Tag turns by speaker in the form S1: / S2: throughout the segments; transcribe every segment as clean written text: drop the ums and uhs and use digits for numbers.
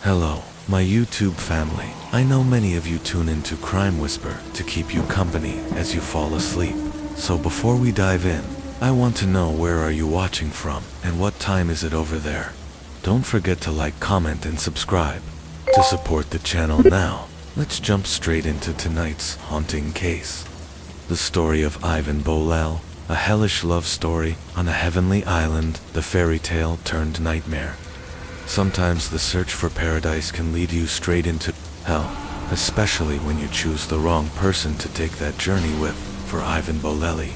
S1: Hello, my YouTube family. I know many of you tune into Crime Whisper to keep you company as you fall asleep. So before we dive in, I want to know, where are you watching from and what time is it over there? Don't forget to like, comment, and subscribe to support the channel now. Let's jump straight into tonight's haunting case. The story of Ivan Bolel, a hellish love story on a heavenly island, the fairy tale turned nightmare. Sometimes the search for paradise can lead you straight into hell, especially when you choose the wrong person to take that journey with. For Ivan Boleli,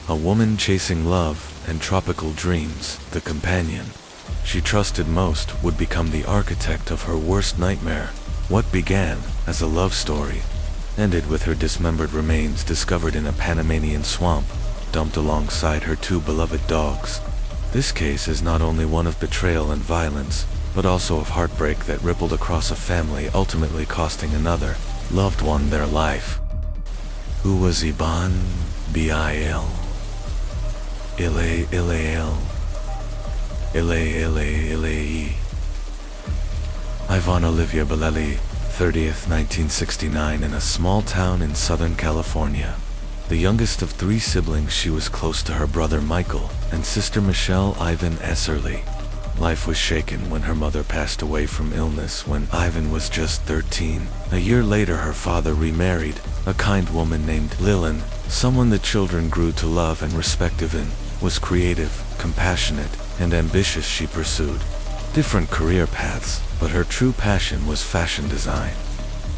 S1: a woman chasing love and tropical dreams, the companion she trusted most would become the architect of her worst nightmare. What began as a love story ended with her dismembered remains discovered in a Panamanian swamp, dumped alongside her two beloved dogs. This case is not only one of betrayal and violence, but also of heartbreak that rippled across a family, ultimately costing another loved one their life. Who was Ivan Bil? Ivan Olivia Boleli, 30th, 1969, in a small town in Southern California. The youngest of three siblings, she was close to her brother Michael and sister Michelle Ivan Esserly. Life was shaken when her mother passed away from illness when Ivan was just 13. A year later, her father remarried a kind woman named Lillian, someone the children grew to love and respect. Ivan was creative, compassionate, and ambitious. She pursued different career paths, but her true passion was fashion design.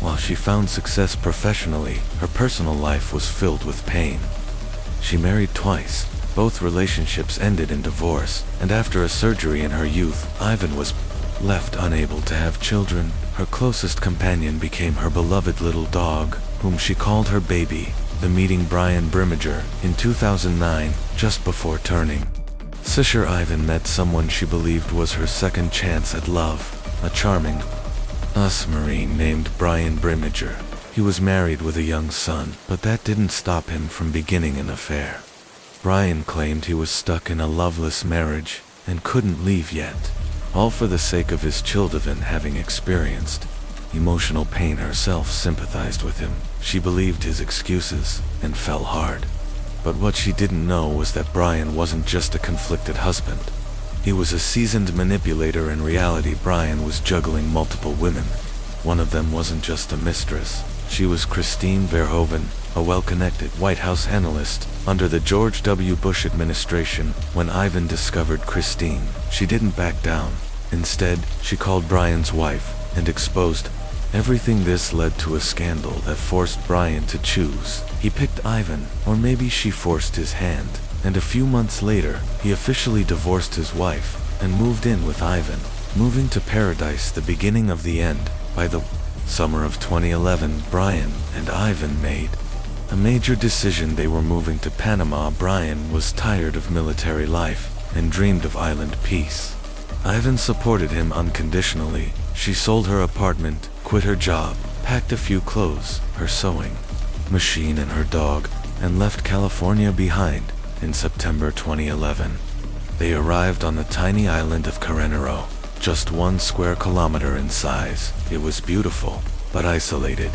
S1: While she found success professionally, her personal life was filled with pain. She married twice. Both relationships ended in divorce, and after a surgery in her youth, Ivan was left unable to have children. Her closest companion became her beloved little dog, whom she called her baby. The meeting Brian Brimmager in 2009, just before turning Sisher, Ivan met someone she believed was her second chance at love, a charming Marine named Brian Brimmager. He was married with a young son, but that didn't stop him from beginning an affair. Brian claimed he was stuck in a loveless marriage and couldn't leave yet, all for the sake of his children. Having experienced emotional pain herself, sympathized with him. She believed his excuses and fell hard. But what she didn't know was that Brian wasn't just a conflicted husband. He was a seasoned manipulator. In reality, Brian was juggling multiple women. One of them wasn't just a mistress. She was Christine Verhoeven, a well-connected White House analyst under the George W. Bush administration. When Ivan discovered Christine, she didn't back down. Instead, she called Brian's wife and exposed everything. This led to a scandal that forced Brian to choose. He picked Ivan, or maybe she forced his hand. And a few months later, he officially divorced his wife and moved in with Ivan, moving to paradise, the beginning of the end. By the summer of 2011, Brian and Ivan made a major decision. They were moving to Panama. Brian was tired of military life and dreamed of island peace. Ivan supported him unconditionally. She sold her apartment, quit her job, packed a few clothes, her sewing machine, and her dog, and left California behind. In September 2011, they arrived on the tiny island of Carenero, just 1 square kilometer in size. It was beautiful, but isolated.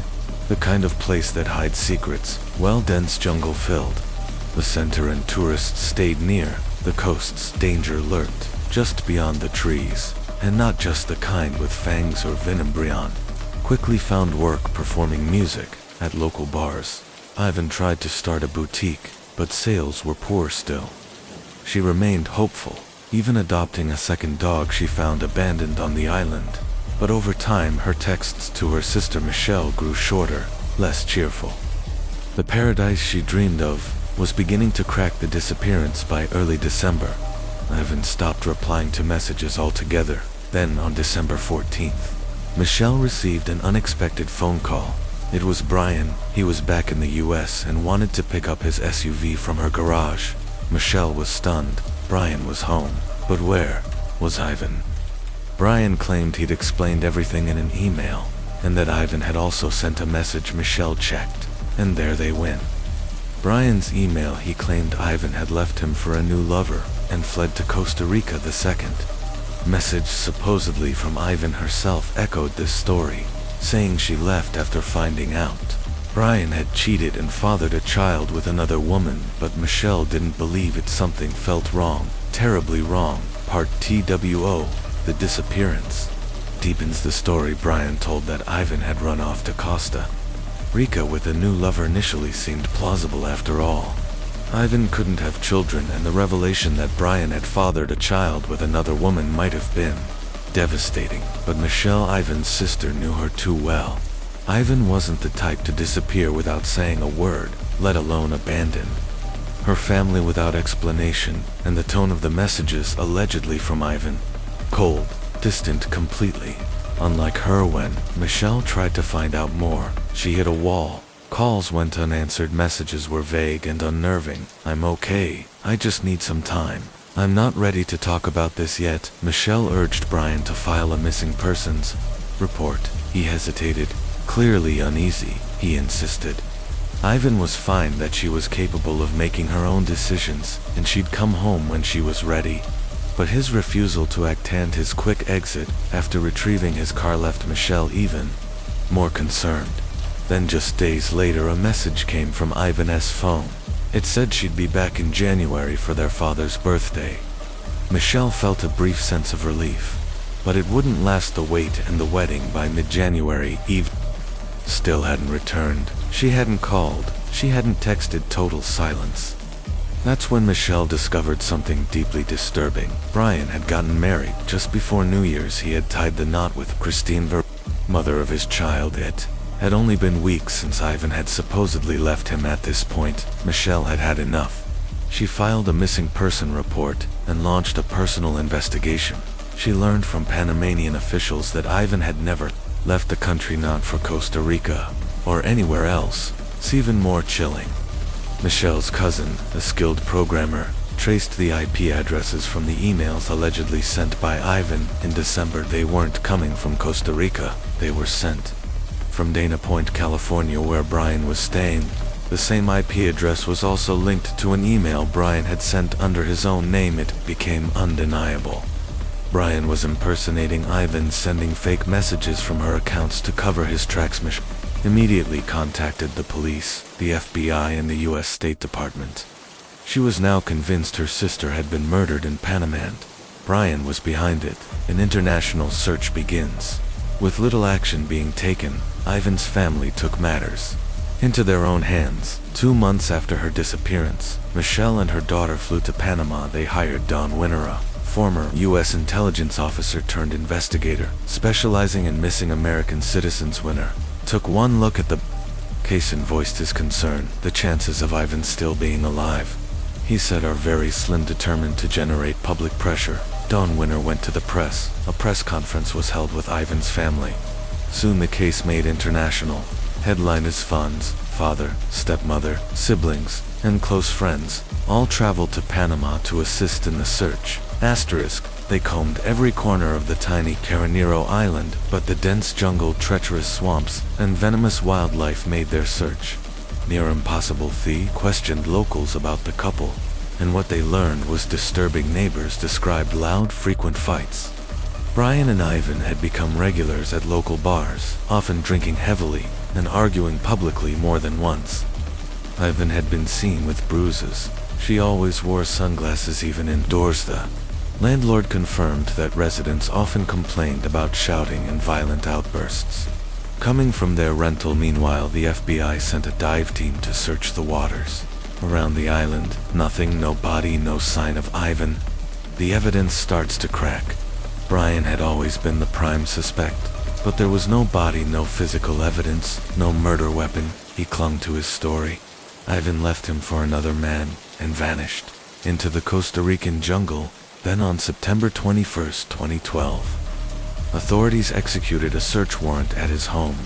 S1: The kind of place that hides secrets, dense jungle filled. The center and tourists stayed near. The coast's danger lurked just beyond the trees, and not just the kind with fangs or venom. Brian quickly found work performing music at local bars. Ivan tried to start a boutique, but sales were poor still. She remained hopeful, even adopting a second dog she found abandoned on the island. But over time, her texts to her sister Michelle grew shorter, less cheerful. The paradise she dreamed of was beginning to crack. The disappearance by early December, Ivan stopped replying to messages altogether. Then on December 14th, Michelle received an unexpected phone call. It was Brian. He was back in the US and wanted to pick up his SUV from her garage. Michelle was stunned. Brian was home, but where was Ivan? Brian claimed he'd explained everything in an email, and that Ivan had also sent a message. Michelle checked, and there they went. Brian's email, he claimed Ivan had left him for a new lover and fled to Costa Rica the second. Message supposedly from Ivan herself echoed this story, saying she left after finding out Brian had cheated and fathered a child with another woman, but Michelle didn't believe it. Something felt wrong, terribly wrong. Part TWO, the disappearance. Deepens the story. Brian told that Ivan had run off to Costa Rica with a new lover. Initially seemed plausible after all. Ivan couldn't have children, and the revelation that Brian had fathered a child with another woman might have been devastating. But Michelle, Ivan's sister, knew her too well. Ivan wasn't the type to disappear without saying a word, let alone abandon her family without explanation, and the tone of the messages allegedly from Ivan, cold, distant completely. Unlike her, when Michelle tried to find out more, she hit a wall. Calls went unanswered, messages were vague and unnerving. "I'm okay, I just need some time. I'm not ready to talk about this yet." Michelle urged Brian to file a missing persons report. He hesitated, clearly uneasy. He insisted Ivan was fine, that she was capable of making her own decisions, and she'd come home when she was ready. But his refusal to act and his quick exit after retrieving his car left Michelle even more concerned. Then just days later, a message came from Ivan's phone. It said she'd be back in January for their father's birthday. Michelle felt a brief sense of relief, but it wouldn't last. The wait and the wedding. By mid-January, Eve still hadn't returned. She hadn't called, she hadn't texted. Total silence. That's when Michelle discovered something deeply disturbing. Brian had gotten married. Just before New Year's, he had tied the knot with Christine, mother of his child. It had only been weeks since Ivan had supposedly left him. At this point, Michelle had had enough. She filed a missing person report and launched a personal investigation. She learned from Panamanian officials that Ivan had never left the country, not for Costa Rica or anywhere else. It's even more chilling. Michelle's cousin, a skilled programmer, traced the IP addresses from the emails allegedly sent by Ivan in December. They weren't coming from Costa Rica, they were sent from Dana Point, California, where Brian was staying. The same IP address was also linked to an email Brian had sent under his own name. It became undeniable. Brian was impersonating Ivan, sending fake messages from her accounts to cover his tracks. Michelle immediately contacted the police, the FBI, and the US State Department. She was now convinced her sister had been murdered in Panama. Brian was behind it. An international search begins. With little action being taken, Ivan's family took matters into their own hands. 2 months after her disappearance, Michelle and her daughter flew to Panama. They hired Don Winera, former U.S. intelligence officer turned investigator, specializing in missing American citizens. Winner took one look at the case and voiced his concern. The chances of Ivan still being alive, he said, are very slim. Determined to generate public pressure, Don Winner went to the press. A press conference was held with Ivan's family. Soon the case made international headliners. Funds, father, stepmother, siblings, and close friends all traveled to Panama to assist in the search. They combed every corner of the tiny Carneiro Island, but the dense jungle, treacherous swamps, and venomous wildlife made their search near impossible. They questioned locals about the couple, and what they learned was disturbing. Neighbors described loud, frequent fights. Brian and Ivan had become regulars at local bars, often drinking heavily and arguing publicly more than once. Ivan had been seen with bruises. She always wore sunglasses even indoors. The landlord confirmed that residents often complained about shouting and violent outbursts coming from their rental. Meanwhile, the FBI sent a dive team to search the waters around the island. Nothing, no body, no sign of Ivan. The evidence starts to crack. Brian had always been the prime suspect, but there was no body, no physical evidence, no murder weapon. He clung to his story. Ivan left him for another man and vanished into the Costa Rican jungle. Then on September 21st, 2012, authorities executed a search warrant at his home.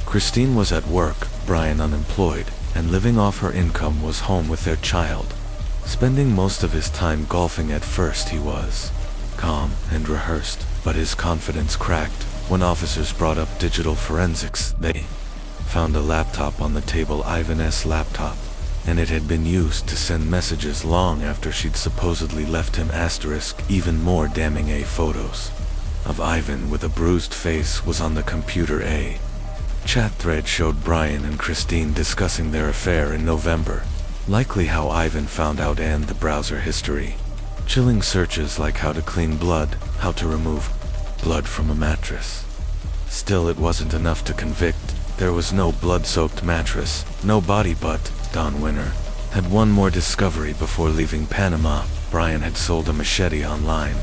S1: Christine was at work, Brian unemployed, and living off her income, was home with their child, spending most of his time golfing. At first he was calm and rehearsed, but his confidence cracked when officers brought up digital forensics. They found a laptop on the table, Ivan's laptop. and it had been used to send messages long after she'd supposedly left him. Even more damning, photos of Ivan with a bruised face was on the computer. A chat thread showed Brian and Christine discussing their affair in November, likely how Ivan found out, and the browser history. Chilling searches like how to clean blood, how to remove blood from a mattress. Still, it wasn't enough to convict. There was no blood-soaked mattress, no body, but Don Winner had one more discovery before leaving Panama. Brian had sold a machete online.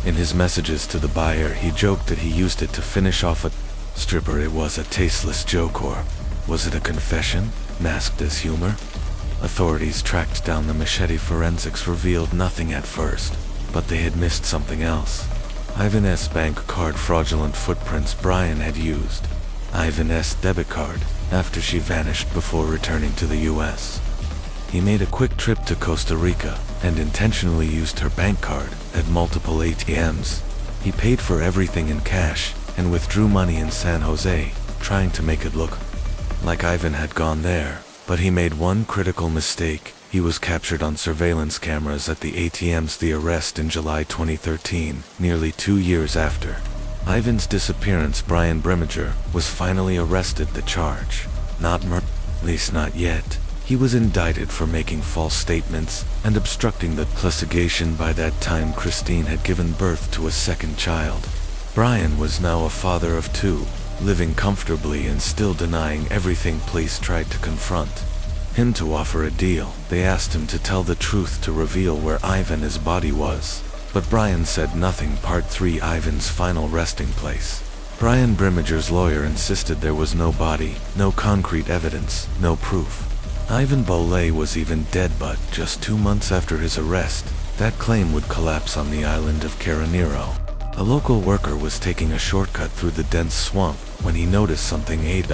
S1: In his messages to the buyer, he joked that he used it to finish off a stripper. It was a tasteless joke, or was it a confession, masked as humor? Authorities tracked down the machete. Forensics revealed nothing at first, but they had missed something else. Ivan's bank card fraudulent footprints. Brian had used Ivan's debit card after she vanished before returning to the US. He made a quick trip to Costa Rica and intentionally used her bank card at multiple ATMs. He paid for everything in cash and withdrew money in San Jose, trying to make it look like Ivan had gone there. But he made one critical mistake. He was captured on surveillance cameras at the ATMs. The arrest in July 2013, nearly 2 years after Ivan's disappearance. Brian Bremiger was finally arrested. The charge, not murder, at least not yet. He was indicted for making false statements and obstructing the investigation. By that time, Christine had given birth to a second child. Brian was now a father of 2, living comfortably and still denying everything. Police tried to confront him to offer a deal. They asked him to tell the truth, to reveal where Ivan's body was. But Brian said nothing. Part 3: Ivan's final resting place. Brian Bremiger's lawyer insisted there was no body, no concrete evidence, no proof. Ivan Bolay was even dead, but just 2 months after his arrest, that claim would collapse on the island of Carabinero. A local worker was taking a shortcut through the dense swamp when he noticed something. A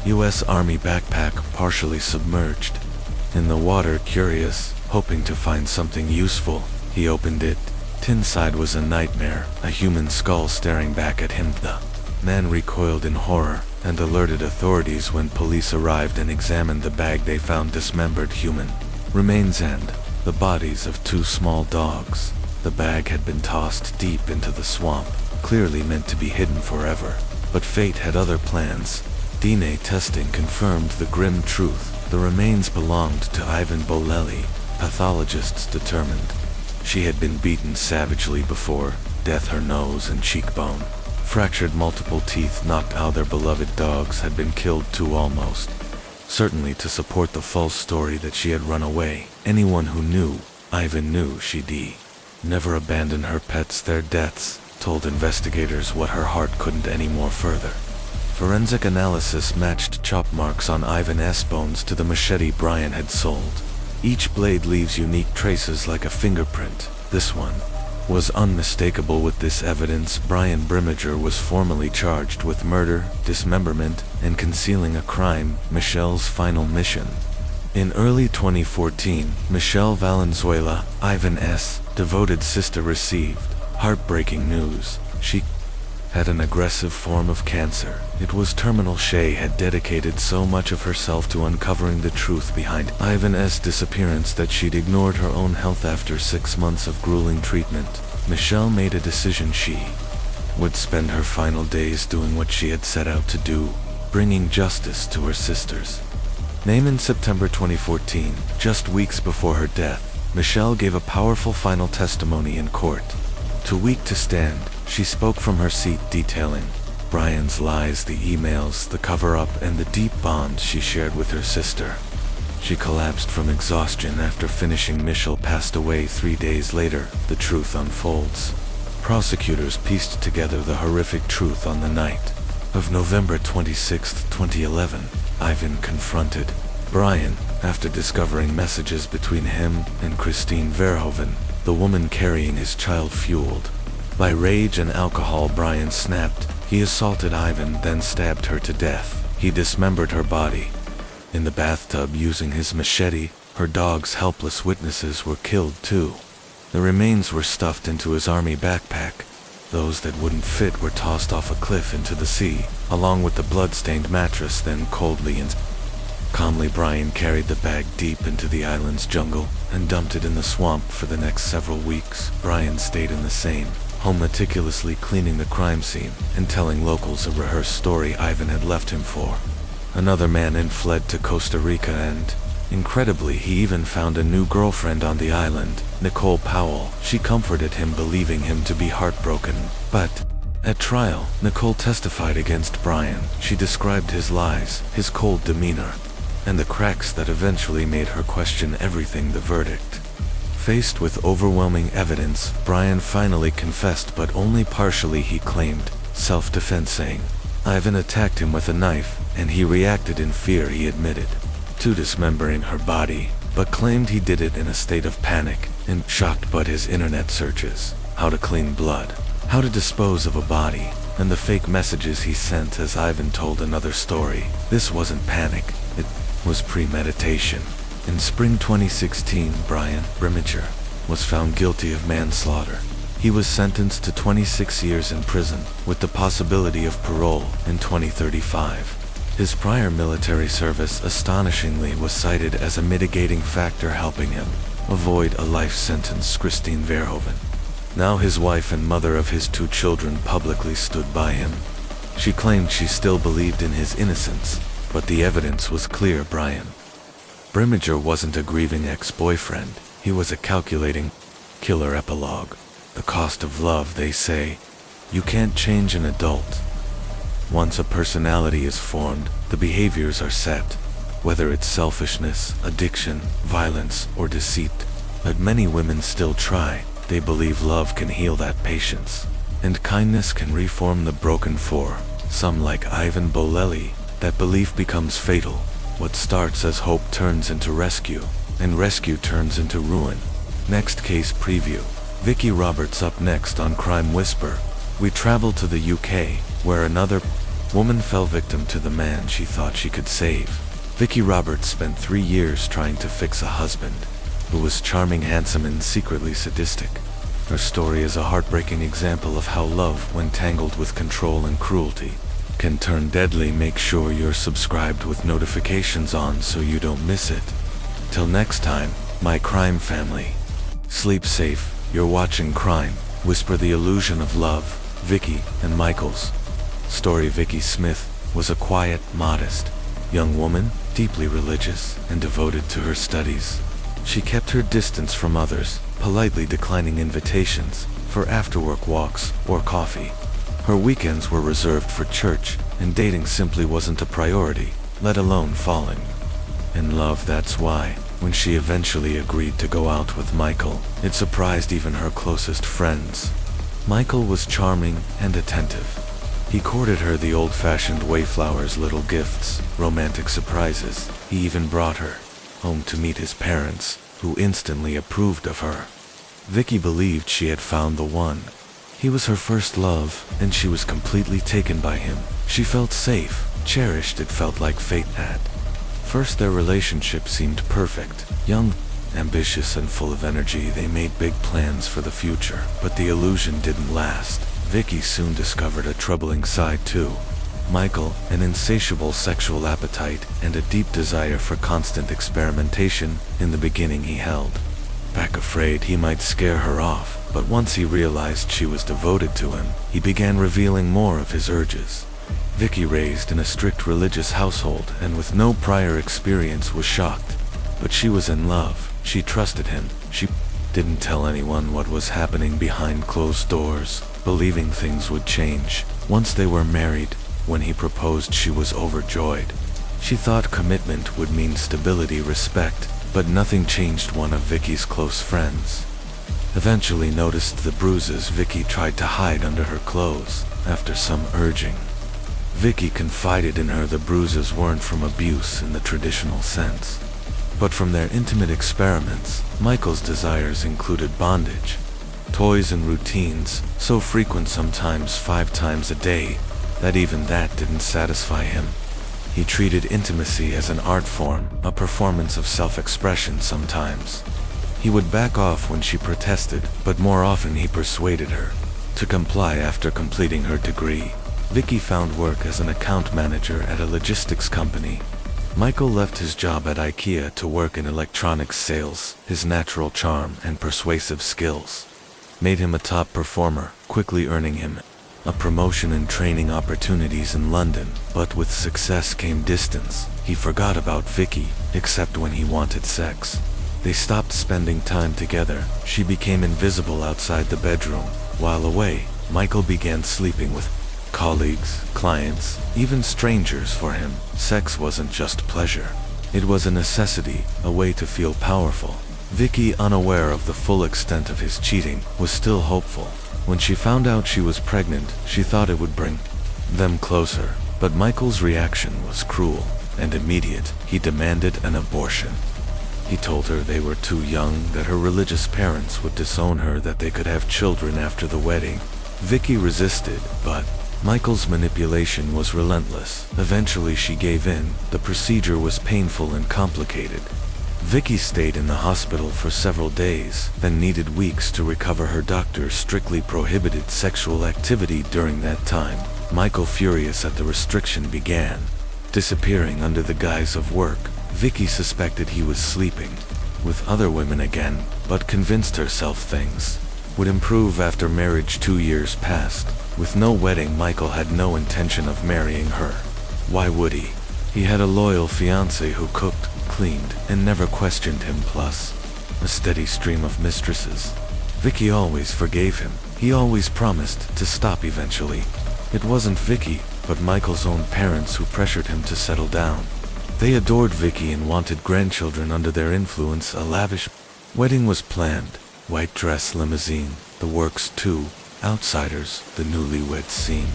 S1: U.S. Army backpack partially submerged in the water. Curious, hoping to find something useful, he opened it. Inside was a nightmare, a human skull staring back at him. The man recoiled in horror and alerted authorities. When police arrived and examined the bag, they found dismembered human remains and the bodies of 2 small dogs. The bag had been tossed deep into the swamp, clearly meant to be hidden forever. But fate had other plans. DNA testing confirmed the grim truth. The remains belonged to Ivan Bolelli. Pathologists determined she had been beaten savagely before death. Her nose and cheekbone fractured, multiple teeth knocked out. Their beloved dogs had been killed too, almost certainly to support the false story that she had run away. Anyone who knew Ivan knew she'd never abandon her pets. Their deaths told investigators what her heart couldn't anymore. Further forensic analysis matched chop marks on Ivan's bones to the machete Brian had sold. Each blade leaves unique traces like a fingerprint. This one was unmistakable. With this evidence, Brian Bremiger was formally charged with murder, dismemberment, and concealing a crime. Michelle's final mission. In early 2014, Michelle Valenzuela, Ivan's devoted sister, received heartbreaking news. She had an aggressive form of cancer. It was terminal. She had dedicated so much of herself to uncovering the truth behind Ivan's disappearance that she'd ignored her own health. After 6 months of grueling treatment, Michelle made a decision. She would spend her final days doing what she had set out to do, bringing justice to her sisters. In September 2014, just weeks before her death, Michelle gave a powerful final testimony in court. Too weak to stand, she spoke from her seat, detailing Brian's lies, the emails, the cover-up, and the deep bond she shared with her sister. She collapsed from exhaustion after finishing. Michelle passed away 3 days later. The truth unfolds. Prosecutors pieced together the horrific truth. On the night of November 26, 2011, Ivan confronted Brian after discovering messages between him and Christine Verhoeven, the woman carrying his child. Fueled by rage and alcohol, Brian snapped. He assaulted Ivan, then stabbed her to death. He dismembered her body in the bathtub using his machete. Her dogs, helpless witnesses, were killed too. The remains were stuffed into his army backpack. Those that wouldn't fit were tossed off a cliff into the sea, along with the blood-stained mattress, then coldly Calmly, Brian carried the bag deep into the island's jungle and dumped it in the swamp. For the next several weeks, Brian stayed in the same home, meticulously cleaning the crime scene and telling locals a rehearsed story Ivan had left him for. Another man and fled to Costa Rica, and incredibly, he even found a new girlfriend on the island, Nicole Powell. She comforted him, believing him to be heartbroken. But at trial, Nicole testified against Brian. She described his lies, his cold demeanor, and the cracks that eventually made her question everything. The verdict. Faced with overwhelming evidence, Brian finally confessed, but only partially. He claimed self-defense, saying Ivan attacked him with a knife, and he reacted in fear. He admitted to dismembering her body, but claimed he did it in a state of panic and shocked. But his internet searches, how to clean blood, how to dispose of a body, and the fake messages he sent as Ivan told another story. This wasn't panic, it was premeditation. In spring 2016, Brian Brimiger was found guilty of manslaughter. He was sentenced to 26 years in prison, with the possibility of parole in 2035. His prior military service, astonishingly, was cited as a mitigating factor, helping him avoid a life sentence. Christine Verhoeven, now his wife and mother of his 2 children, publicly stood by him. She claimed she still believed in his innocence, but the evidence was clear. Brian Brimiger wasn't a grieving ex-boyfriend, he was a calculating killer. Epilogue. The cost of love, they say. You can't change an adult. Once a personality is formed, the behaviors are set, whether it's selfishness, addiction, violence, or deceit. But many women still try. They believe love can heal that patience, and kindness can reform the broken. For some, like Ivan Bolelli, that belief becomes fatal. What starts as hope turns into rescue, and rescue turns into ruin. Next case preview. Vicki Roberts up next on Crime Whisper. We travel to the UK, where another woman fell victim to the man she thought she could save. Vicki Roberts spent 3 years trying to fix a husband who was charming, handsome, and secretly sadistic. Her story is a heartbreaking example of how love, when tangled with control and cruelty, can turn deadly. Make sure you're subscribed with notifications on so you don't miss it. Till next time, my crime family. Sleep safe. You're watching Crime Whisper, the illusion of love. Vicki and Michael's story. Vicki Smith was a quiet, modest young woman, deeply religious and devoted to her studies. She kept her distance from others, politely declining invitations for after-work walks or coffee. Her weekends were reserved for church, and dating simply wasn't a priority, let alone falling in love. That's why, when she eventually agreed to go out with Michael, it surprised even her closest friends. Michael was charming and attentive. He courted her the old-fashioned way: flowers, little gifts, romantic surprises. He even brought her home to meet his parents, who instantly approved of her. Vicki believed she had found the one. He was her first love, and she was completely taken by him. She felt safe, cherished. It felt like fate. At first, their relationship seemed perfect. Young, ambitious, and full of energy, they made big plans for the future. But the illusion didn't last. Vicki soon discovered a troubling side too. Michael, an insatiable sexual appetite and a deep desire for constant experimentation. In the beginning, he held back, afraid he might scare her off. But once he realized she was devoted to him, he began revealing more of his urges. Vicki, raised in a strict religious household and with no prior experience, was shocked. But she was in love. She trusted him. She didn't tell anyone what was happening behind closed doors, believing things would change once they were married. When he proposed, she was overjoyed. She thought commitment would mean stability, respect, but nothing changed. One of Vicki's close friends eventually noticed the bruises Vicki tried to hide under her clothes. After some urging, Vicki confided in her the bruises weren't from abuse in the traditional sense, but from their intimate experiments. Michael's desires included bondage, toys, and routines, so frequent, sometimes 5 times a day, that even that didn't satisfy him. He treated intimacy as an art form, a performance of self-expression. Sometimes he would back off when she protested, but more often he persuaded her to comply. After completing her degree, Vicki found work as an account manager at a logistics company. Michael left his job at IKEA to work in electronics sales. His natural charm and persuasive skills made him a top performer, quickly earning him a promotion and training opportunities in London. But with success came distance. He forgot about Vicky, except when he wanted sex. They stopped spending time together. She became invisible outside the bedroom. While away, Michael began sleeping with colleagues, clients, even strangers. For him, sex wasn't just pleasure. It was a necessity, a way to feel powerful. Vicky, unaware of the full extent of his cheating, was still hopeful. When she found out she was pregnant, she thought it would bring them closer. But Michael's reaction was cruel and immediate. He demanded an abortion. He told her they were too young, that her religious parents would disown her, that they could have children after the wedding. Vicky resisted, but Michael's manipulation was relentless. Eventually she gave in. The procedure was painful and complicated. Vicky stayed in the hospital for several days, then needed weeks to recover. Her doctor strictly prohibited sexual activity during that time. Michael, furious at the restriction, began disappearing under the guise of work. Vicky suspected he was sleeping with other women again, but convinced herself things would improve after marriage. 2 years passed. With no wedding, Michael had no intention of marrying her. Why would he? He had a loyal fiancée who cooked, cleaned, and never questioned him, plus a steady stream of mistresses. Vicky always forgave him. He always promised to stop eventually. It wasn't Vicky, but Michael's own parents who pressured him to settle down. They adored Vicky and wanted grandchildren under their influence. A lavish wedding was planned. White dress, limousine, the works. 2 outsiders, the newlyweds, seemed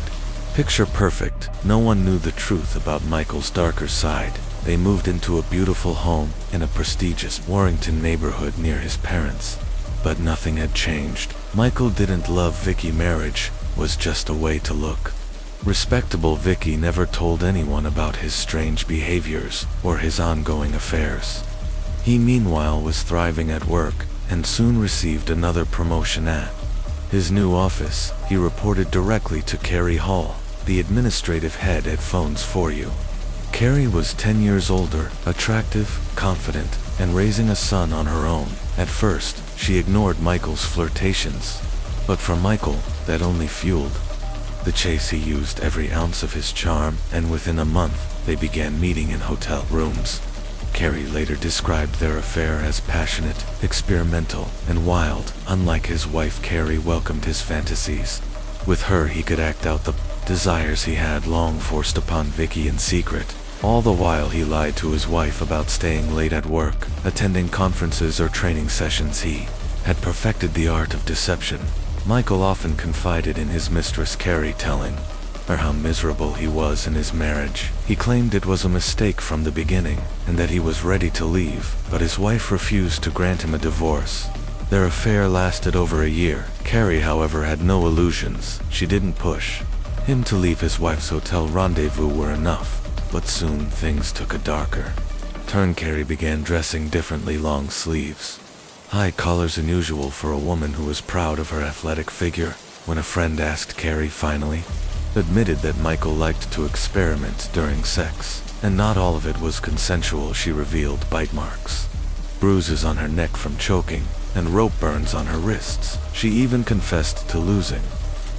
S1: picture perfect. No one knew the truth about Michael's darker side. They moved into a beautiful home in a prestigious Warrington neighborhood near his parents. But nothing had changed. Michael didn't love Vicky. Marriage was just a way to look respectable. Vicky never told anyone about his strange behaviors or his ongoing affairs. He meanwhile was thriving at work and soon received another promotion at his new office. He reported directly to Carrie Hall, the administrative head at Phones for You. Carrie was 10 years older, attractive, confident, and raising a son on her own. At first, she ignored Michael's flirtations, but for Michael, that only fueled the chase. He used every ounce of his charm, and within a month, they began meeting in hotel rooms. Carrie later described their affair as passionate, experimental, and wild. Unlike his wife, Carrie welcomed his fantasies. With her, he could act out the desires he had long forced upon Vicky in secret. All the while, he lied to his wife about staying late at work, attending conferences or training sessions. He had perfected the art of deception. Michael often confided in his mistress Carrie, telling her how miserable he was in his marriage. He claimed it was a mistake from the beginning, and that he was ready to leave, but his wife refused to grant him a divorce. Their affair lasted over a year. Carrie, however, had no illusions. She didn't push him to leave. His wife's hotel rendezvous were enough, but soon things took a darker turn. Carrie began dressing differently, long sleeves, high collars, unusual for a woman who was proud of her athletic figure. When a friend asked, Carrie finally admitted that Michael liked to experiment during sex, and not all of it was consensual. She revealed bite marks, bruises on her neck from choking, and rope burns on her wrists. She even confessed to losing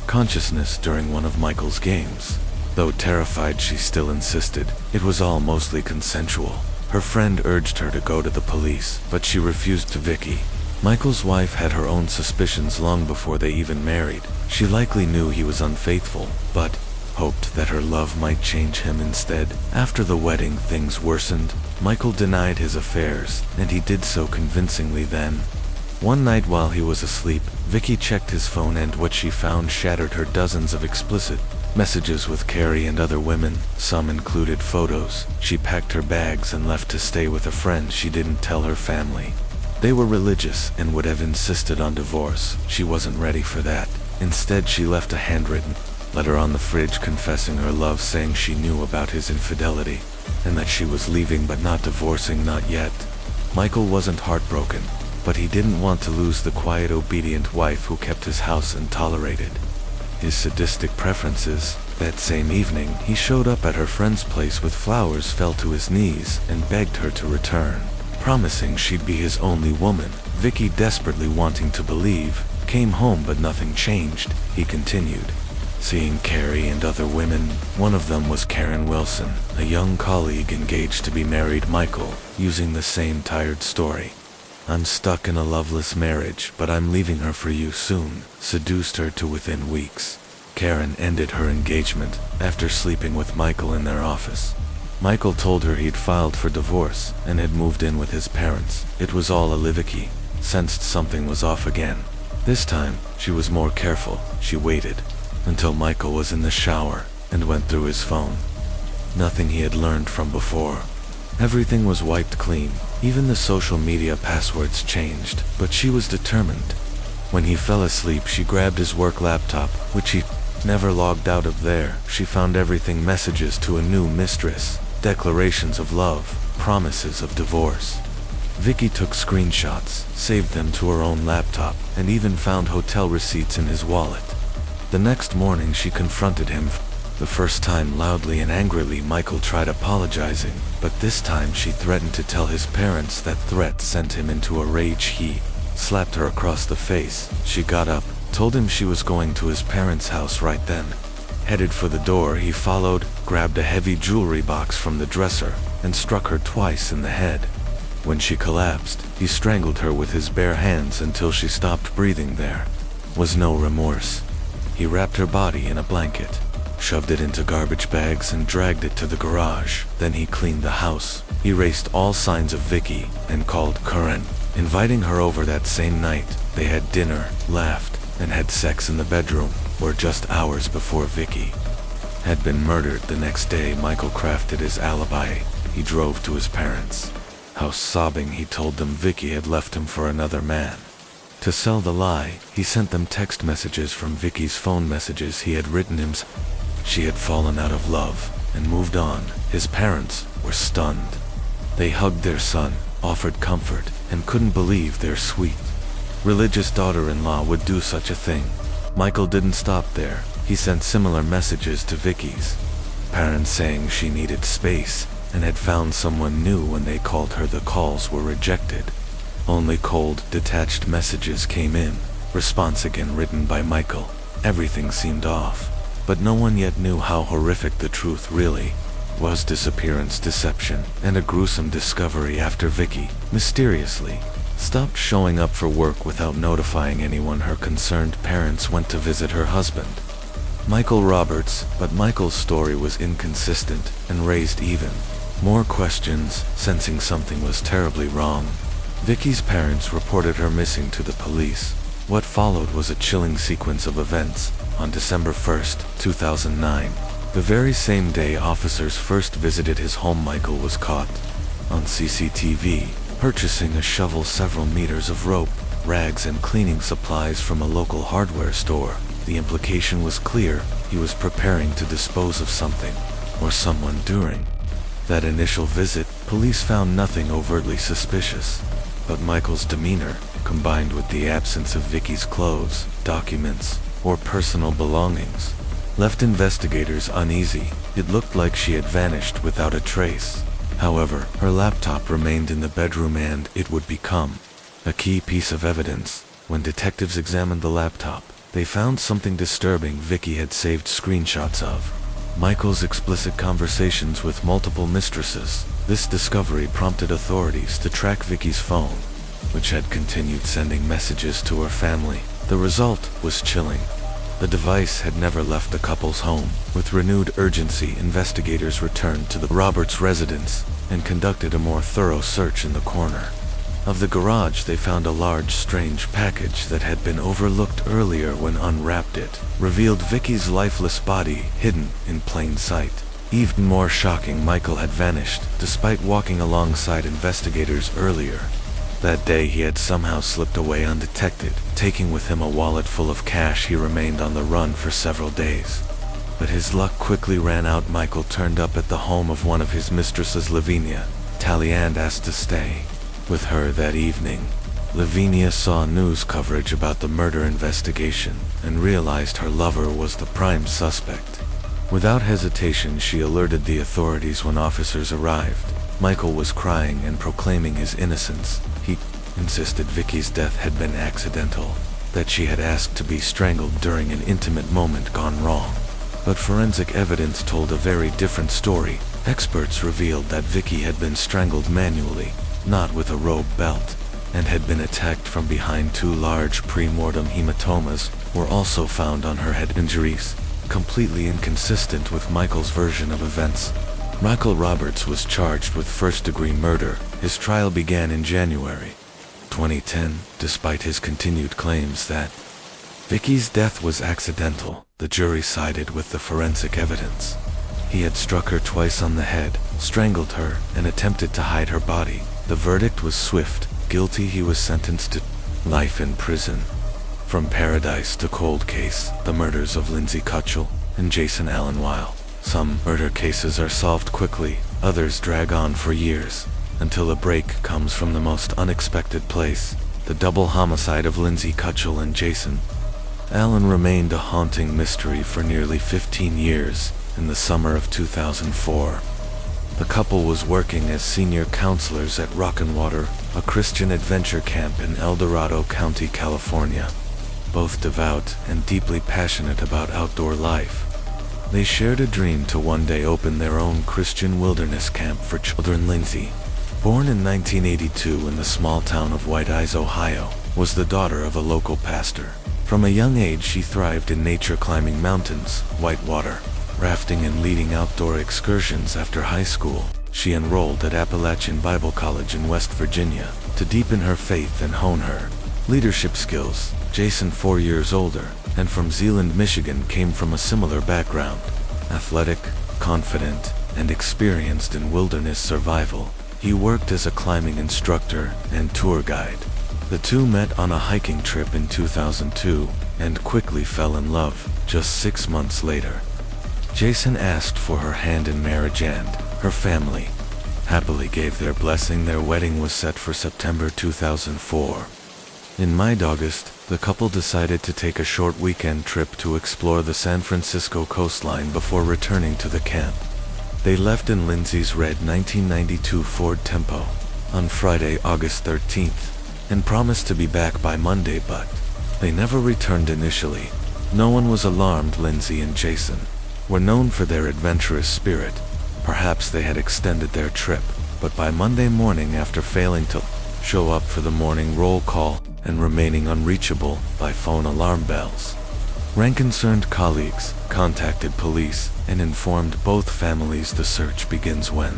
S1: consciousness during one of Michael's games. Though terrified, she still insisted it was all mostly consensual. Her friend urged her to go to the police, but she refused. To Vicky, Michael's wife, had her own suspicions long before they even married. She likely knew he was unfaithful, but hoped that her love might change him instead. After the wedding, things worsened. Michael denied his affairs, and he did so convincingly. Then, one night while he was asleep, Vicky checked his phone, and what she found shattered her. Dozens of explicit messages with Carrie and other women. Some included photos. She packed her bags and left to stay with a friend. She didn't tell her family. They were religious and would have insisted on divorce. She wasn't ready for that. Instead, she left a handwritten letter on the fridge confessing her love, saying she knew about his infidelity and that she was leaving but not divorcing, not yet. Michael wasn't heartbroken, but he didn't want to lose the quiet, obedient wife who kept his house and tolerated his sadistic preferences. That same evening, he showed up at her friend's place with flowers, fell to his knees, and begged her to return, promising she'd be his only woman. Vicky, desperately wanting to believe, came home but nothing changed. He continued, seeing Carrie and other women. One of them was Karen Wilson, a young colleague engaged to be married Michael, using the same tired story. "I'm stuck in a loveless marriage, but I'm leaving her for you soon," seduced her to within weeks. Karen ended her engagement after sleeping with Michael in their office. Michael told her he'd filed for divorce and had moved in with his parents. It was all a lie. Vicky sensed something was off again. This time, she was more careful. She waited until Michael was in the shower and went through his phone. Nothing he had learned from before. Everything was wiped clean. Even the social media passwords changed, but she was determined. When he fell asleep, she grabbed his work laptop, which he never logged out of there. She found everything: messages to a new mistress, declarations of love, promises of divorce. Vicky took screenshots, saved them to her own laptop, and even found hotel receipts in his wallet. The next morning she confronted him. The first time loudly and angrily. Michael tried apologizing, but this time she threatened to tell his parents. That threat sent him into a rage. He slapped her across the face. She got up, told him she was going to his parents' house right then. Headed for the door, he followed, grabbed a heavy jewelry box from the dresser, and struck her twice in the head. When she collapsed, he strangled her with his bare hands until she stopped breathing. There was no remorse. He wrapped her body in a blanket, shoved it into garbage bags, and dragged it to the garage. Then he cleaned the house, erased all signs of Vicky, and called Karen, inviting her over that same night. They had dinner, laughed, and had sex in the bedroom, where just hours before Vicky had been murdered. The next day, Michael crafted his alibi. He drove to his parents' house sobbing. He told them Vicky had left him for another man. To sell the lie, he sent them text messages from Vicky's phone, messages he had written him. She had fallen out of love and moved on. His parents were stunned. They hugged their son, offered comfort, and couldn't believe their sweet, religious daughter-in-law would do such a thing. Michael didn't stop there. He sent similar messages to Vicky's parents saying she needed space and had found someone new. When they called her, the calls were rejected. Only cold, detached messages came in. Response again written by Michael. Everything seemed off, but no one yet knew how horrific the truth really was. Disappearance, deception, and a gruesome discovery after Vicky mysteriously stopped showing up for work without notifying anyone. Her concerned parents went to visit her husband, Michael Roberts, but Michael's story was inconsistent and raised even more questions. Sensing something was terribly wrong, Vicky's parents reported her missing to the police. What followed was a chilling sequence of events. On December 1st, 2009, the very same day officers first visited his home, Michael was caught on CCTV purchasing a shovel, several meters of rope, rags, and cleaning supplies from a local hardware store. The implication was clear: he was preparing to dispose of something or someone. During that initial visit, police found nothing overtly suspicious, but Michael's demeanor, combined with the absence of Vicky's clothes, documents, or personal belongings, left investigators uneasy. It looked like she had vanished without a trace. However, her laptop remained in the bedroom, and it would become a key piece of evidence. When detectives examined the laptop, they found something disturbing. Vicky had saved screenshots of Michael's explicit conversations with multiple mistresses. This discovery prompted authorities to track Vicky's phone, which had continued sending messages to her family. The result was chilling. The device had never left the couple's home. With renewed urgency, investigators returned to the Roberts residence and conducted a more thorough search. In the corner of the garage, they found a large, strange package that had been overlooked earlier. When unwrapped, it revealed Vicky's lifeless body, hidden in plain sight. Even more shocking, Michael had vanished, despite walking alongside investigators earlier. That day, he had somehow slipped away undetected, taking with him a wallet full of cash. He remained on the run for several days, but his luck quickly ran out. Michael turned up at the home of one of his mistresses, Lavinia. Taliand asked to stay with her that evening. Lavinia saw news coverage about the murder investigation and realized her lover was the prime suspect. Without hesitation, she alerted the authorities when officers arrived. Michael was crying and proclaiming his innocence. He insisted Vicky's death had been accidental, that she had asked to be strangled during an intimate moment gone wrong. But forensic evidence told a very different story. Experts revealed that Vicky had been strangled manually, not with a rope belt, and had been attacked from behind. 2 large pre-mortem hematomas were also found on her head. Injuries, completely inconsistent with Michael's version of events. Michael Roberts was charged with first-degree murder. His trial began in January 2010. Despite his continued claims that Vicky's death was accidental, the jury sided with the forensic evidence. He had struck her twice on the head, strangled her, and attempted to hide her body. The verdict was swift. Guilty, he was sentenced to life in prison. From Paradise to Cold Case, the murders of Lindsay Cutchell and Jason Allen. While some murder cases are solved quickly, others drag on for years, until a break comes from the most unexpected place. The double homicide of Lindsay Cutchell and Jason Allen remained a haunting mystery for nearly 15 years. In the summer of 2004, the couple was working as senior counselors at Rock'n'Water, a Christian adventure camp in El Dorado County, California. Both devout and deeply passionate about outdoor life, they shared a dream to one day open their own Christian wilderness camp for children. Lindsay, born in 1982 in the small town of White Eyes, Ohio, was the daughter of a local pastor. From a young age, she thrived in nature, climbing mountains, whitewater, rafting, and leading outdoor excursions. After high school, she enrolled at Appalachian Bible College in West Virginia to deepen her faith and hone her leadership skills. Jason, 4 years older and from Zeeland, Michigan, came from a similar background. Athletic, confident, and experienced in wilderness survival, he worked as a climbing instructor and tour guide. The two met on a hiking trip in 2002 and quickly fell in love. Just 6 months later, Jason asked for her hand in marriage, and her family happily gave their blessing. Their wedding was set for September 2004. In mid-August, the couple decided to take a short weekend trip to explore the San Francisco coastline before returning to the camp. They left in Lindsay's red 1992 Ford Tempo on Friday, August 13th, and promised to be back by Monday, but they never returned initially. No one was alarmed. Lindsay and Jason were known for their adventurous spirit. Perhaps they had extended their trip, but by Monday morning, after failing to show up for the morning roll call and remaining unreachable by phone alarm bells, concerned colleagues contacted police and informed both families. The search begins when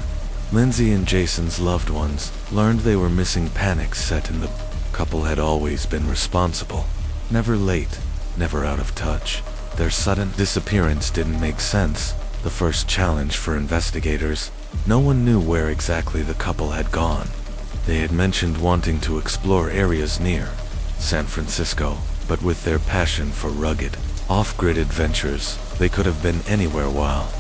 S1: Lindsay and Jason's loved ones learned they were missing. Panic set in. The couple had always been responsible, never late, never out of touch. Their sudden disappearance didn't make sense. The first challenge for investigators: no one knew where exactly the couple had gone. They had mentioned wanting to explore areas near San Francisco, but with their passion for rugged, off-grid adventures, they could have been anywhere. While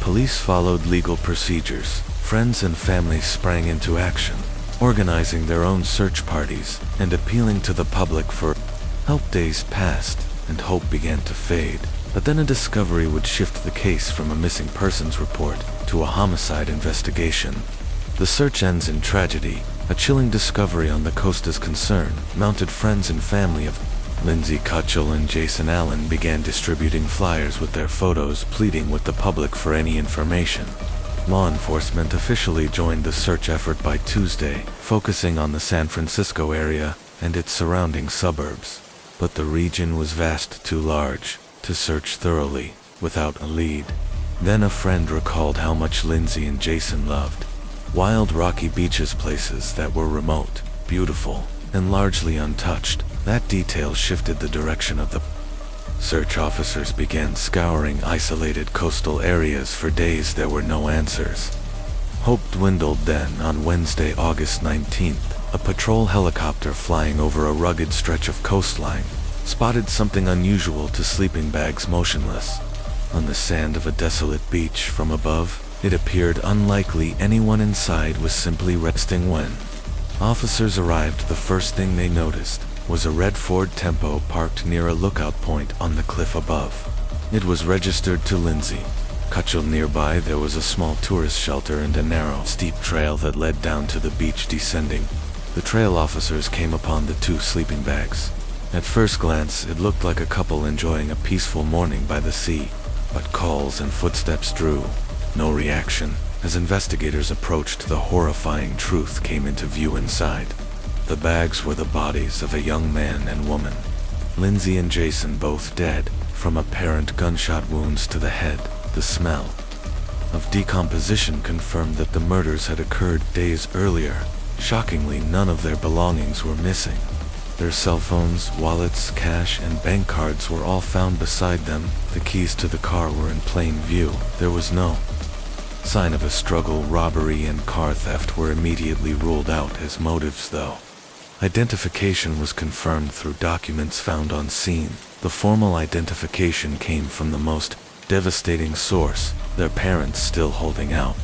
S1: police followed legal procedures, friends and family sprang into action, organizing their own search parties and appealing to the public for help. Days passed, and hope began to fade. But then a discovery would shift the case from a missing persons report to a homicide investigation. The search ends in tragedy. A chilling discovery on the coast. As concern mounted, friends and family of Lindsay Cutchell and Jason Allen began distributing flyers with their photos, pleading with the public for any information. Law enforcement officially joined the search effort by Tuesday, focusing on the San Francisco area and its surrounding suburbs. But the region was vast, too large to search thoroughly without a lead. Then a friend recalled how much Lindsay and Jason loved wild, rocky beaches, places that were remote, beautiful, and largely untouched. That detail shifted the direction of the search. Officers began scouring isolated coastal areas. For days there were no answers. Hope dwindled. Then, on Wednesday, August 19th, a patrol helicopter flying over a rugged stretch of coastline spotted something unusual. To sleeping bags motionless on the sand of a desolate beach. From above, it appeared unlikely anyone inside was simply resting. When officers arrived, the first thing they noticed was a red Ford Tempo parked near a lookout point on the cliff above. It was registered to Lindsay, Cutchel nearby, there was a small tourist shelter and a narrow, steep trail that led down to the beach. Descending, the trail officers came upon the 2 sleeping bags. At first glance, it looked like a couple enjoying a peaceful morning by the sea, but calls and footsteps drew no reaction. As investigators approached, the horrifying truth came into view inside. The bags were the bodies of a young man and woman. Lindsay and Jason both dead, from apparent gunshot wounds to the head. The smell of decomposition confirmed that the murders had occurred days earlier. Shockingly, none of their belongings were missing. Their cell phones, wallets, cash, and bank cards were all found beside them. The keys to the car were in plain view. There was no sign of a struggle. Robbery and car theft were immediately ruled out as motives, though. Identification was confirmed through documents found on scene. The formal identification came from the most devastating source, their parents still holding out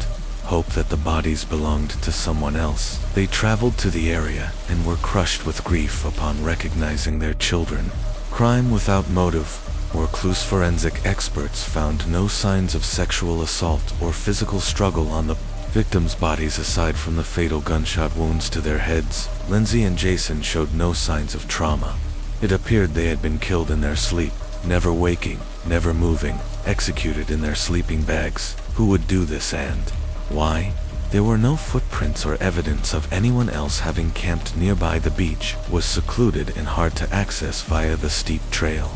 S1: hope that the bodies belonged to someone else. They traveled to the area and were crushed with grief upon recognizing their children. Crime without motive or clues. Forensic experts found no signs of sexual assault or physical struggle on the victims' bodies aside from the fatal gunshot wounds to their heads. Lindsay and Jason showed no signs of trauma. It appeared they had been killed in their sleep, never waking, never moving, executed in their sleeping bags. Who would do this and why? There were no footprints or evidence of anyone else having camped nearby. The beach was secluded and hard to access via the steep trail.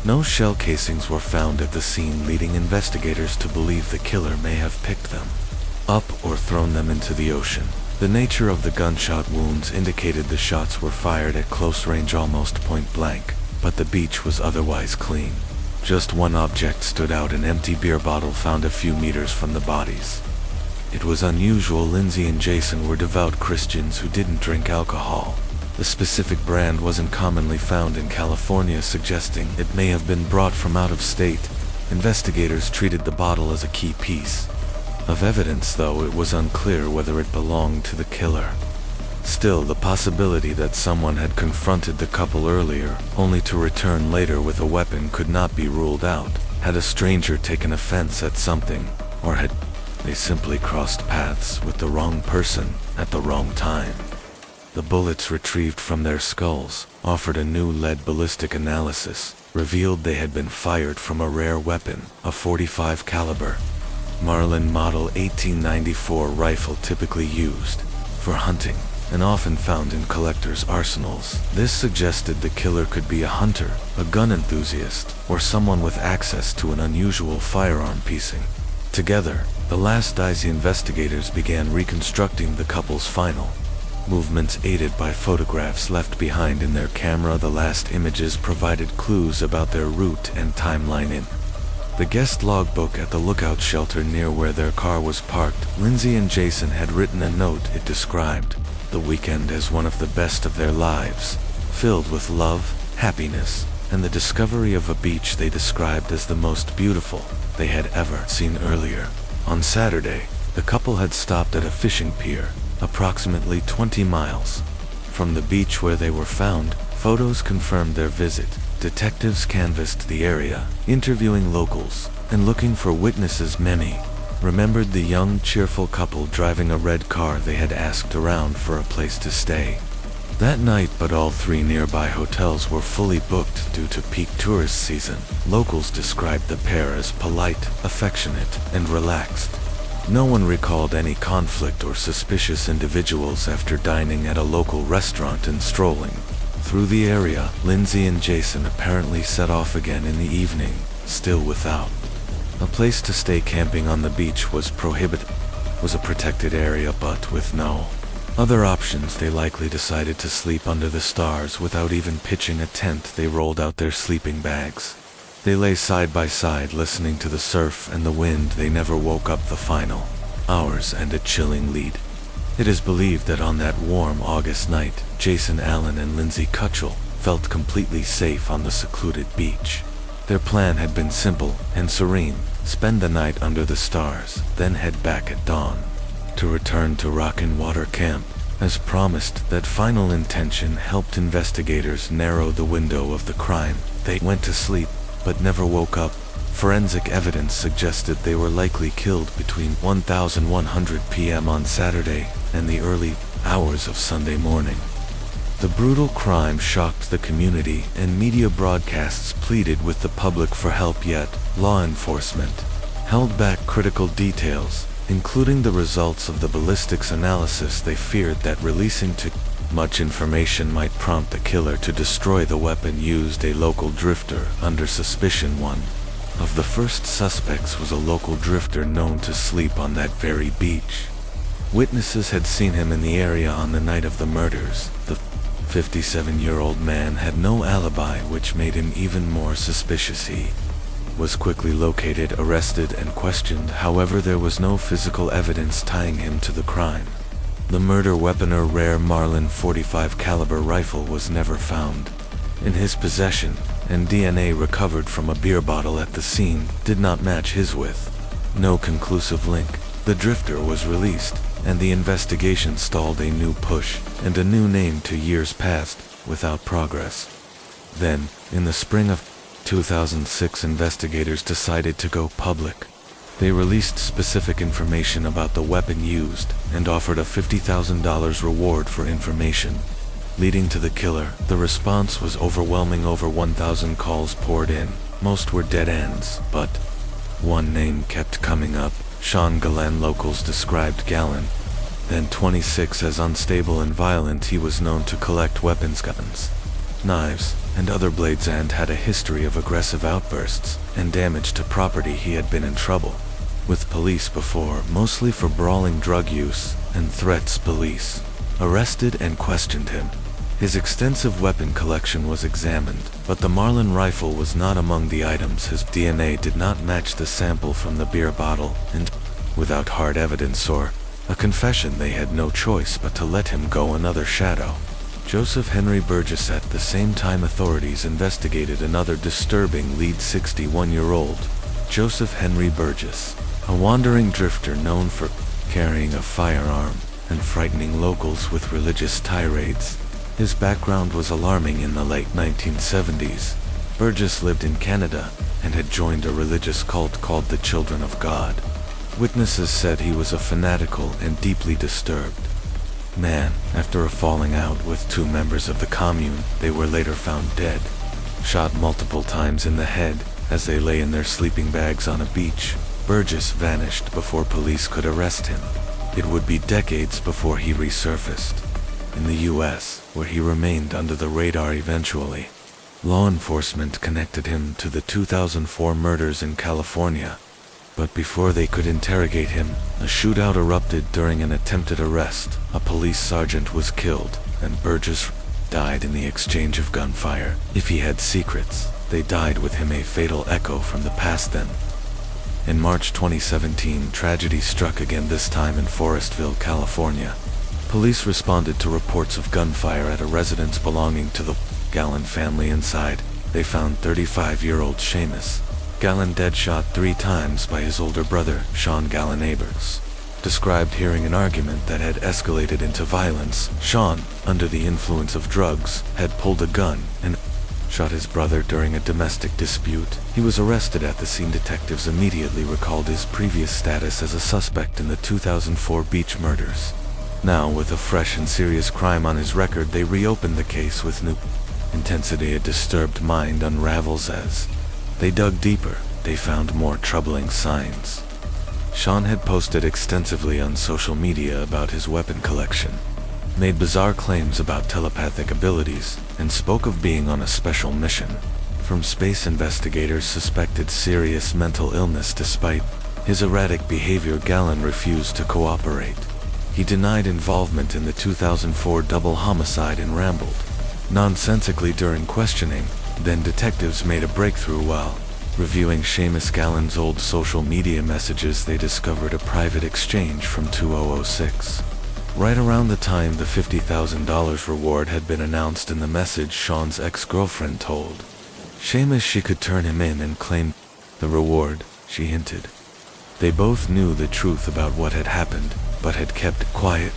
S1: No shell casings were found at the scene, leading investigators to believe the killer may have picked them up or thrown them into the ocean. The nature of the gunshot wounds indicated the shots were fired at close range, almost point blank, but the beach was otherwise clean. Just one object stood out: an empty beer bottle found a few meters from the bodies. It was unusual. Lindsay and Jason were devout Christians who didn't drink alcohol. The specific brand wasn't commonly found in California, suggesting it may have been brought from out of state. Investigators treated the bottle as a key piece of evidence, though it was unclear whether it belonged to the killer. Still, the possibility that someone had confronted the couple earlier, only to return later with a weapon, could not be ruled out. Had a stranger taken offense at something, or had they simply crossed paths with the wrong person at the wrong time? The bullets retrieved from their skulls, offered a new lead ballistic analysis, revealed they had been fired from a rare weapon, a .45 caliber Marlin Model 1894 rifle, typically used for hunting and often found in collectors' arsenals. This suggested the killer could be a hunter, a gun enthusiast, or someone with access to an unusual firearm piecing. Together, the last days, the investigators began reconstructing the couple's final movements, aided by photographs left behind in their camera. The last images provided clues about their route and timeline. In the guest logbook at the lookout shelter near where their car was parked, Lindsay and Jason had written a note. It described the weekend as one of the best of their lives, filled with love, happiness, and the discovery of a beach they described as the most beautiful they had ever seen. Earlier on Saturday, the couple had stopped at a fishing pier, approximately 20 miles from the beach where they were found. Photos confirmed their visit. Detectives canvassed the area, interviewing locals and looking for witnesses. Many remembered the young, cheerful couple driving a red car. They had asked around for a place to stay that night, but all 3 nearby hotels were fully booked due to peak tourist season. Locals described the pair as polite, affectionate, and relaxed. No one recalled any conflict or suspicious individuals after dining at a local restaurant and strolling through the area. Lindsay and Jason apparently set off again in the evening, still without a place to stay. Camping on the beach was prohibited. It was a protected area, but with no other options, they likely decided to sleep under the stars without even pitching a tent. They rolled out their sleeping bags. They lay side by side, listening to the surf and the wind. They never woke up. The final hours and a chilling lead. It is believed that on that warm August night, Jason Allen and Lindsay Cutchel felt completely safe on the secluded beach. Their plan had been simple and serene: spend the night under the stars, then head back at dawn to return to Rockin' Water Camp. As promised, that final intention helped investigators narrow the window of the crime. They went to sleep, but never woke up. Forensic evidence suggested they were likely killed between 1100 p.m. on Saturday and the early hours of Sunday morning. The brutal crime shocked the community, and media broadcasts pleaded with the public for help, yet law enforcement held back critical details, including the results of the ballistics analysis. They feared that releasing too much information might prompt the killer to destroy the weapon used. A local drifter under suspicion. One of the first suspects was a local drifter known to sleep on that very beach. Witnesses had seen him in the area on the night of the murders. The 57-year-old man had no alibi, which made him even more suspicious. He was quickly located, arrested, and questioned. However, there was no physical evidence tying him to the crime. The murder weapon, a rare Marlin .45 caliber rifle, was never found in his possession, and DNA recovered from a beer bottle at the scene did not match his with no conclusive link. The drifter was released, and the investigation stalled. A new push and a new name. 2 years passed without progress. Then, in the spring of 2006, investigators decided to go public. They released specific information about the weapon used and offered a $50,000 reward for information leading to the killer. The response was overwhelming. Over 1,000 calls poured in. Most were dead ends, but one name kept coming up: Sean Gallen. Locals described Gallen, then 26, as unstable and violent. He was known to collect weapons, guns, knives, and other blades, and had a history of aggressive outbursts and damage to property. He had been in trouble with police before, mostly for brawling, drug use, and threats. Police arrested and questioned him. His extensive weapon collection was examined, but the Marlin rifle was not among the items. His DNA did not match the sample from the beer bottle, and without hard evidence or a confession, they had no choice but to let him go. Another shadow: Joseph Henry Burgess. At the same time, authorities investigated another disturbing lead: 61-year-old Joseph Henry Burgess, a wandering drifter known for carrying a firearm and frightening locals with religious tirades. His background was alarming. In the late 1970s, Burgess lived in Canada and had joined a religious cult called the Children of God. Witnesses said he was a fanatical and deeply disturbed man. After a falling out with 2 members of the commune, they were later found dead, shot multiple times in the head as they lay in their sleeping bags on a beach. Burgess vanished before police could arrest him. It would be decades before he resurfaced in the U.S., where he remained under the radar. Eventually, law enforcement connected him to the 2004 murders in California. But before they could interrogate him, a shootout erupted. During an attempted arrest, a police sergeant was killed, and Burgess died in the exchange of gunfire. If he had secrets, they died with him, a fatal echo from the past. Then, in March 2017, tragedy struck again, this time in Forestville, California. Police responded to reports of gunfire at a residence belonging to the Gallen family. Inside, they found 35-year-old Seamus Gallen dead, shot 3 times by his older brother, Sean Gallen. Neighbors described hearing an argument that had escalated into violence. Sean, under the influence of drugs, had pulled a gun and shot his brother during a domestic dispute. He was arrested at the scene. Detectives immediately recalled his previous status as a suspect in the 2004 beach murders. Now, with a fresh and serious crime on his record, they reopened the case with new intensity. A disturbed mind unravels. As they dug deeper, they found more troubling signs. Sean had posted extensively on social media about his weapon collection, made bizarre claims about telepathic abilities, and spoke of being on a special mission from space. Investigators suspected serious mental illness. Despite his erratic behavior, Gallen refused to cooperate. He denied involvement in the 2004 double homicide and rambled nonsensically during questioning. Then detectives made a breakthrough. While reviewing Seamus Gallen's old social media messages, they discovered a private exchange from 2006. Right around the time the $50,000 reward had been announced. In the message, Sean's ex-girlfriend told Seamus she could turn him in and claim the reward, she hinted. They both knew the truth about what had happened, but had kept it quiet.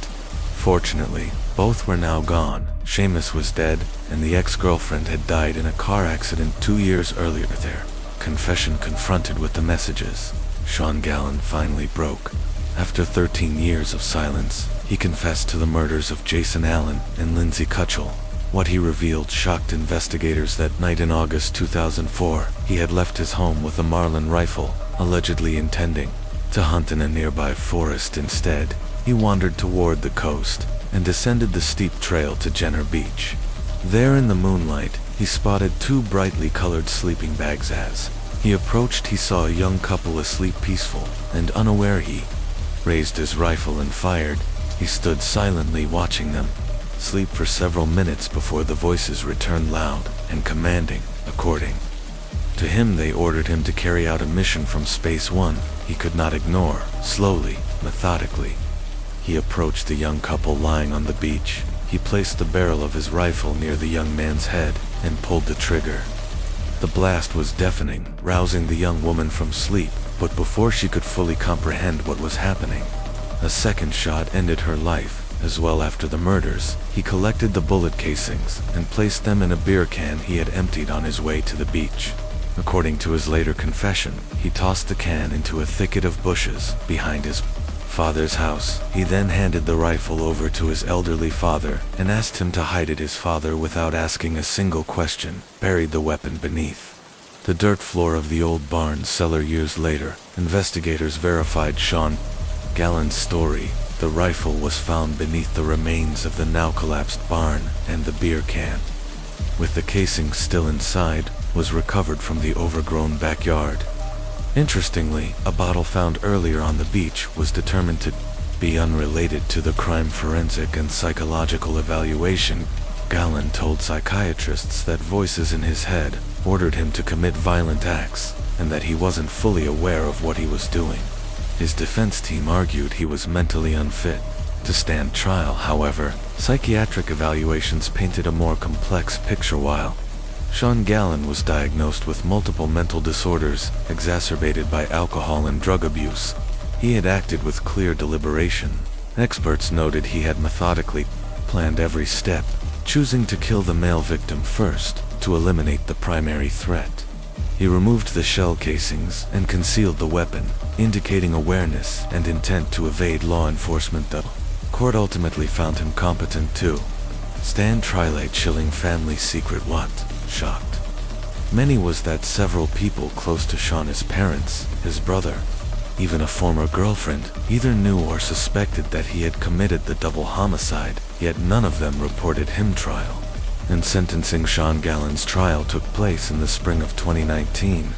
S1: Fortunately, both were now gone. Seamus was dead, and the ex-girlfriend had died in a car accident 2 years earlier. Their confession confronted with the messages, Sean Gallen finally broke. After 13 years of silence, he confessed to the murders of Jason Allen and Lindsay Kutchell. What he revealed shocked investigators. That night in August 2004, he had left his home with a Marlin rifle, allegedly intending to hunt in a nearby forest. Instead, he wandered toward the coast and descended the steep trail to Jenner Beach. There in the moonlight, he spotted two brightly colored sleeping bags. As he approached, he saw a young couple asleep peaceful and unaware. He raised his rifle and fired. He stood silently watching them sleep for several minutes before the voices returned loud and commanding. According to him, they ordered him to carry out a mission from Space One he could not ignore. Slowly, methodically, he approached the young couple lying on the beach. He placed the barrel of his rifle near the young man's head and pulled the trigger. The blast was deafening, rousing the young woman from sleep, but before she could fully comprehend what was happening, a second shot ended her life. As well, after the murders, he collected the bullet casings and placed them in a beer can he had emptied on his way to the beach. According to his later confession, he tossed the can into a thicket of bushes behind his father's house. He then handed the rifle over to his elderly father and asked him to hide it. His father, without asking a single question, buried the weapon beneath the dirt floor of the old barn cellar. Years later, investigators verified Sean Gallen's story. The rifle was found beneath the remains of the now collapsed barn, and the beer can, with the casing still inside, was recovered from the overgrown backyard. Interestingly, a bottle found earlier on the beach was determined to be unrelated to the crime. Forensic and psychological evaluation. Gallen told psychiatrists that voices in his head ordered him to commit violent acts, and that he wasn't fully aware of what he was doing. His defense team argued he was mentally unfit to stand trial. However, psychiatric evaluations painted a more complex picture. While Sean Gallen was diagnosed with multiple mental disorders exacerbated by alcohol and drug abuse, he had acted with clear deliberation. Experts noted he had methodically planned every step, choosing to kill the male victim first to eliminate the primary threat. He removed the shell casings and concealed the weapon, indicating awareness and intent to evade law enforcement. The court ultimately found him competent to stand trial. A chilling family secret. What shocked many was that several people close to Sean, his parents, his brother, even a former girlfriend, either knew or suspected that he had committed the double homicide, yet none of them reported him trial. And sentencing. Sean Gallen's trial took place in the spring of 2019,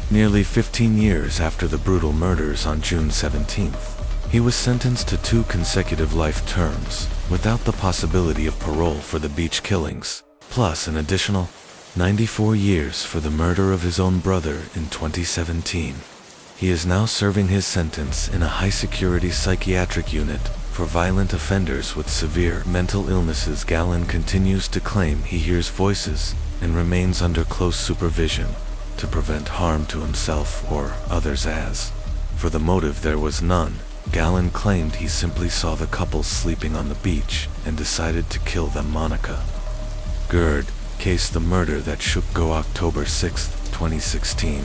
S1: nearly 15 years after the brutal murders. On June 17th, he was sentenced to 2 consecutive life terms, without the possibility of parole for the beach killings, plus an additional 94 years for the murder of his own brother in 2017. He is now serving his sentence in a high-security psychiatric unit for violent offenders with severe mental illnesses. Gallen continues to claim he hears voices and remains under close supervision to prevent harm to himself or others. As for the motive, there was none. Gallen claimed he simply saw the couple sleeping on the beach and decided to kill them. Monica Gerd case. The murder that shook Go. October 6, 2016.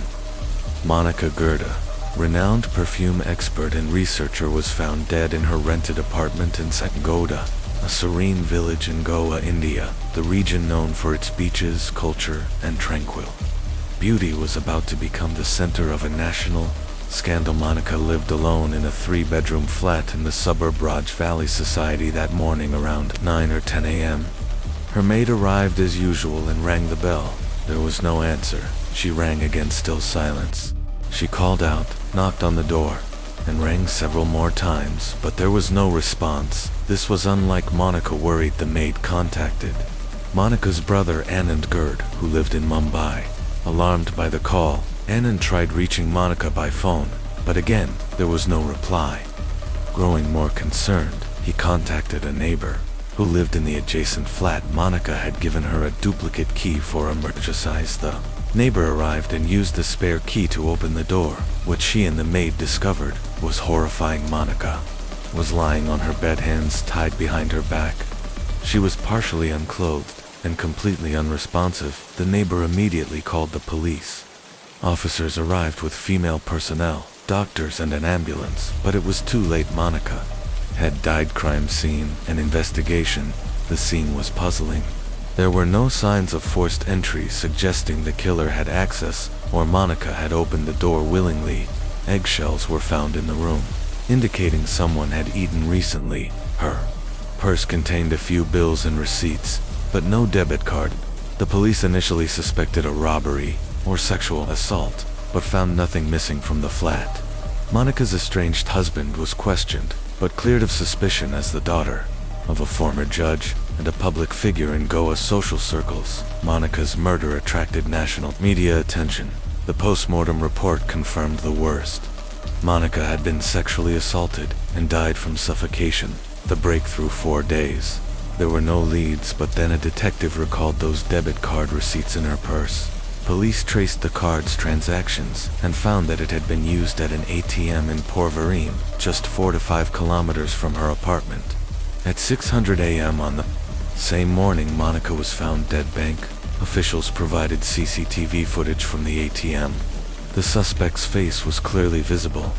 S1: Monica Gerd, renowned perfume expert and researcher, was found dead in her rented apartment in Goda, a serene village in Goa, India, the region known for its beaches, culture, and tranquil beauty was about to become the center of a national scandal. Monica lived alone in a 3-bedroom flat in the suburb Raj Valley Society that morning around 9 or 10 a.m. Her maid arrived as usual and rang the bell. There was no answer. She rang again, still silence. She called out, knocked on the door, and rang several more times, but there was no response. This was unlike Monica. Worried, the maid contacted Monica's brother Anand Gerd, who lived in Mumbai. Alarmed by the call, Anand tried reaching Monica by phone, but again, there was no reply. Growing more concerned, he contacted a neighbor who lived in the adjacent flat. Monica had given her a duplicate key for emergencies. The neighbor arrived and used the spare key to open the door. What she and the maid discovered was horrifying. Monica was lying on her bed, hands tied behind her back. She was partially unclothed and completely unresponsive. The neighbor immediately called the police. Officers arrived with female personnel, doctors and an ambulance, but it was too late. Monica had died. Crime scene and investigation. The scene was puzzling. There were no signs of forced entry suggesting the killer had access or Monica had opened the door willingly. Eggshells were found in the room, indicating someone had eaten recently. Her purse contained a few bills and receipts, but no debit card. The police initially suspected a robbery or sexual assault, but found nothing missing from the flat. Monica's estranged husband was questioned, but cleared of suspicion as the daughter of a former judge and a public figure in Goa social circles. Monica's murder attracted national media attention. The post-mortem report confirmed the worst. Monica had been sexually assaulted and died from suffocation. The breakthrough: 4 days. There were no leads, but then a detective recalled those debit card receipts in her purse. Police traced the card's transactions and found that it had been used at an ATM in Porvorim, just 4 to 5 kilometers from her apartment. At 6:00 a.m. on the same morning, Monica was found dead. Bank officials provided CCTV footage from the ATM. The suspect's face was clearly visible.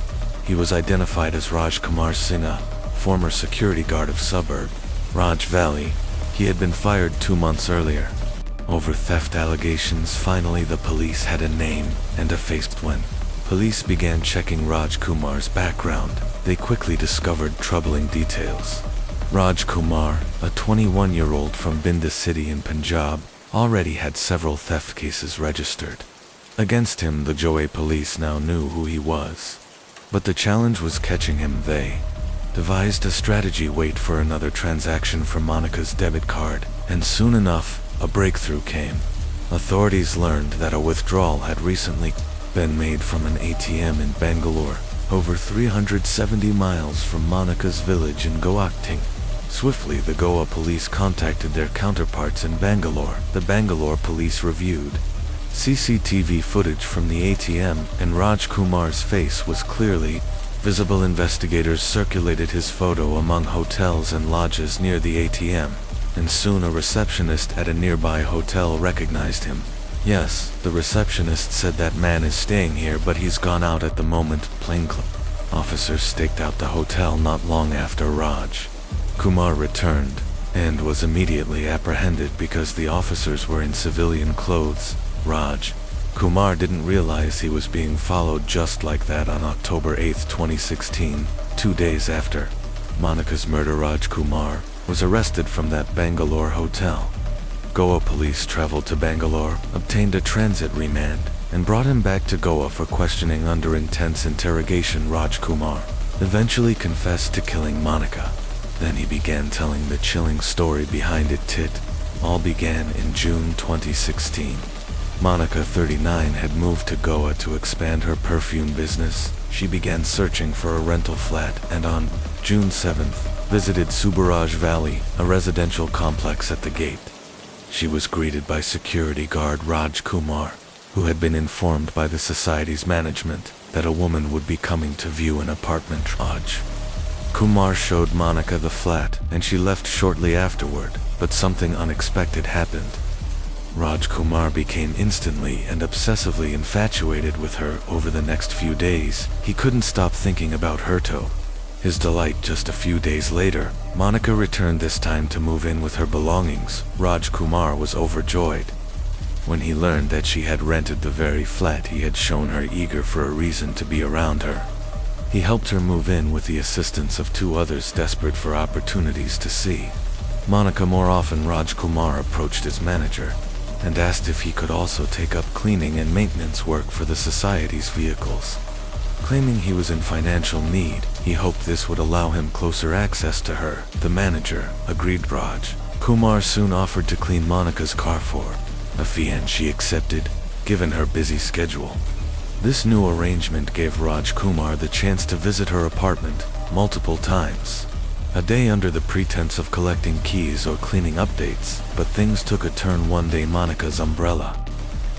S1: He was identified as Raj Kumar Singh, former security guard of suburb Raj Valley. He had been fired 2 months earlier over theft allegations. Finally, the police had a name and a face. When police began checking Raj Kumar's background, they quickly discovered troubling details. Raj Kumar, a 21-year-old from Binda city in Punjab, already had several theft cases registered against him. The Goa police now knew who he was, but the challenge was catching him. They devised a strategy: wait for another transaction from Monica's debit card, and soon enough, a breakthrough came. Authorities learned that a withdrawal had recently been made from an ATM in Bangalore, over 370 miles from Monica's village in Goakting. Swiftly, the Goa police contacted their counterparts in Bangalore. The Bangalore police reviewed CCTV footage from the ATM, and Raj Kumar's face was clearly visible. Investigators circulated his photo among hotels and lodges near the ATM, and soon a receptionist at a nearby hotel recognized him. Yes, the receptionist said, "That man is staying here, but he's gone out at the moment." Plainclothes officers staked out the hotel not long after Raj Kumar returned, and was immediately apprehended because the officers were in civilian clothes. Raj Kumar didn't realize he was being followed. Just like that, on October 8, 2016, 2 days after Monica's murder, Raj Kumar was arrested from that Bangalore hotel. Goa police traveled to Bangalore, obtained a transit remand, and brought him back to Goa for questioning. Under intense interrogation, Raj Kumar eventually confessed to killing Monica. Then he began telling the chilling story behind it. It all began in June 2016. Monica, 39, had moved to Goa to expand her perfume business. She began searching for a rental flat and on June 7th, visited Subaraj Valley, a residential complex. At the gate, she was greeted by security guard Raj Kumar, who had been informed by the society's management that a woman would be coming to view an apartment. Raj Kumar showed Monica the flat, and she left shortly afterward, but something unexpected happened. Raj Kumar became instantly and obsessively infatuated with her. Over the next few days, he couldn't stop thinking about her. To his delight, just a few days later, Monica returned, this time to move in with her belongings. Raj Kumar was overjoyed when he learned that she had rented the very flat he had shown her, eager for a reason to be around her. He helped her move in with the assistance of 2 others desperate for opportunities to see Monica more often. Raj Kumar approached his manager and asked if he could also take up cleaning and maintenance work for the society's vehicles. Claiming he was in financial need, he hoped this would allow him closer access to her. The manager agreed. Raj Kumar soon offered to clean Monica's car for a fee, and she accepted, given her busy schedule. This new arrangement gave Raj Kumar the chance to visit her apartment multiple times a day under the pretense of collecting keys or cleaning updates. But things took a turn one day. Monica's umbrella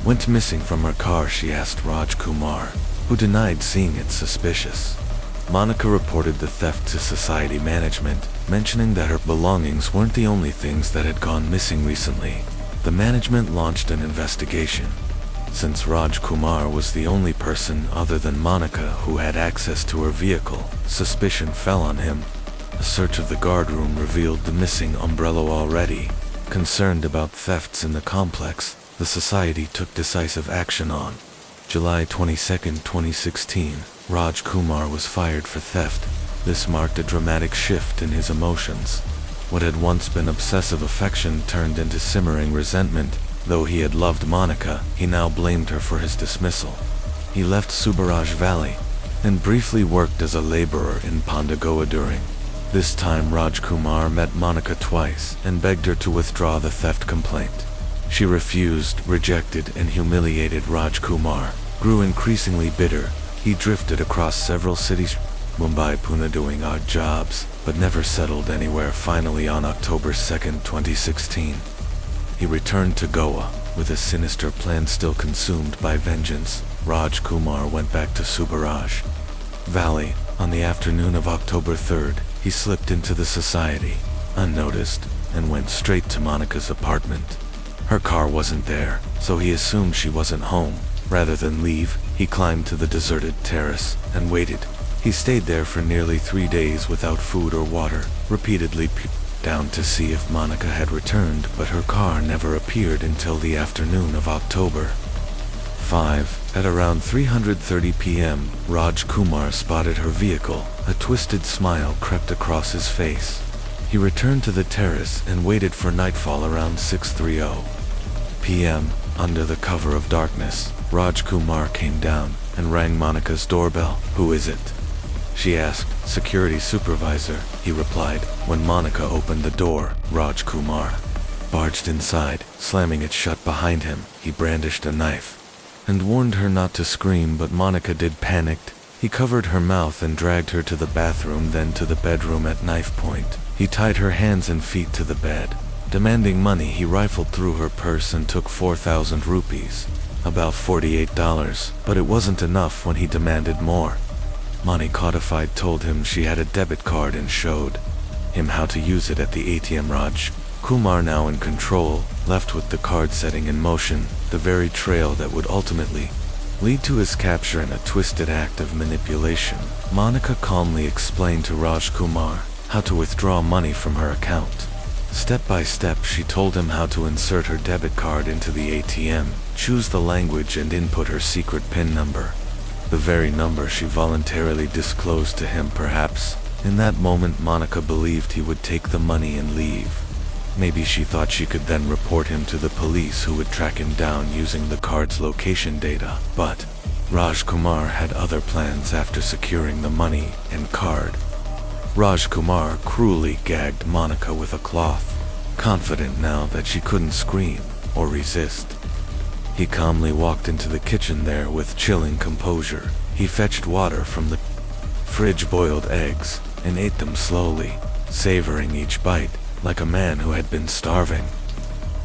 S1: went missing from her car. She asked Raj Kumar, who denied seeing it suspicious. Monica reported the theft to society management, mentioning that her belongings weren't the only things that had gone missing recently. The management launched an investigation. Since Raj Kumar was the only person other than Monica who had access to her vehicle, suspicion fell on him. A search of the guardroom revealed the missing umbrella already. Concerned about thefts in the complex, the society took decisive action on July 22, 2016. Raj Kumar was fired for theft. This marked a dramatic shift in his emotions. What had once been obsessive affection turned into simmering resentment. Though he had loved Monica, he now blamed her for his dismissal. He left Subaraj Valley and briefly worked as a laborer in Pondagoa during. This time Raj Kumar met Monica twice and begged her to withdraw the theft complaint. She refused, rejected, and humiliated. Raj Kumar grew increasingly bitter. He drifted across several cities, Mumbai, Pune, doing odd jobs, but never settled anywhere. Finally, on October 2, 2016, he returned to Goa. With a sinister plan still consumed by vengeance, Raj Kumar went back to Subaraj Valley. On the afternoon of October 3rd, he slipped into the society, unnoticed, and went straight to Monica's apartment. Her car wasn't there, so he assumed she wasn't home. Rather than leave, he climbed to the deserted terrace and waited. He stayed there for nearly 3 days without food or water, repeatedly down to see if Monica had returned, but her car never appeared until the afternoon of October 5. At around 3:30 p.m., Raj Kumar spotted her vehicle. A twisted smile crept across his face. He returned to the terrace and waited for nightfall. Around 6:30 p.m., under the cover of darkness, Raj Kumar came down and rang Monica's doorbell. "Who is it?" she asked. "Security supervisor," he replied. When Monica opened the door, Raj Kumar barged inside, slamming it shut behind him. He brandished a knife and warned her not to scream, but Monica did. Panicked, he covered her mouth and dragged her to the bathroom, then to the bedroom. At knife point, he tied her hands and feet to the bed. Demanding money, he rifled through her purse and took 4,000 rupees, about $48, but it wasn't enough when he demanded more. Money codified told him she had a debit card and showed him how to use it at the ATM. Raj Kumar, now in control, left with the card setting in motion, the very trail that would ultimately lead to his capture in a twisted act of manipulation. Monica calmly explained to Raj Kumar how to withdraw money from her account. Step by step, she told him how to insert her debit card into the ATM, choose the language, and input her secret PIN number. The very number she voluntarily disclosed to him. Perhaps, in that moment, Monica believed he would take the money and leave. Maybe she thought she could then report him to the police, who would track him down using the card's location data. But Raj Kumar had other plans. After securing the money and card, Raj Kumar cruelly gagged Monica with a cloth. Confident now that she couldn't scream or resist, he calmly walked into the kitchen. There, with chilling composure, he fetched water from the fridge, boiled eggs, and ate them slowly, savoring each bite like a man who had been starving.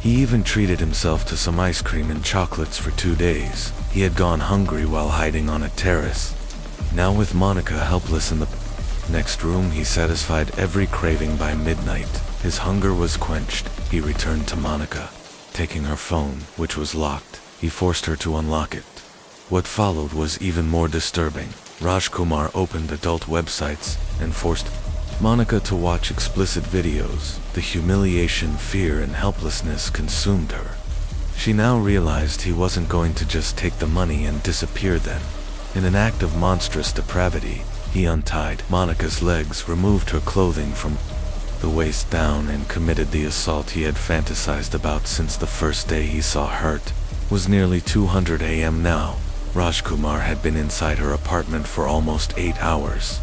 S1: He even treated himself to some ice cream and chocolates. For 2 days, he had gone hungry while hiding on a terrace. Now, with Monica helpless in the next room, he satisfied every craving. By midnight, his hunger was quenched. He returned to Monica. Taking her phone, which was locked, he forced her to unlock it. What followed was even more disturbing. Raj Kumar opened adult websites and forced Monica to watch explicit videos. The humiliation, fear, and helplessness consumed her. She now realized he wasn't going to just take the money and disappear. Then, in an act of monstrous depravity, he untied Monica's legs, removed her clothing from the waist down, and committed the assault he had fantasized about since the first day he saw her. It was nearly 2:00 a.m. now. Raj Kumar had been inside her apartment for almost 8 hours.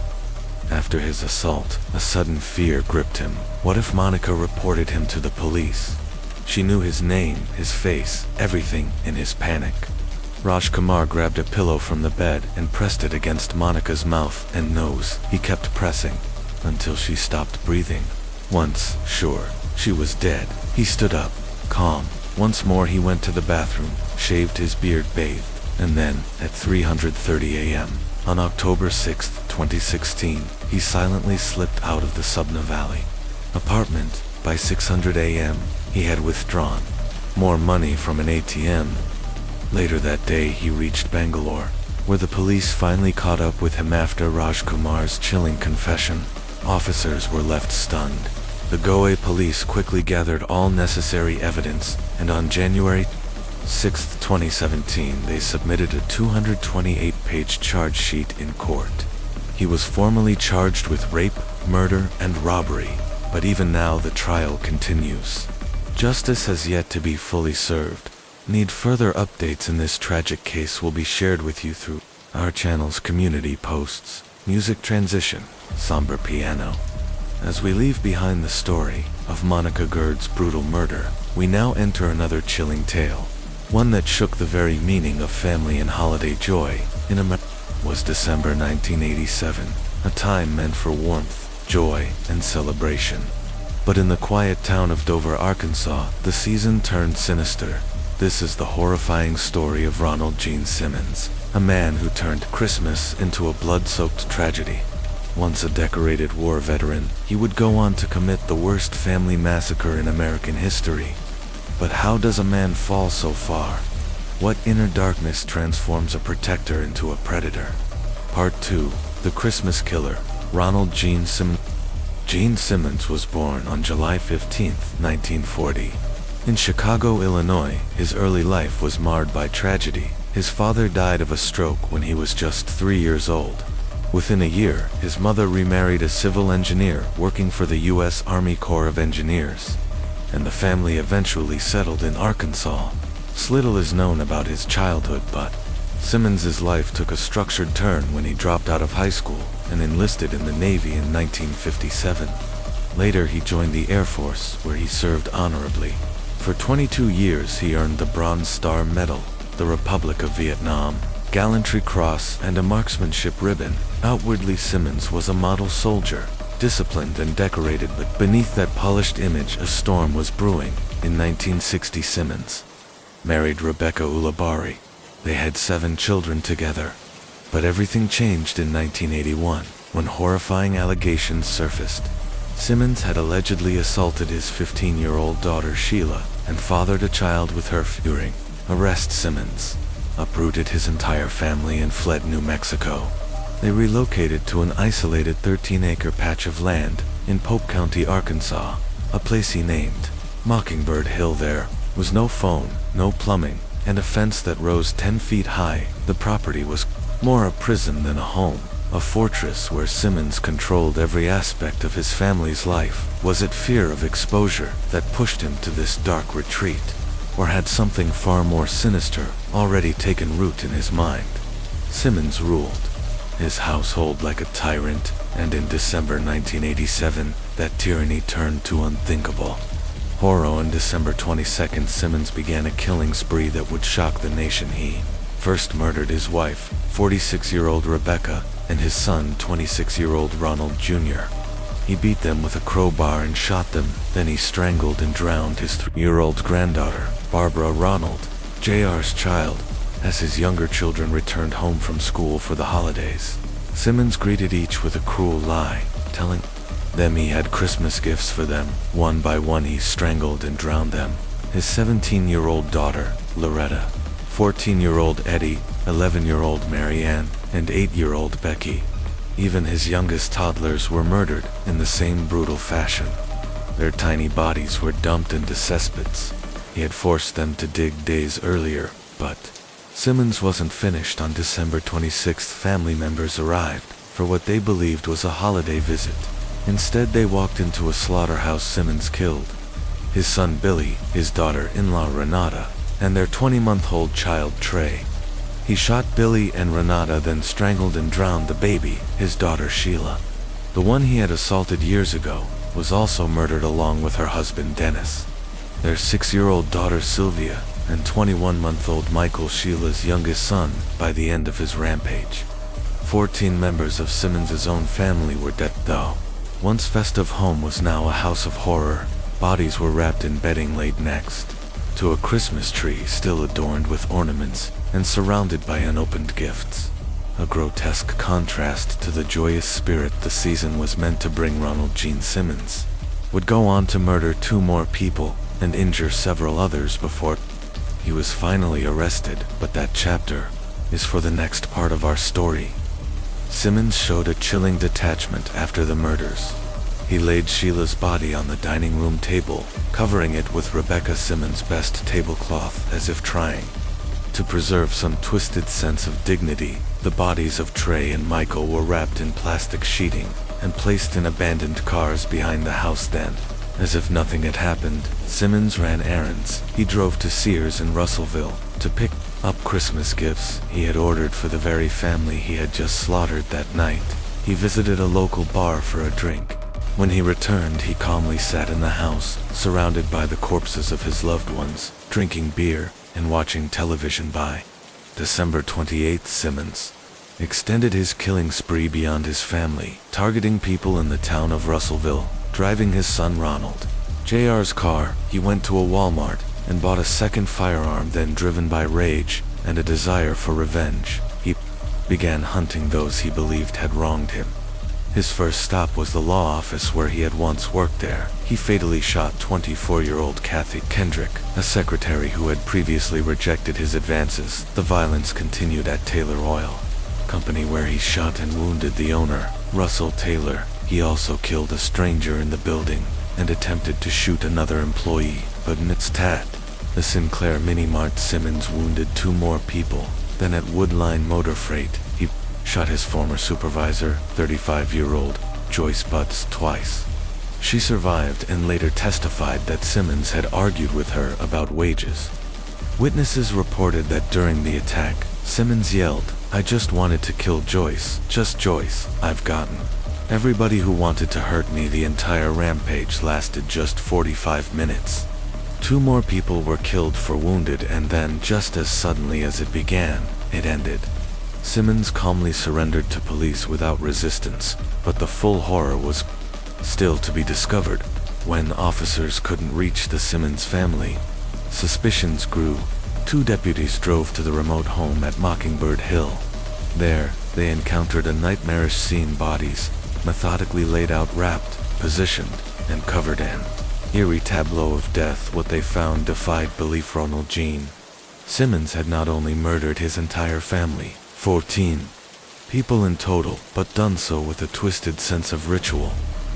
S1: After his assault, a sudden fear gripped him. What if Monica reported him to the police? She knew his name, his face, everything. In his panic, Raj Kumar grabbed a pillow from the bed and pressed it against Monica's mouth and nose. He kept pressing until she stopped breathing. Once sure she was dead, he stood up, calm. Once more he went to the bathroom, shaved his beard, bathed, and then, at 3:30 a.m., on October 6, 2016, he silently slipped out of the Subna Valley apartment. By 6:00 a.m., he had withdrawn more money from an ATM Later that day, he reached Bangalore, where the police finally caught up with him after Raj Kumar's chilling confession. Officers were left stunned. The Goa police quickly gathered all necessary evidence, and on January 6, 2017, they submitted a 228-page charge sheet in court. He was formally charged with rape, murder, and robbery, but even now the trial continues. Justice has yet to be fully served. Need further updates in this tragic case will be shared with you through our channel's community posts. Music transition, somber piano. As we leave behind the story of Monica Gird's brutal murder, we now enter another chilling tale. One that shook the very meaning of family and holiday joy in America. Was December 1987, a time meant for warmth, joy, and celebration. But in the quiet town of Dover, Arkansas, the season turned sinister. This is the horrifying story of Ronald Gene Simmons, a man who turned Christmas into a blood-soaked tragedy. Once a decorated war veteran, he would go on to commit the worst family massacre in American history. But how does a man fall so far? What inner darkness transforms a protector into a predator? Part 2, The Christmas Killer, Ronald Gene Simmons. Gene Simmons was born on July 15, 1940. In Chicago, Illinois, his early life was marred by tragedy. His father died of a stroke when he was just 3 years old. Within a year, his mother remarried a civil engineer working for the U.S. Army Corps of Engineers, and the family eventually settled in Arkansas. Little is known about his childhood, but Simmons's life took a structured turn when he dropped out of high school and enlisted in the Navy in 1957. Later, he joined the Air Force, where he served honorably. For 22 years, he earned the Bronze Star Medal, the Republic of Vietnam, Gallantry Cross, and a Marksmanship Ribbon. Outwardly, Simmons was a model soldier, disciplined and decorated, but beneath that polished image, a storm was brewing. In 1960, Simmons married Rebecca Ulibarri. They had 7 children together. But everything changed in 1981, when horrifying allegations surfaced. Simmons had allegedly assaulted his 15-year-old daughter Sheila and fathered a child with her. During arrest, Simmons uprooted his entire family and fled New Mexico. They relocated to an isolated 13-acre patch of land in Pope County, Arkansas, a place he named Mockingbird Hill. There was no phone, no plumbing, and a fence that rose 10 feet high. The property was more a prison than a home, a fortress where Simmons controlled every aspect of his family's life. Was it fear of exposure that pushed him to this dark retreat, or had something far more sinister already taken root in his mind? Simmons ruled his household like a tyrant, and in December 1987, that tyranny turned to unthinkable horror. On December 22nd, Simmons began a killing spree that would shock the nation. He first murdered his wife, 46-year-old Rebecca, and his son, 26-year-old Ronald Jr. He beat them with a crowbar and shot them. Then he strangled and drowned his 3-year-old granddaughter, Barbara, Ronald Jr.'s child, as his younger children returned home from school for the holidays. Simmons greeted each with a cruel lie, telling them he had Christmas gifts for them. One by one, he strangled and drowned them. His 17-year-old daughter, Loretta, 14-year-old Eddie, 11-year-old Marianne, and 8-year-old Becky. Even his youngest toddlers were murdered in the same brutal fashion. Their tiny bodies were dumped into cesspits. He had forced them to dig days earlier, but Simmons wasn't finished. On December 26th, family members arrived for what they believed was a holiday visit. Instead, they walked into a slaughterhouse. Simmons killed his son Billy, his daughter-in-law Renata, and their 20-month-old child Trey. He shot Billy and Renata, then strangled and drowned the baby, his daughter Sheila. The one he had assaulted years ago was also murdered along with her husband Dennis, their 6-year-old daughter Sylvia, and 21-month-old Michael, Sheila's youngest son. By the end of his rampage, 14 members of Simmons's own family were dead. Though once festive home was now a house of horror. Bodies were wrapped in bedding laid next to a Christmas tree still adorned with ornaments and surrounded by unopened gifts. A grotesque contrast to the joyous spirit the season was meant to bring. Ronald Gene Simmons would go on to murder 2 more people and injure several others before he was finally arrested, but that chapter is for the next part of our story. Simmons showed a chilling detachment after the murders. He laid Sheila's body on the dining room table, covering it with Rebecca Simmons' best tablecloth as if trying to preserve some twisted sense of dignity. The bodies of Trey and Michael were wrapped in plastic sheeting and placed in abandoned cars behind the house then. As if nothing had happened, Simmons ran errands. He drove to Sears in Russellville to pick up Christmas gifts he had ordered for the very family he had just slaughtered that night. He visited a local bar for a drink. When he returned, he calmly sat in the house, surrounded by the corpses of his loved ones, drinking beer and watching television by December 28th. Simmons extended his killing spree beyond his family, targeting people in the town of Russellville. Driving his son Ronald Jr.'s car, he went to a Walmart and bought a second firearm. Then, driven by rage and a desire for revenge, he began hunting those he believed had wronged him. His first stop was the law office where he had once worked there. He fatally shot 24-year-old Kathy Kendrick, a secretary who had previously rejected his advances. The violence continued at Taylor Oil Company, where he shot and wounded the owner, Russell Taylor. He also killed a stranger in the building and attempted to shoot another employee, but in its the Sinclair Mini Mart, Simmons wounded 2 more people. Then at Woodline Motor Freight, he shot his former supervisor, 35-year-old Joyce Butts, twice. She survived and later testified that Simmons had argued with her about wages. Witnesses reported that during the attack, Simmons yelled, "I just wanted to kill Joyce, just Joyce, I've gotten everybody who wanted to hurt me." The entire rampage lasted just 45 minutes. 2 more people were killed for wounded, and then, just as suddenly as it began, it ended. Simmons calmly surrendered to police without resistance, but the full horror was still to be discovered. When officers couldn't reach the Simmons family, suspicions grew. 2 deputies drove to the remote home at Mockingbird Hill. There, they encountered a nightmarish scene: bodies methodically laid out, wrapped, positioned, and covered in eerie tableau of death. What they found defied belief. Ronald Jean Simmons had not only murdered his entire family, 14 people in total, but done so with a twisted sense of ritual.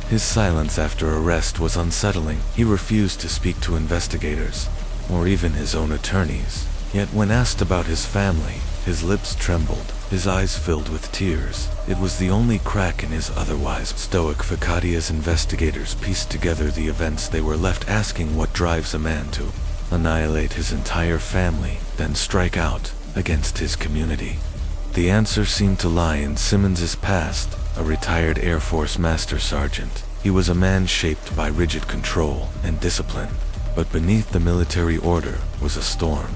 S1: His silence after arrest was unsettling. He refused to speak to investigators, or even his own attorneys. Yet when asked about his family, his lips trembled, his eyes filled with tears. It was the only crack in his otherwise stoic facade. As investigators pieced together the events, they were left asking what drives a man to annihilate his entire family, then strike out against his community. The answer seemed to lie in Simmons's past. A retired Air Force Master Sergeant, he was a man shaped by rigid control and discipline. But beneath the military order was a storm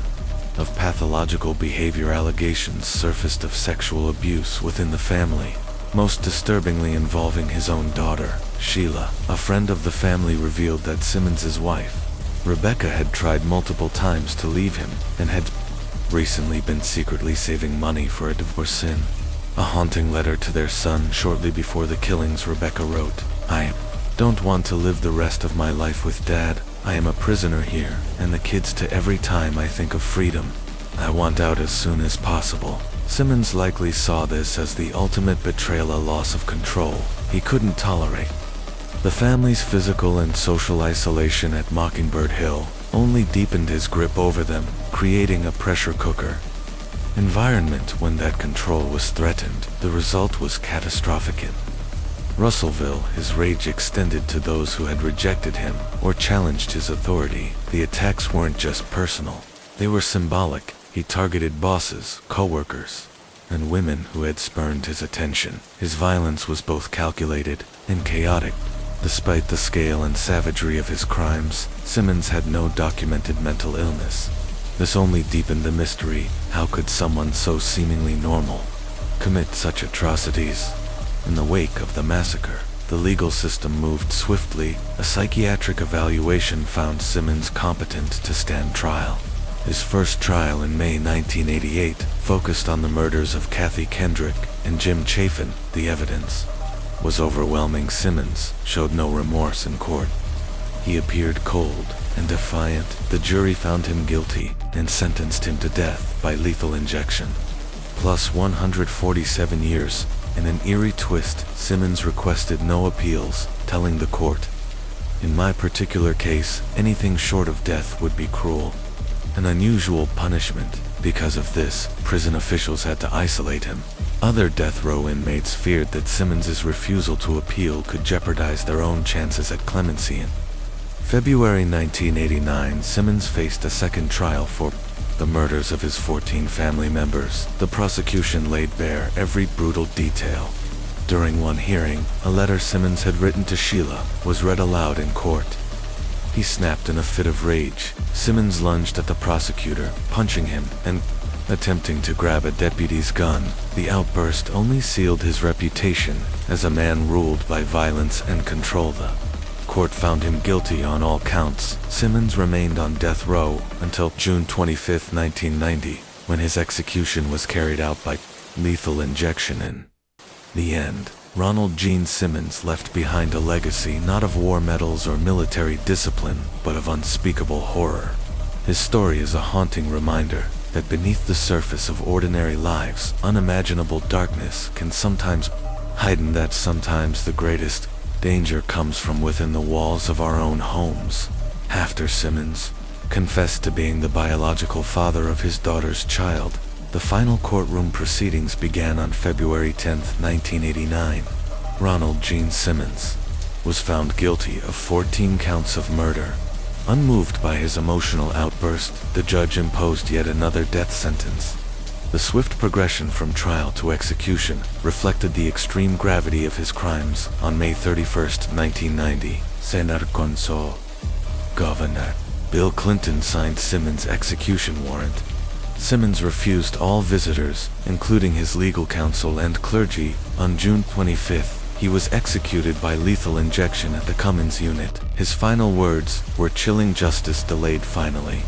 S1: of pathological behavior. Allegations surfaced of sexual abuse within the family, most disturbingly involving his own daughter, Sheila. A friend of the family revealed that Simmons's wife, Rebecca, had tried multiple times to leave him and had recently been secretly saving money for a divorce. In a haunting letter to their son shortly before the killings, Rebecca wrote, "I don't want to live the rest of my life with Dad. I am a prisoner here, and the kids too. Every time I think of freedom, I want out as soon as possible." Simmons likely saw this as the ultimate betrayal, a loss of control he couldn't tolerate. The family's physical and social isolation at Mockingbird Hill only deepened his grip over them, creating a pressure cooker environment. When that control was threatened, the result was catastrophic. In Russellville, his rage extended to those who had rejected him or challenged his authority. The attacks weren't just personal, they were symbolic. He targeted bosses, co-workers, and women who had spurned his attention. His violence was both calculated and chaotic. Despite the scale and savagery of his crimes, Simmons had no documented mental illness. This only deepened the mystery. How could someone so seemingly normal commit such atrocities? In the wake of the massacre, the legal system moved swiftly. A psychiatric evaluation found Simmons competent to stand trial. His first trial in May 1988 focused on the murders of Kathy Kendrick and Jim Chafin. The evidence was overwhelming. Simmons showed no remorse in court. He appeared cold and defiant. The jury found him guilty and sentenced him to death by lethal injection. Plus 147 years. In an eerie twist, Simmons requested no appeals, telling the court, "In my particular case, anything short of death would be cruel. An unusual punishment. Because of this, prison officials had to isolate him." Other death row inmates feared that Simmons's refusal to appeal could jeopardize their own chances at clemency. In February 1989, Simmons faced a second trial for the murders of his 14 family members. The prosecution laid bare every brutal detail. During one hearing, a letter Simmons had written to Sheila was read aloud in court. He snapped in a fit of rage. Simmons lunged at the prosecutor, punching him and attempting to grab a deputy's gun. The outburst only sealed his reputation as a man ruled by violence and control. The court found him guilty on all counts. Simmons remained on death row until June 25, 1990, when his execution was carried out by lethal injection. In the end, Ronald Gene Simmons left behind a legacy not of war medals or military discipline, but of unspeakable horror. His story is a haunting reminder that beneath the surface of ordinary lives, unimaginable darkness can sometimes hide, and that sometimes the greatest danger comes from within the walls of our own homes. After Simmons confessed to being the biological father of his daughter's child, the final courtroom proceedings began on February 10, 1989. Ronald Gene Simmons was found guilty of 14 counts of murder. Unmoved by his emotional outburst, the judge imposed yet another death sentence. The swift progression from trial to execution reflected the extreme gravity of his crimes. On May 31, 1990, Senator Consul Governor Bill Clinton signed Simmons' execution warrant. Simmons refused all visitors, including his legal counsel and clergy. On June 25th, he was executed by lethal injection at the Cummins unit. His final words were, "Chilling justice delayed finally.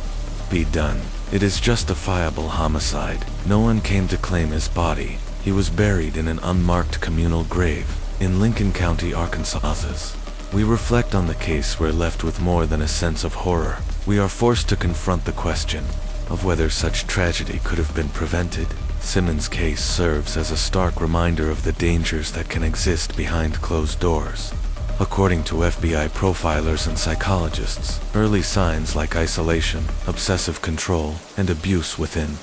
S1: Be done. It is justifiable homicide. No one came to claim his body. He was buried in an unmarked communal grave in Lincoln County, Arkansas." We reflect on the case, we're left with more than a sense of horror. We are forced to confront the question of whether such tragedy could have been prevented. Simmons' case serves as a stark reminder of the dangers that can exist behind closed doors. According to FBI profilers and psychologists, early signs like isolation, obsessive control, and abuse within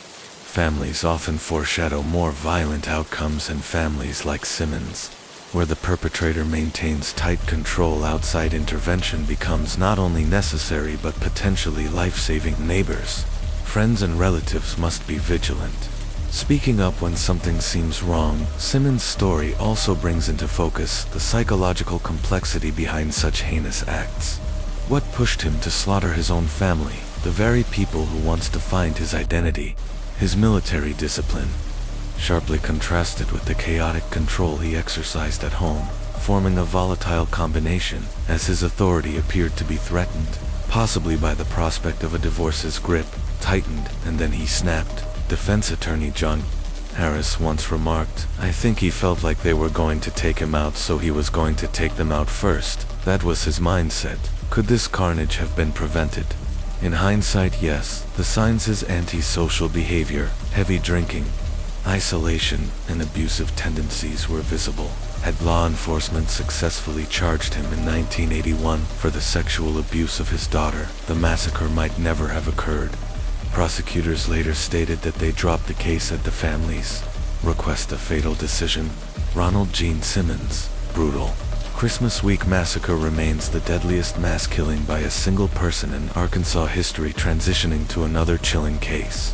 S1: families often foreshadow more violent outcomes in families like Simmons, where the perpetrator maintains tight control. Outside intervention becomes not only necessary but potentially life-saving. Neighbors, friends, and relatives must be vigilant, speaking up when something seems wrong. Simmons' story also brings into focus the psychological complexity behind such heinous acts. What pushed him to slaughter his own family, the very people who once defined his identity? His military discipline, sharply contrasted with the chaotic control he exercised at home, forming a volatile combination, as his authority appeared to be threatened, possibly by the prospect of a divorce. His grip tightened, and then he snapped. Defense attorney John Harris once remarked, "I think he felt like they were going to take him out, so he was going to take them out first." That was his mindset. Could this carnage have been prevented? In hindsight, yes. The signs: his antisocial behavior, heavy drinking, isolation, and abusive tendencies were visible. Had law enforcement successfully charged him in 1981 for the sexual abuse of his daughter, the massacre might never have occurred. Prosecutors later stated that they dropped the case at the family's request. A fatal decision. Ronald Gene Simmons. Brutal. Christmas Week massacre remains the deadliest mass killing by a single person in Arkansas history. Transitioning to another chilling case.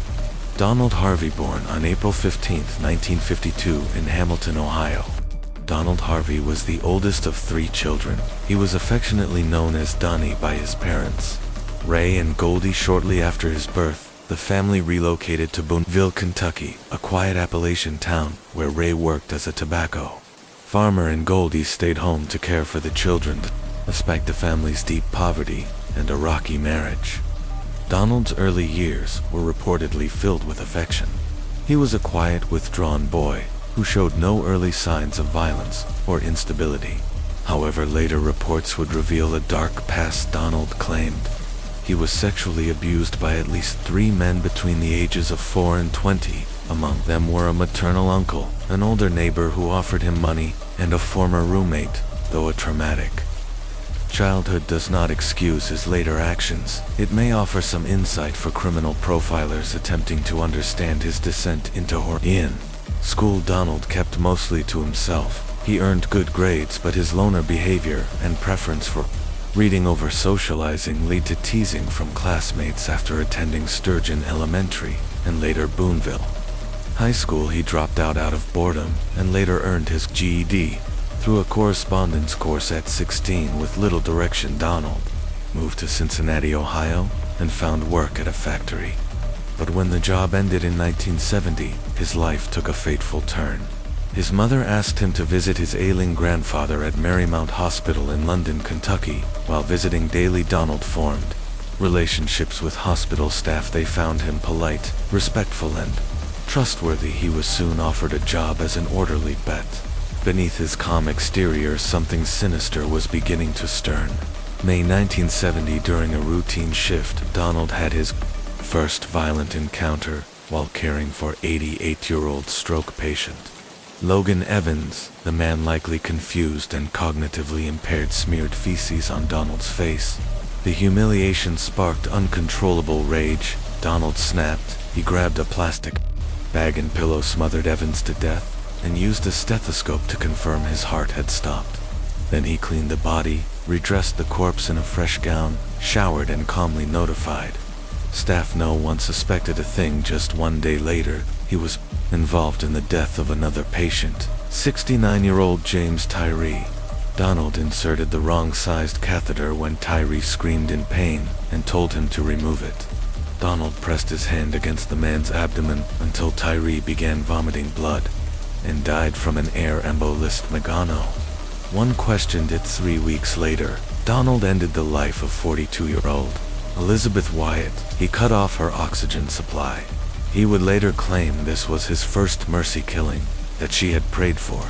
S1: Donald Harvey, born on April 15, 1952 in Hamilton, Ohio. Donald Harvey was the oldest of 3 children. He was affectionately known as Donnie by his parents, Ray and Goldie. Shortly after his birth, the family relocated to Boonville, Kentucky, a quiet Appalachian town where Ray worked as a tobacco farmer, and Goldie stayed home to care for the children, despite the family's deep poverty and a rocky marriage. Donald's early years were reportedly filled with affection. He was a quiet, withdrawn boy who showed no early signs of violence or instability. However, later reports would reveal a dark past. Donald claimed he was sexually abused by at least 3 men between the ages of 4 and 20. Among them were a maternal uncle, an older neighbor who offered him money, and a former roommate. Though a traumatic childhood does not excuse his later actions, it may offer some insight for criminal profilers attempting to understand his descent into horror. In school, Donald kept mostly to himself. He earned good grades, but his loner behavior and preference for reading over socializing lead to teasing from classmates after attending Sturgeon Elementary and later Boonville High School. He dropped out of boredom and later earned his GED through a correspondence course at 16 with little direction. Donald moved to Cincinnati, Ohio, and found work at a factory. But when the job ended in 1970, his life took a fateful turn. His mother asked him to visit his ailing grandfather at Marymount Hospital in London, Kentucky. While visiting daily, Donald formed relationships with hospital staff. They found him polite, respectful, and trustworthy. He was soon offered a job as an orderly. Beneath his calm exterior, something sinister was beginning to stir. May 1970, during a routine shift, Donald had his first violent encounter while caring for 88-year-old stroke patient Logan Evans. The man, likely confused and cognitively impaired, smeared feces on Donald's face. The humiliation sparked uncontrollable rage. Donald snapped. He grabbed a plastic bag and pillow, smothered Evans to death, and used a stethoscope to confirm his heart had stopped. Then he cleaned the body, redressed the corpse in a fresh gown, showered, and calmly notified staff no one suspected a thing. Just 1 day later, he was involved in the death of another patient, 69-year-old James Tyree. Donald inserted the wrong-sized catheter when Tyree screamed in pain and told him to remove it. Donald pressed his hand against the man's abdomen until Tyree began vomiting blood and died from an air embolus. Magano. One questioned it 3 weeks later. Donald ended the life of 42-year-old Elizabeth Wyatt. He cut off her oxygen supply. He would later claim this was his first mercy killing, that she had prayed for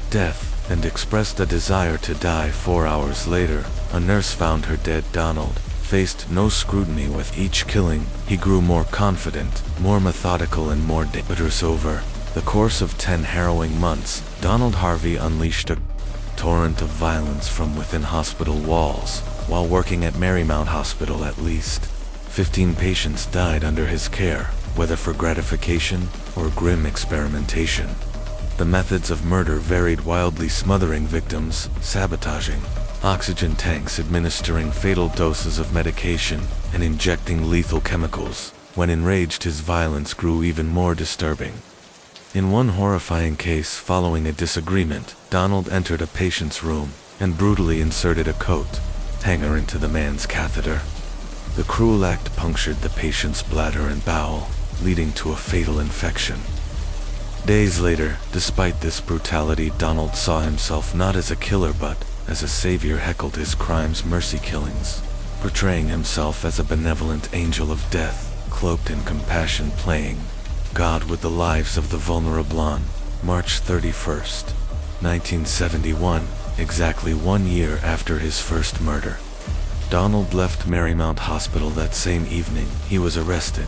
S1: death and expressed a desire to die. 4 hours later, a nurse found her dead. Donald faced no scrutiny with each killing. He grew more confident, more methodical, and more dangerous. Over the course of 10 harrowing months, Donald Harvey unleashed a torrent of violence from within hospital walls. While working at Marymount Hospital, at least 15 patients died under his care, whether for gratification or grim experimentation. The methods of murder varied wildly: smothering victims, sabotaging oxygen tanks, administering fatal doses of medication, and injecting lethal chemicals. When enraged, his violence grew even more disturbing. In one horrifying case, following a disagreement, Donald entered a patient's room and brutally inserted a coat hanger into the man's catheter. The cruel act punctured the patient's bladder and bowel, leading to a fatal infection. Days later, despite this brutality, Donald saw himself not as a killer but as a savior. Heckled his crimes mercy killings, portraying himself as a benevolent angel of death, cloaked in compassion, playing God with the lives of the vulnerable. On March 31st, 1971, exactly 1 year after his first murder, Donald left Marymount Hospital. That same evening, he was arrested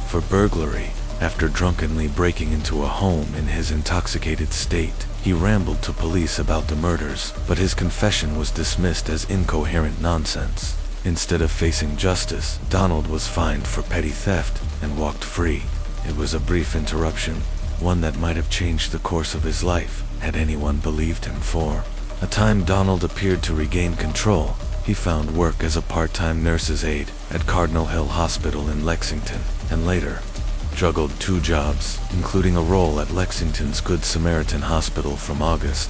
S1: for burglary after drunkenly breaking into a home in his intoxicated state. He rambled to police about the murders, but his confession was dismissed as incoherent nonsense. Instead of facing justice, Donald was fined for petty theft and walked free. It was a brief interruption, one that might have changed the course of his life, had anyone believed him. For a time, Donald appeared to regain control. He found work as a part-time nurse's aide at Cardinal Hill Hospital in Lexington, and later juggled 2 jobs, including a role at Lexington's Good Samaritan Hospital from August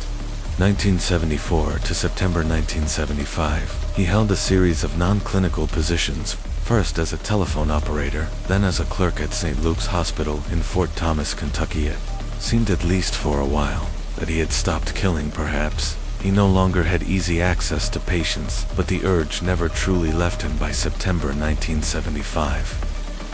S1: 1974 to September 1975. He held a series of non-clinical positions, first as a telephone operator, then as a clerk at St. Luke's Hospital in Fort Thomas, Kentucky. It seemed, at least for a while, that he had stopped killing. Perhaps he no longer had easy access to patients, but the urge never truly left him. By September 1975,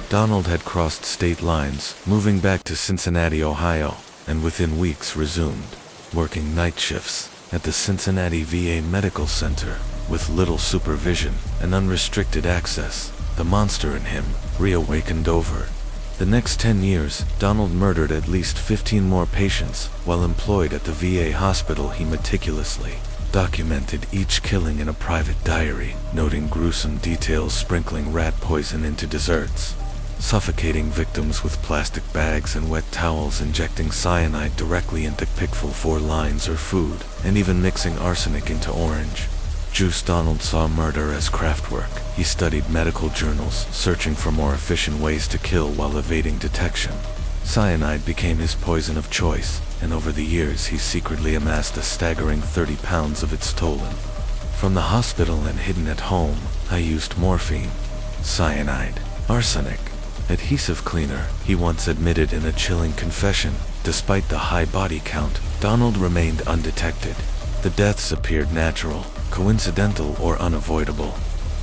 S1: Donald had crossed state lines, moving back to Cincinnati, Ohio, and within weeks resumed working night shifts at the Cincinnati VA Medical Center. With little supervision and unrestricted access, the monster in him reawakened over the next 10 years. Donald murdered at least 15 more patients. While employed at the VA hospital, he meticulously documented each killing in a private diary, noting gruesome details, sprinkling rat poison into desserts, suffocating victims with plastic bags and wet towels, injecting cyanide directly into pickful 4 lines or food, and even mixing arsenic into orange juice. Donald saw murder as craft work. He studied medical journals, searching for more efficient ways to kill while evading detection. Cyanide became his poison of choice, and over the years he secretly amassed a staggering 30 pounds of it stolen from the hospital and hidden at home. I used morphine, cyanide, arsenic, adhesive cleaner, he once admitted in a chilling confession. Despite the high body count, Donald remained undetected. The deaths appeared natural, coincidental, or unavoidable.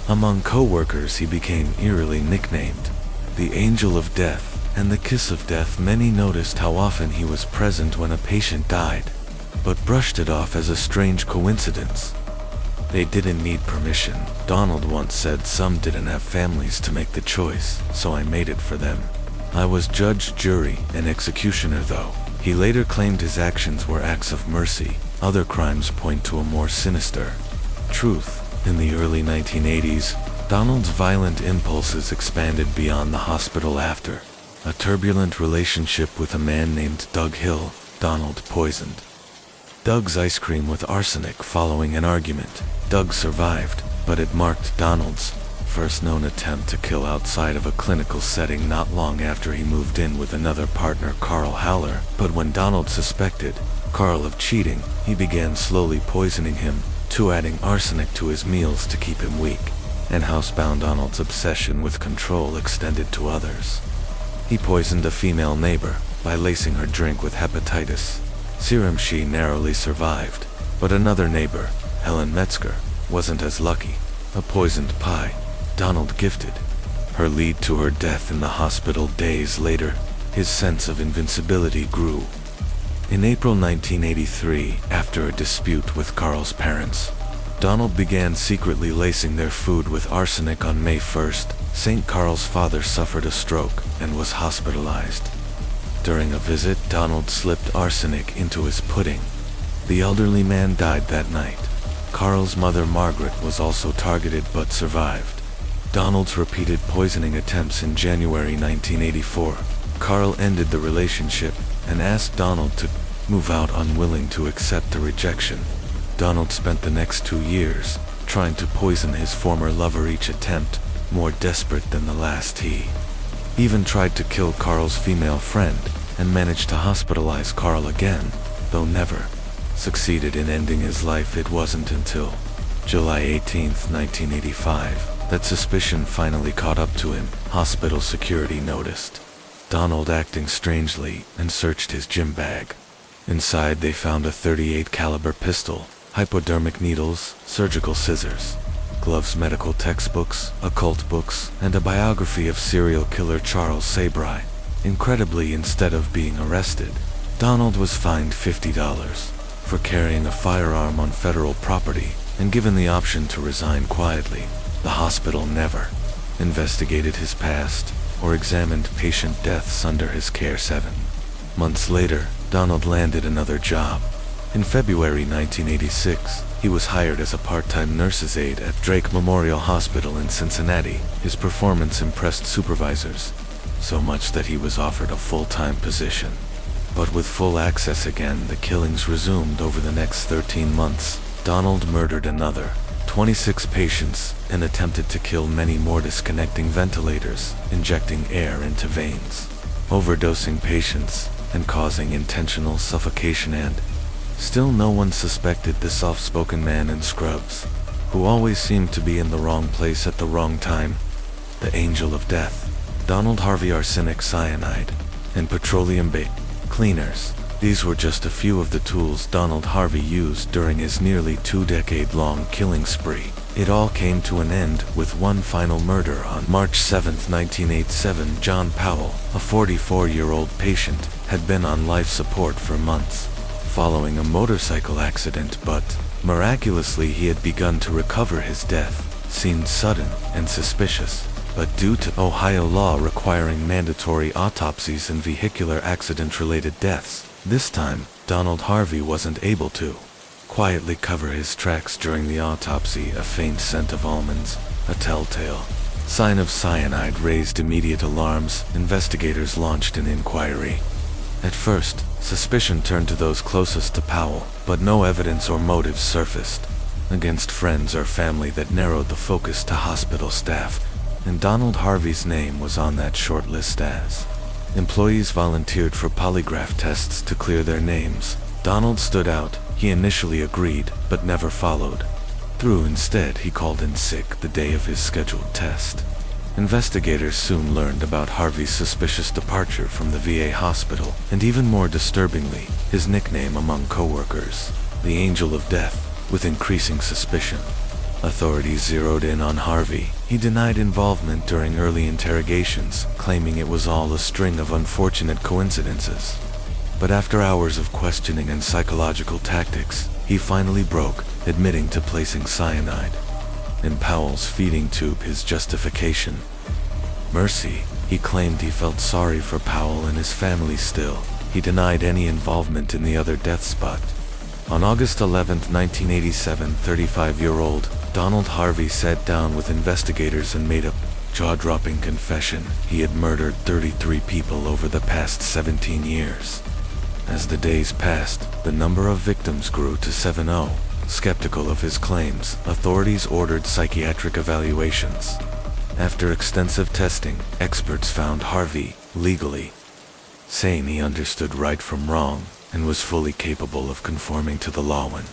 S1: Among co-workers, he became eerily nicknamed the Angel of Death and the Kiss of Death. Many noticed how often he was present when a patient died, but brushed it off as a strange coincidence. They didn't need permission. Donald once said, "Some didn't have families to make the choice, so I made it for them. I was judge, jury, and executioner," though. He later claimed his actions were acts of mercy. Other crimes point to a more sinister truth. In the early 1980s, Donald's violent impulses expanded beyond the hospital. After a turbulent relationship with a man named Doug Hill, Donald poisoned Doug's ice cream with arsenic following an argument. Doug survived, but it marked Donald's first known attempt to kill outside of a clinical setting. Not long after, he moved in with another partner, Carl Haller, but when Donald suspected Carl of cheating, he began slowly poisoning him, adding arsenic to his meals to keep him weak and housebound. Donald's obsession with control extended to others. He poisoned a female neighbor by lacing her drink with hepatitis serum. She narrowly survived, but another neighbor, Helen Metzger, wasn't as lucky. A poisoned pie Donald gifted her lead to her death in the hospital. Days later, his sense of invincibility grew. In April 1983, after a dispute with Carl's parents, Donald began secretly lacing their food with arsenic. On May 1st, St. Carl's father suffered a stroke and was hospitalized. During a visit, Donald slipped arsenic into his pudding. The elderly man died that night. Carl's mother, Margaret, was also targeted but survived. Donald's repeated poisoning attempts. In January 1984, Carl ended the relationship and asked Donald to move out, unwilling to accept the rejection. Donald spent the next 2 years trying to poison his former lover, each attempt more desperate than the last. He even tried to kill Carl's female friend and managed to hospitalize Carl again, though never succeeded in ending his life. It wasn't until July 18, 1985, that suspicion finally caught up to him. Hospital security noticed Donald acting strangely and searched his gym bag. Inside, they found a .38 caliber pistol, hypodermic needles, surgical scissors, gloves, medical textbooks, occult books, and a biography of serial killer Charles Sabry. Incredibly, instead of being arrested, Donald was fined $50 for carrying a firearm on federal property and given the option to resign quietly. The hospital never investigated his past or examined patient deaths under his care. 7 months later, Donald landed another job. In February 1986, he was hired as a part-time nurse's aide at Drake Memorial Hospital in Cincinnati. His performance impressed supervisors so much that he was offered a full-time position. But with full access again, the killings resumed. Over the next 13 months, Donald murdered another 26 patients and attempted to kill many more, disconnecting ventilators, injecting air into veins, overdosing patients, and causing intentional suffocation. And still no one suspected the soft-spoken man in scrubs, who always seemed to be in the wrong place at the wrong time. The Angel of Death. Donald Harvey. Arsenic, cyanide, and petroleum-based cleaners. These were just a few of the tools Donald Harvey used during his nearly 2-decade-long killing spree. It all came to an end with one final murder on March 7, 1987. John Powell, a 44-year-old patient, had been on life support for months following a motorcycle accident, but miraculously he had begun to recover. His death seemed sudden and suspicious, but due to Ohio law requiring mandatory autopsies and vehicular accident-related deaths, this time Donald Harvey wasn't able to quietly cover his tracks during the autopsy. A faint scent of almonds, a telltale sign of cyanide, raised immediate alarms. Investigators launched an inquiry. At first, suspicion turned to those closest to Powell, but no evidence or motives surfaced against friends or family. That narrowed the focus to hospital staff, and Donald Harvey's name was on that short list. As employees volunteered for polygraph tests to clear their names, Donald stood out. He initially agreed, but never followed through. Instead, he called in sick the day of his scheduled test. Investigators soon learned about Harvey's suspicious departure from the VA hospital, and even more disturbingly, his nickname among coworkers, the Angel of Death. With increasing suspicion, authorities zeroed in on Harvey. He denied involvement during early interrogations, claiming it was all a string of unfortunate coincidences. But after hours of questioning and psychological tactics, he finally broke, admitting to placing cyanide in Powell's feeding tube. His justification: mercy. He claimed he felt sorry for Powell and his family. Still, he denied any involvement in the other deaths. But on August 11, 1987, 35-year-old Donald Harvey sat down with investigators and made a jaw-dropping confession. He had murdered 33 people over the past 17 years. As the days passed, the number of victims grew to 70. Skeptical of his claims, authorities ordered psychiatric evaluations. After extensive testing, experts found Harvey legally sane. He understood right from wrong and was fully capable of conforming to the law. In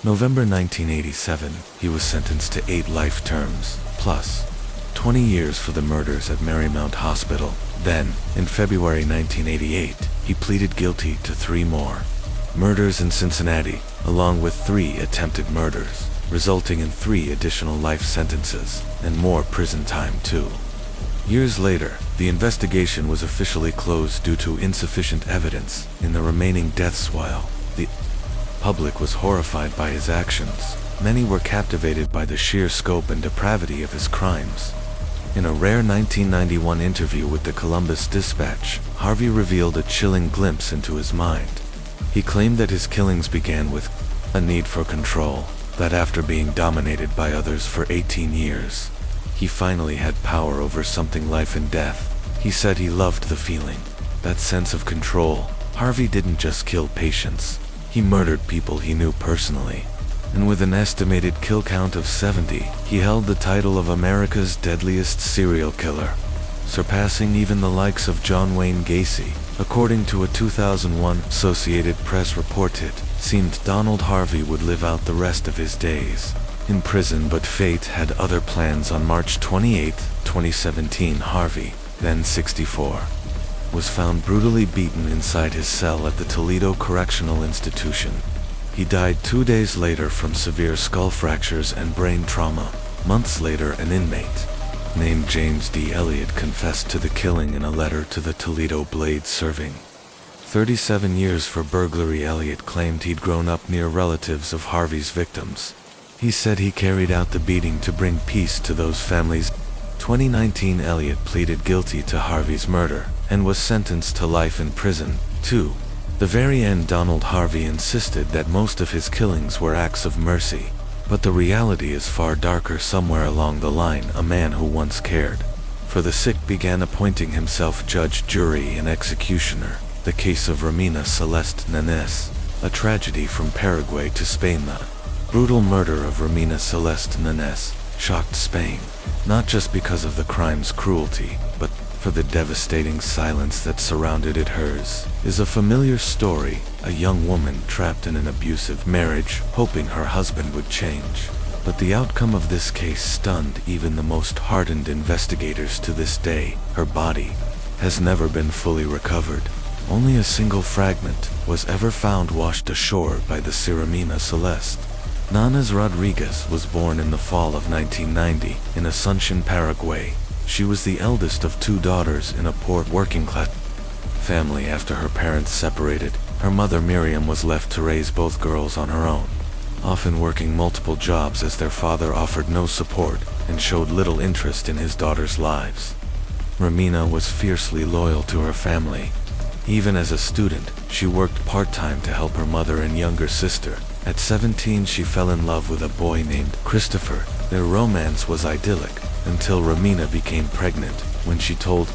S1: November 1987, he was sentenced to 8 life terms, plus 20 years for the murders at Marymount Hospital. Then, in February 1988, he pleaded guilty to 3 more murders in Cincinnati, along with 3 attempted murders, resulting in 3 additional life sentences and more prison time. 2 years later, the investigation was officially closed due to insufficient evidence in the remaining deaths. While the public was horrified by his actions, many were captivated by the sheer scope and depravity of his crimes. In a rare 1991 interview with the Columbus Dispatch, Harvey revealed a chilling glimpse into his mind. He claimed that his killings began with a need for control, that after being dominated by others for 18 years, he finally had power over something. Life and death. He said he loved the feeling, that sense of control. Harvey didn't just kill patients, he murdered people he knew personally. And with an estimated kill count of 70, he held the title of America's deadliest serial killer, surpassing even the likes of John Wayne Gacy. According to a 2001 Associated Press report, it seemed Donald Harvey would live out the rest of his days in prison, but fate had other plans. On March 28, 2017, Harvey, then 64, was found brutally beaten inside his cell at the Toledo Correctional Institution. He died 2 days later from severe skull fractures and brain trauma. Months later, an inmate named James D. Elliott confessed to the killing in a letter to the Toledo Blade, serving 37 years for burglary. Elliott claimed he'd grown up near relatives of Harvey's victims. He said he carried out the beating to bring peace to those families. 2019, Elliott pleaded guilty to Harvey's murder and was sentenced to life in prison. To the very end, Donald Harvey insisted that most of his killings were acts of mercy. But the reality is far darker. Somewhere along the line, a man who once cared for the sick began appointing himself judge, jury, and executioner. The case of Romina Celeste Nanez, a tragedy from Paraguay to Spain. The brutal murder of Romina Celeste Nanez shocked Spain, not just because of the crime's cruelty, but for the devastating silence that surrounded it. Hers is a familiar story, a young woman trapped in an abusive marriage, hoping her husband would change. But the outcome of this case stunned even the most hardened investigators. To this day, her body has never been fully recovered. Only a single fragment was ever found washed ashore by the Romina Celeste. Nanez Rodriguez was born in the fall of 1990 in Asunción, Paraguay. She was the eldest of 2 daughters in a poor working-class family after her parents separated. Her mother Miriam was left to raise both girls on her own, often working multiple jobs as their father offered no support and showed little interest in his daughters' lives. Romina was fiercely loyal to her family. Even as a student, she worked part-time to help her mother and younger sister. At 17, she fell in love with a boy named Christopher. Their romance was idyllic until Romina became pregnant. When she told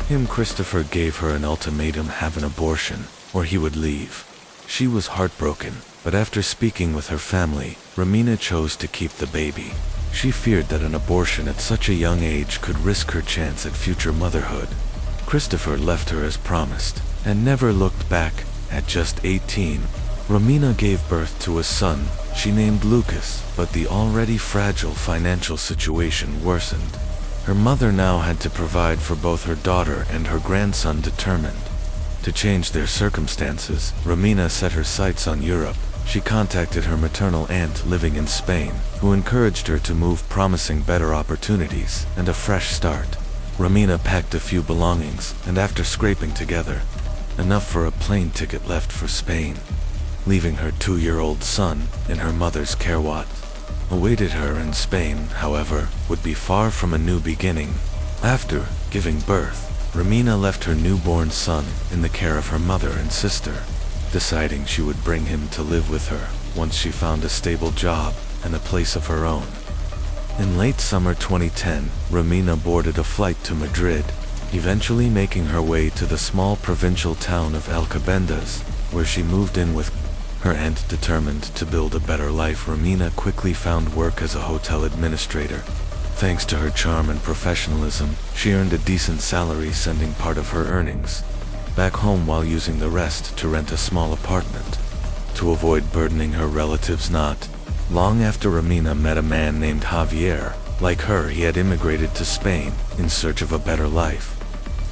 S1: him Christopher gave her an ultimatum: have an abortion or he would leave. She was heartbroken, but after speaking with her family, Romina chose to keep the baby. She feared that an abortion at such a young age could risk her chance at future motherhood. Christopher left her as promised and never looked back. At just 18, Romina gave birth to a son she named Lucas, but the already fragile financial situation worsened. Her mother now had to provide for both her daughter and her grandson. Determined to change their circumstances, Romina set her sights on Europe. She contacted her maternal aunt living in Spain, who encouraged her to move, promising better opportunities and a fresh start. Romina packed a few belongings, and after scraping together enough for a plane ticket, left for Spain, leaving her 2-year-old son in her mother's care. What awaited her in Spain, however, would be far from a new beginning. After giving birth, Romina left her newborn son in the care of her mother and sister, deciding she would bring him to live with her once she found a stable job and a place of her own. In late summer 2010, Romina boarded a flight to Madrid, eventually making her way to the small provincial town of Alcobendas, where she moved in with her aunt. Determined to build a better life, Romina quickly found work as a hotel administrator. Thanks to her charm and professionalism, she earned a decent salary, sending part of her earnings back home while using the rest to rent a small apartment. To avoid burdening her relatives, not long after, Romina met a man named Javier. Like her, he had immigrated to Spain in search of a better life.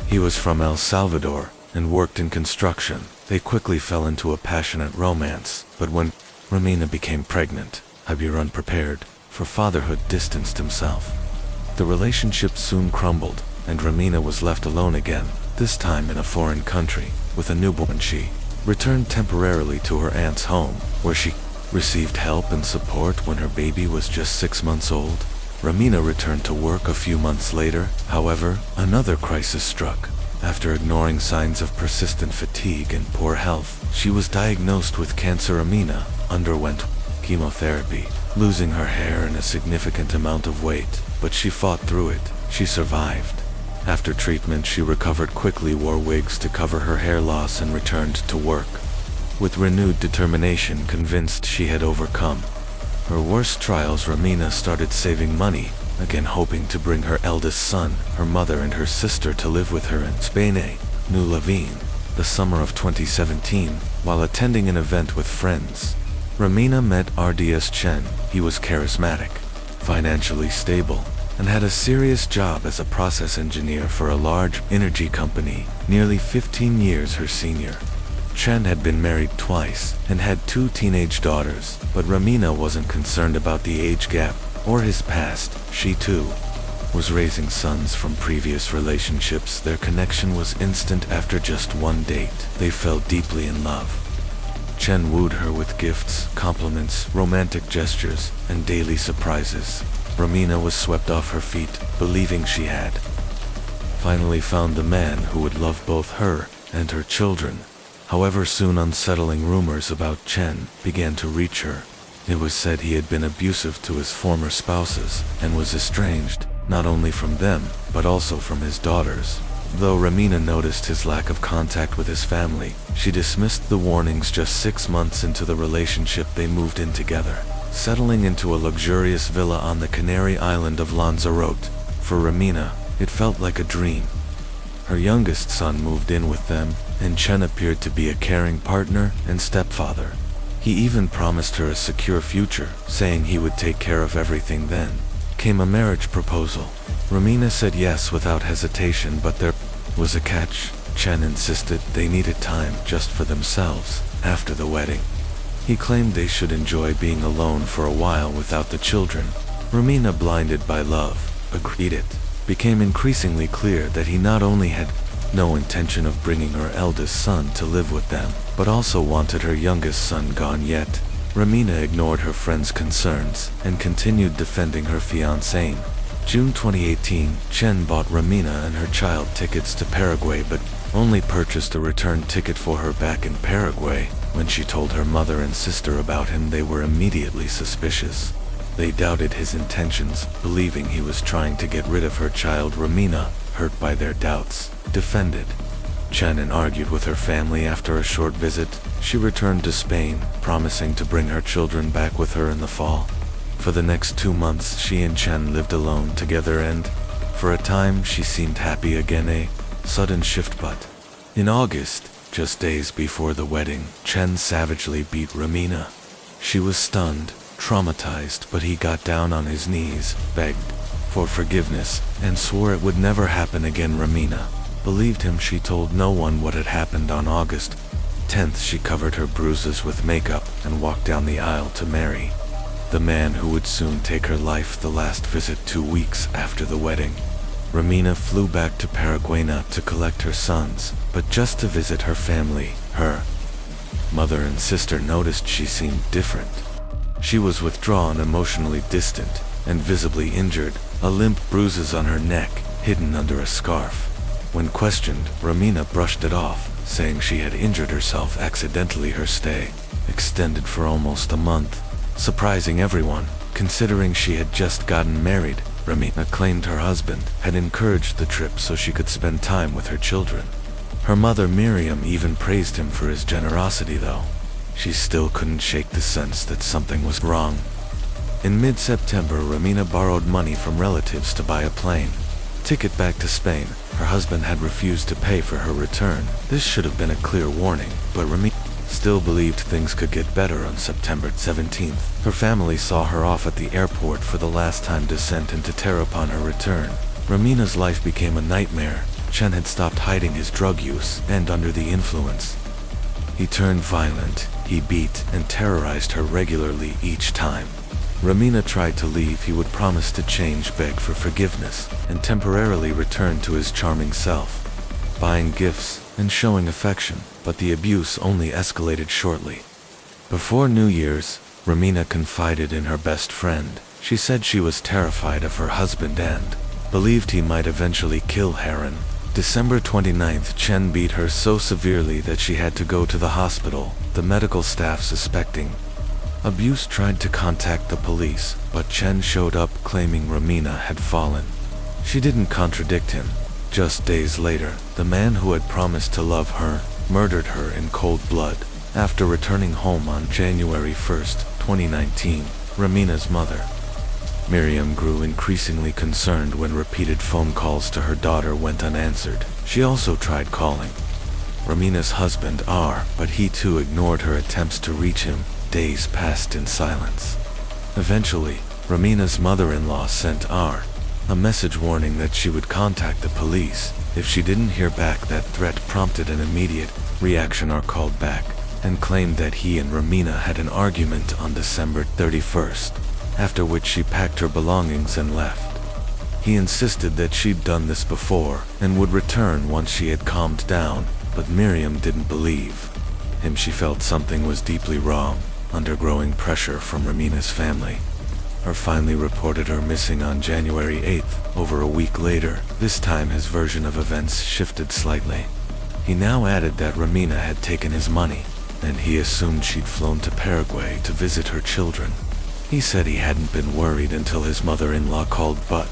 S1: He was from El Salvador and worked in construction. They quickly fell into a passionate romance, but when Romina became pregnant, Javier, unprepared for fatherhood, distanced himself. The relationship soon crumbled, and Romina was left alone again, this time in a foreign country, with a newborn. She returned temporarily to her aunt's home, where she received help and support when her baby was just 6 months old. Romina returned to work a few months later. However, another crisis struck. After ignoring signs of persistent fatigue and poor health, she was diagnosed with cancer. Romina underwent chemotherapy, losing her hair and a significant amount of weight, but she fought through it. She survived. After treatment, she recovered quickly, wore wigs to cover her hair loss, and returned to work with renewed determination, convinced she had overcome her worst trials. Romina started saving money, again hoping to bring her eldest son, her mother, and her sister to live with her in Spain. New Levine, the summer of 2017, while attending an event with friends, Romina met RDS Chen. He was charismatic, financially stable, and had a serious job as a process engineer for a large energy company, nearly 15 years her senior. Chen had been married twice and had 2 teenage daughters, but Romina wasn't concerned about the age gap or his past. She too was raising sons from previous relationships. Their connection was instant. After just one date, they fell deeply in love. Chen wooed her with gifts, compliments, romantic gestures, and daily surprises. Romina was swept off her feet, believing she had finally found the man who would love both her and her children. However, soon unsettling rumors about Chen began to reach her. It was said he had been abusive to his former spouses and was estranged, not only from them, but also from his daughters. Though Romina noticed his lack of contact with his family, she dismissed the warnings. Just 6 months into the relationship, they moved in together, settling into a luxurious villa on the Canary island of Lanzarote. For Romina, it felt like a dream. Her youngest son moved in with them, and Chen appeared to be a caring partner and stepfather. He even promised her a secure future, saying he would take care of everything. Then came a marriage proposal. Romina said yes without hesitation, but there was a catch. Chen insisted they needed time just for themselves after the wedding. He claimed they should enjoy being alone for a while without the children. Romina, blinded by love, agreed. It became increasingly clear that he not only had no intention of bringing her eldest son to live with them, but also wanted her youngest son gone yet. Romina ignored her friend's concerns and continued defending her fiancé. June 2018, Chen bought Romina and her child tickets to Paraguay but only purchased a return ticket for her back in Paraguay. When she told her mother and sister about him, they were immediately suspicious. They doubted his intentions, believing he was trying to get rid of her child. Romina, hurt by their doubts, defended Chen and argued with her family. After a short visit, she returned to Spain, promising to bring her children back with her in the fall. For the next 2 months, she and Chen lived alone together and, for a time, she seemed happy again. A sudden shift, but in August, just days before the wedding, Chen savagely beat Romina. She was stunned, traumatized, but he got down on his knees, begged for forgiveness, and swore it would never happen again. Romina believed him. She told no one what had happened. On August 10th, she covered her bruises with makeup and walked down the aisle to marry the man who would soon take her life. The last visit 2 weeks after the wedding, Romina flew back to Paraguay not to collect her sons, but just to visit her family. Her mother and sister noticed she seemed different. She was withdrawn, emotionally distant, and visibly injured, limp bruises on her neck, hidden under a scarf. When questioned, Romina brushed it off, saying she had injured herself accidentally. Her stay extended for almost a month, surprising everyone, considering she had just gotten married. Romina claimed her husband had encouraged the trip so she could spend time with her children. Her mother Miriam even praised him for his generosity, though she still couldn't shake the sense that something was wrong. In mid-September, Romina borrowed money from relatives to buy a plane ticket back to Spain. Her husband had refused to pay for her return. This should have been a clear warning, but Romina still believed things could get better. On September 17th, her family saw her off at the airport for the last time to send into terror upon her return. Romina's life became a nightmare. Chen had stopped hiding his drug use, and under the influence, he turned violent. He beat and terrorized her regularly. Each time Romina tried to leave, he would promise to change, beg for forgiveness, and temporarily return to his charming self, buying gifts and showing affection, but the abuse only escalated shortly. Before New Year's, Romina confided in her best friend. She said she was terrified of her husband and believed he might eventually kill her. December 29th, Chen beat her so severely that she had to go to the hospital. The medical staff, suspecting abuse, tried to contact the police, but Chen showed up claiming Romina had fallen. She didn't contradict him. Just days later, the man who had promised to love her murdered her in cold blood. After returning home on January 1st, 2019, Romina's mother, Miriam, grew increasingly concerned when repeated phone calls to her daughter went unanswered. She also tried calling Romina's husband R, but he too ignored her attempts to reach him. Days passed in silence. Eventually, Romina's mother-in-law sent R a message warning that she would contact the police if she didn't hear back. That threat prompted an immediate reaction. R called back and claimed that he and Romina had an argument on December 31st, after which she packed her belongings and left. He insisted that she'd done this before and would return once she had calmed down, but Miriam didn't believe him. She felt something was deeply wrong. Under growing pressure from Romina's family, R finally reported her missing on January 8th. Over a week later, this time his version of events shifted slightly. He now added that Romina had taken his money, and he assumed she'd flown to Paraguay to visit her children. He said he hadn't been worried until his mother-in-law called, but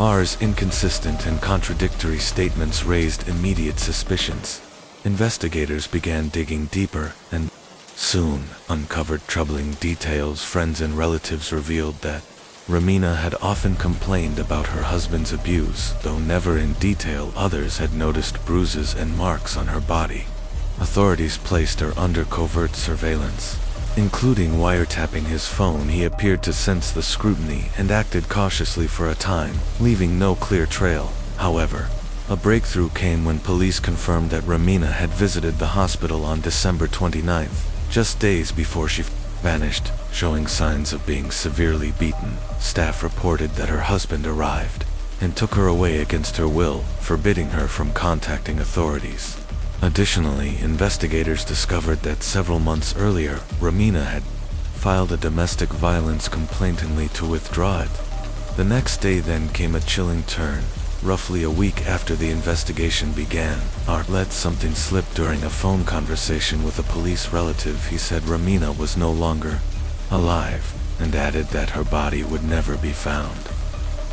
S1: R's inconsistent and contradictory statements raised immediate suspicions. Investigators began digging deeper and soon uncovered troubling details. Friends and relatives revealed that Romina had often complained about her husband's abuse, though never in detail. Others had noticed bruises and marks on her body. Authorities placed her under covert surveillance, including wiretapping his phone. He appeared to sense the scrutiny and acted cautiously for a time, leaving no clear trail. However, a breakthrough came when police confirmed that Romina had visited the hospital on December 29th, just days before she vanished, showing signs of being severely beaten. Staff reported that her husband arrived and took her away against her will, forbidding her from contacting authorities. Additionally, investigators discovered that several months earlier, Romina had filed a domestic violence complaint only to withdraw it. The next day then came a chilling turn. Roughly a week after the investigation began, Art let something slip during a phone conversation with a police relative. He said Romina was no longer alive, and added that her body would never be found.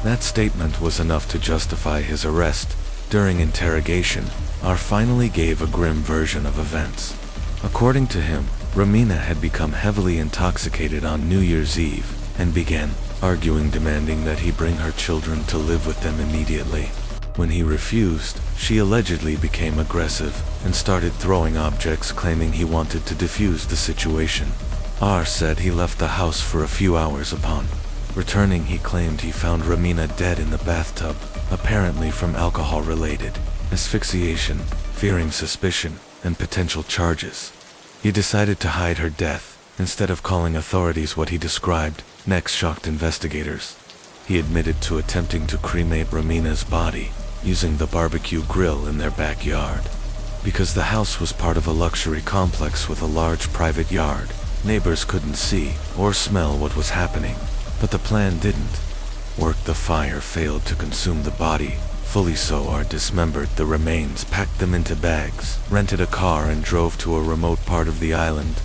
S1: That statement was enough to justify his arrest. During interrogation, Art finally gave a grim version of events. According to him, Romina had become heavily intoxicated on New Year's Eve and began arguing, demanding that he bring her children to live with them immediately. When he refused, she allegedly became aggressive and started throwing objects, claiming he wanted to defuse the situation. R said he left the house for a few hours. Upon returning, he claimed he found Romina dead in the bathtub, apparently from alcohol-related asphyxiation. Fearing suspicion and potential charges, he decided to hide her death instead of calling authorities. What he described next shocked investigators. He admitted to attempting to cremate Romina's body using the barbecue grill in their backyard. Because the house was part of a luxury complex with a large private yard, neighbors couldn't see or smell what was happening. But the plan didn't work. The fire failed to consume the body fully, so Art dismembered the remains, packed them into bags, rented a car, and drove to a remote part of the island.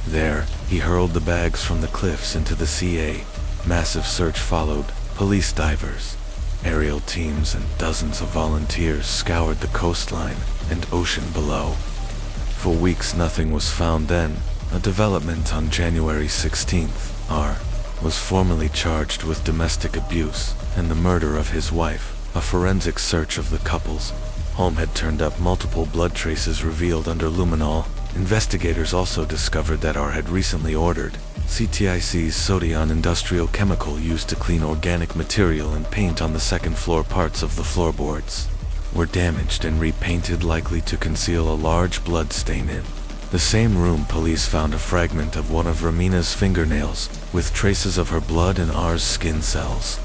S1: There, he hurled the bags from the cliffs into the sea. Massive search followed. Police divers, aerial teams, and dozens of volunteers scoured the coastline and ocean below. For weeks nothing was found. Then, a development on January 16th, R was formally charged with domestic abuse and the murder of his wife. A forensic search of the couple's home had turned up multiple blood traces revealed under luminol. Investigators also discovered that R had recently ordered CTIC's sodium industrial chemical used to clean organic material and paint on the second floor. Parts of the floorboards were damaged and repainted, likely to conceal a large blood stain. In the same room, police found a fragment of one of Romina's fingernails with traces of her blood and R's skin cells.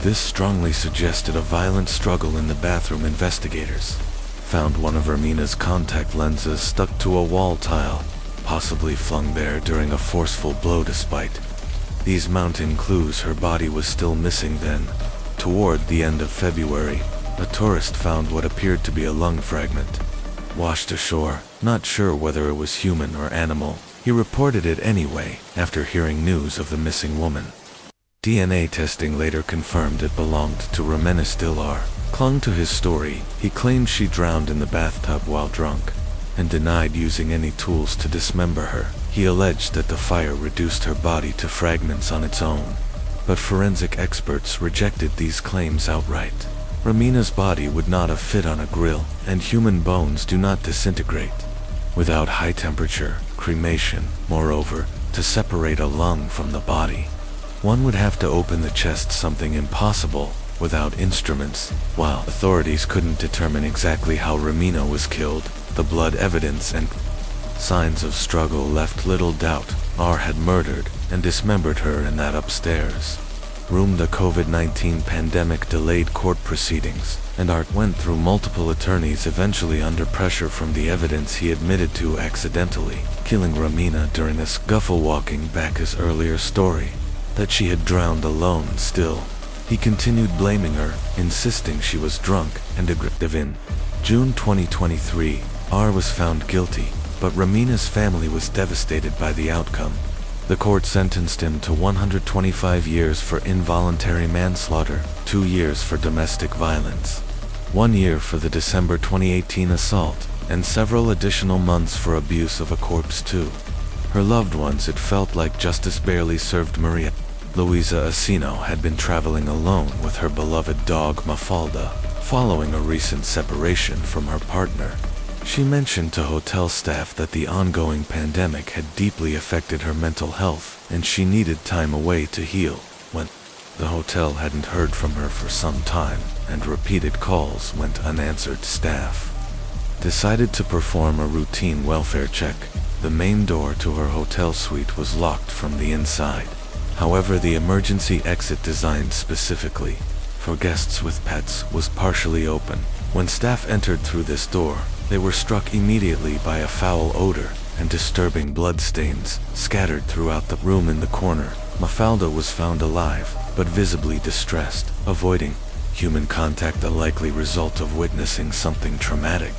S1: This strongly suggested a violent struggle in the bathroom. Investigators found one of Romina's contact lenses stuck to a wall tile, possibly flung there during a forceful blow. Despite these mounting clues, her body was still missing. Then, toward the end of February, a tourist found what appeared to be a lung fragment washed ashore. Not sure whether it was human or animal, he reported it anyway after hearing news of the missing woman. DNA testing later confirmed it belonged to Romina. Still, R clung to his story. He claimed she drowned in the bathtub while drunk and denied using any tools to dismember her. He alleged that the fire reduced her body to fragments on its own, but forensic experts rejected these claims outright. Romina's body would not have fit on a grill, and human bones do not disintegrate without high temperature cremation. Moreover, to separate a lung from the body, one would have to open the chest, something impossible without instruments. While authorities couldn't determine exactly how Romina was killed, the blood evidence and signs of struggle left little doubt. R had murdered and dismembered her in that upstairs room. The COVID-19 pandemic delayed court proceedings, and Art went through multiple attorneys. Eventually, under pressure from the evidence, he admitted to accidentally killing Romina during a scuffle, walking back his earlier story that she had drowned alone. Still, he continued blaming her, insisting she was drunk and aggressive. In June 2023, R was found guilty, but Romina's family was devastated by the outcome. The court sentenced him to 125 years for involuntary manslaughter, 2 years for domestic violence, 1 year for the December 2018 assault, and several additional months for abuse of a corpse. To her loved ones, it felt like justice barely served. Maria Luisa Asino had been traveling alone with her beloved dog Mafalda, following a recent separation from her partner. She mentioned to hotel staff that the ongoing pandemic had deeply affected her mental health, and she needed time away to heal. When the hotel hadn't heard from her for some time, and repeated calls went unanswered, staff decided to perform a routine welfare check. The main door to her hotel suite was locked from the inside. However, the emergency exit, designed specifically for guests with pets was partially open. When staff entered through this door, they were struck immediately by a foul odor and disturbing bloodstains scattered throughout the room. In the corner, Mafalda was found alive, but visibly distressed, avoiding human contact, a likely result of witnessing something traumatic.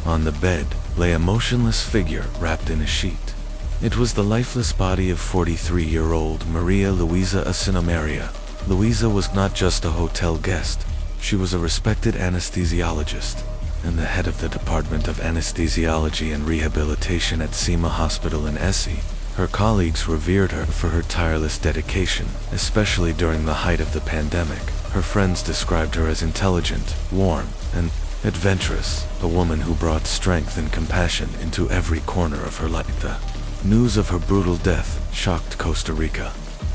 S1: On the bed lay a motionless figure wrapped in a sheet. It was the lifeless body of 43-year-old Maria Luisa Asinomaria. Luisa was not just a hotel guest. She was a respected anesthesiologist and the head of the Department of Anesthesiology and Rehabilitation at Sima Hospital in Essie. Her colleagues revered her for her tireless dedication, especially during the height of the pandemic. Her friends described her as intelligent, warm, and adventurous, a woman who brought strength and compassion into every corner of her life. The news of her brutal death shocked Costa Rica.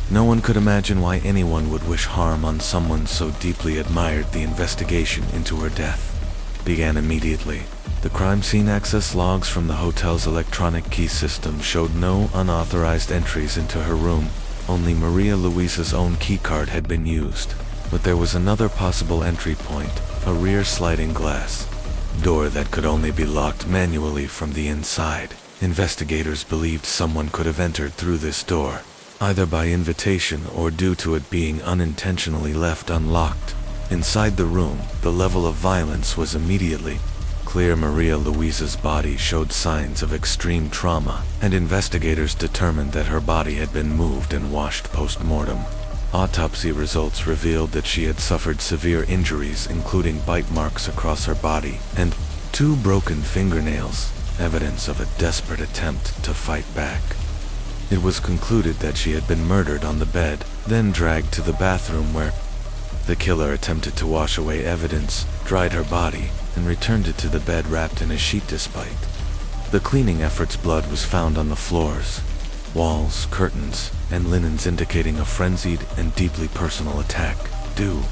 S1: No one could imagine why anyone would wish harm on someone so deeply admired. The investigation into her death began immediately. The crime scene access logs from the hotel's electronic key system showed no unauthorized entries into her room. Only Maria Luisa's own keycard had been used. But there was another possible entry point, a rear sliding glass door that could only be locked manually from the inside. Investigators believed someone could have entered through this door, either by invitation or due to it being unintentionally left unlocked. Inside the room, the level of violence was immediately clear. Maria Luisa's body showed signs of extreme trauma, and investigators determined that her body had been moved and washed post-mortem. Autopsy results revealed that she had suffered severe injuries, including bite marks across her body and 2 broken fingernails, evidence of a desperate attempt to fight back. It was concluded that she had been murdered on the bed, then dragged to the bathroom where the killer attempted to wash away evidence, dried her body, and returned it to the bed wrapped in a sheet. Despite the cleaning efforts, blood was found on the floors, walls, curtains, and linens, indicating a frenzied and deeply personal attack. Due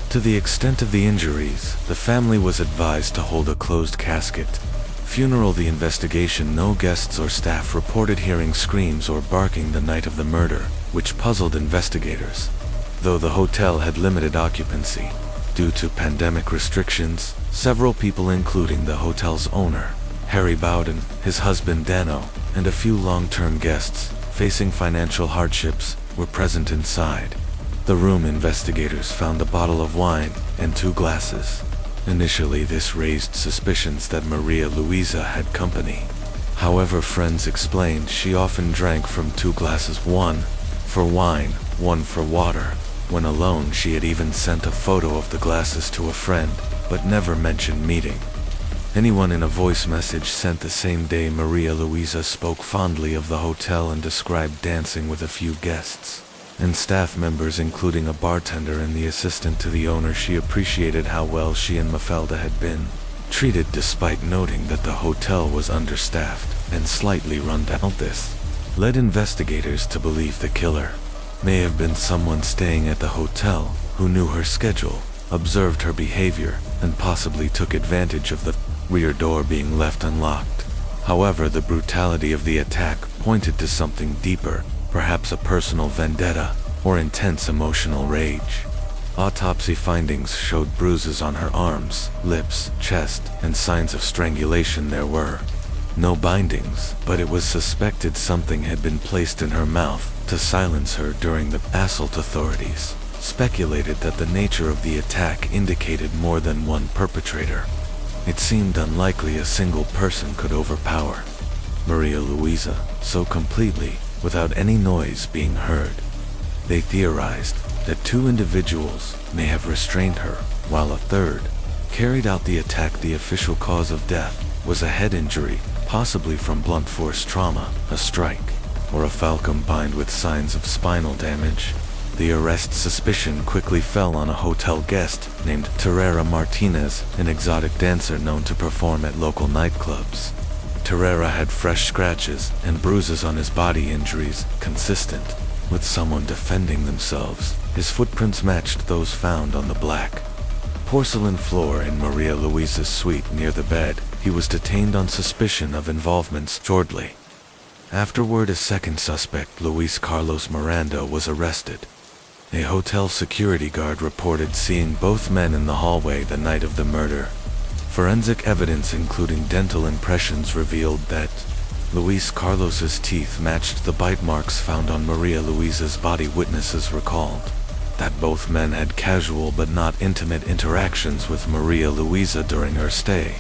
S1: to the extent of the injuries, the family was advised to hold a closed casket funeral. The investigation, no guests or staff reported hearing screams or barking the night of the murder, which puzzled investigators. Though the hotel had limited occupancy due to pandemic restrictions, several people, including the hotel's owner, Harry Bowden, his husband Dano, and a few long-term guests facing financial hardships, were present inside. The room, investigators found a bottle of wine and 2 glasses. Initially, this raised suspicions that Maria Luisa had company. However, friends explained she often drank from 2 glasses, 1 for wine, 1 for water. When alone, she had even sent a photo of the glasses to a friend, but never mentioned meeting anyone. In a voice message sent the same day, Maria Luisa spoke fondly of the hotel and described dancing with a few guests and staff members, including a bartender and the assistant to the owner. She appreciated how well she and Mafalda had been treated, despite noting that the hotel was understaffed and slightly run down. This led investigators to believe the killer may have been someone staying at the hotel who knew her schedule, observed her behavior, and possibly took advantage of the rear door being left unlocked. However, the brutality of the attack pointed to something deeper, perhaps a personal vendetta or intense emotional rage. Autopsy findings showed bruises on her arms, lips, chest, and signs of strangulation. There were no bindings, but it was suspected something had been placed in her mouth to silence her during the assault. Authorities speculated that the nature of the attack indicated more than one perpetrator. It seemed unlikely a single person could overpower Maria Luisa so completely without any noise being heard. They theorized that 2 individuals may have restrained her, while a third carried out the attack. The official cause of death was a head injury, possibly from blunt force trauma, a strike, or a foul combined with signs of spinal damage. The arrest suspicion quickly fell on a hotel guest named Terrera Martinez, an exotic dancer known to perform at local nightclubs. Terrera had fresh scratches and bruises on his body, injuries consistent with someone defending themselves. His footprints matched those found on the black porcelain floor in Maria Luisa's suite near the bed. He was detained on suspicion of involvement shortly afterward. A second suspect, Luis Carlos Miranda, was arrested. A hotel security guard reported seeing both men in the hallway the night of the murder. Forensic evidence including dental impressions revealed that Luis Carlos's teeth matched the bite marks found on Maria Luisa's body. Witnesses recalled that both men had casual but not intimate interactions with Maria Luisa during her stay.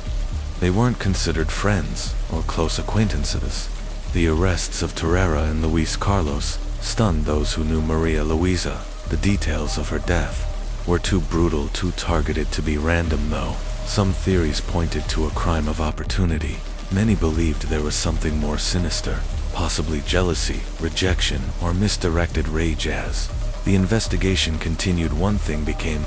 S1: They weren't considered friends or close acquaintances. The arrests of Terrera and Luis Carlos stunned those who knew Maria Luisa. The details of her death were too brutal, too targeted to be random though. Some theories pointed to a crime of opportunity. Many believed there was something more sinister, possibly jealousy, rejection, or misdirected rage. As the investigation continued, one thing became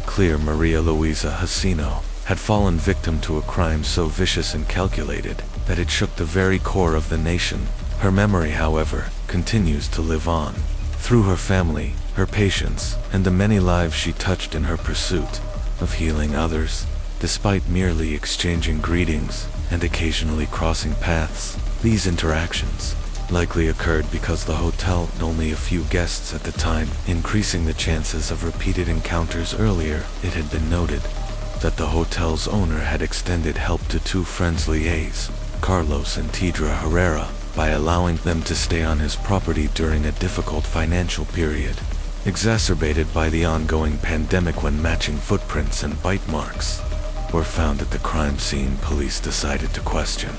S1: clear: Maria Luisa Jacinto had fallen victim to a crime so vicious and calculated that it shook the very core of the nation. Her memory, however, continues to live on through her family, her patients, and the many lives she touched in her pursuit of healing others. Despite merely exchanging greetings and occasionally crossing paths, these interactions likely occurred because the hotel had only a few guests at the time, increasing the chances of repeated encounters. Earlier, it had been noted that the hotel's owner had extended help to two friends, Lies, Carlos and Tidra Herrera, by allowing them to stay on his property during a difficult financial period, exacerbated by the ongoing pandemic. When matching footprints and bite marks were found at the crime scene, police decided to question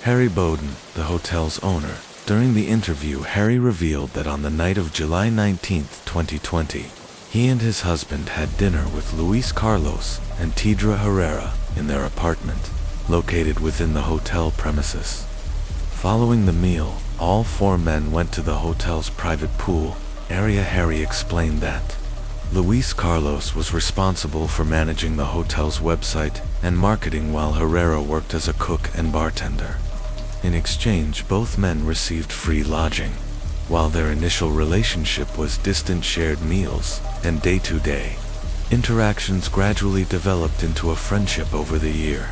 S1: Harry Bowden, the hotel's owner. During the interview, Harry revealed that on the night of July 19, 2020, he and his husband had dinner with Luis Carlos and Tidra Herrera in their apartment, located within the hotel premises. Following the meal, all four men went to the hotel's private pool area. Harry explained that Luis Carlos was responsible for managing the hotel's website and marketing, while Herrera worked as a cook and bartender. In exchange, both men received free lodging. While their initial relationship was distant, shared meals and day-to-day interactions gradually developed into a friendship over the year.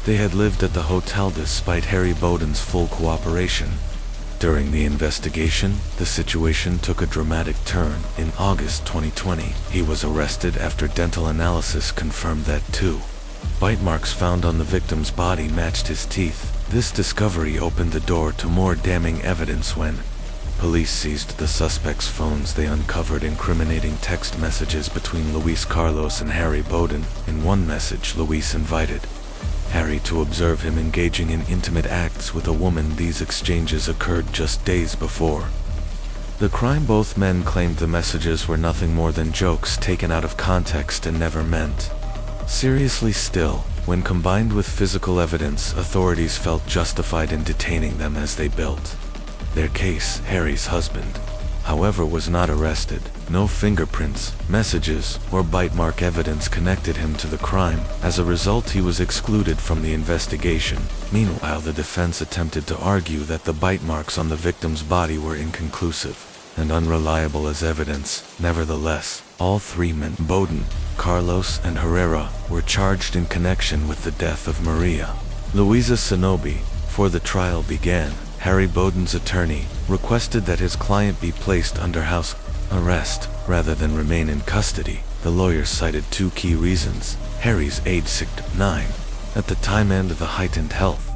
S1: They had lived at the hotel despite Harry Bowden's full cooperation. During the investigation, the situation took a dramatic turn. In August 2020, he was arrested after dental analysis confirmed that two bite marks found on the victim's body matched his teeth. This discovery opened the door to more damning evidence. When police seized the suspect's phones, they uncovered incriminating text messages between Luis Carlos and Harry Bowden. In one message, Luis invited Harry to observe him engaging in intimate acts with a woman. These exchanges occurred just days before the crime. Both men claimed the messages were nothing more than jokes taken out of context and never meant seriously. Still, when combined with physical evidence, authorities felt justified in detaining them as they built their case. Harry's husband, however, was not arrested. No fingerprints, messages, or bite mark evidence connected him to the crime. As a result, he was excluded from the investigation. Meanwhile, the defense attempted to argue that the bite marks on the victim's body were inconclusive and unreliable as evidence. Nevertheless, all three men, Bowden, Carlos, and Herrera, were charged in connection with the death of Maria Luisa Shinobi. Before the trial began, Harry Bowden's attorney requested that his client be placed under house arrest rather than remain in custody. The lawyer cited two key reasons: Harry's age 9 at the time and the heightened health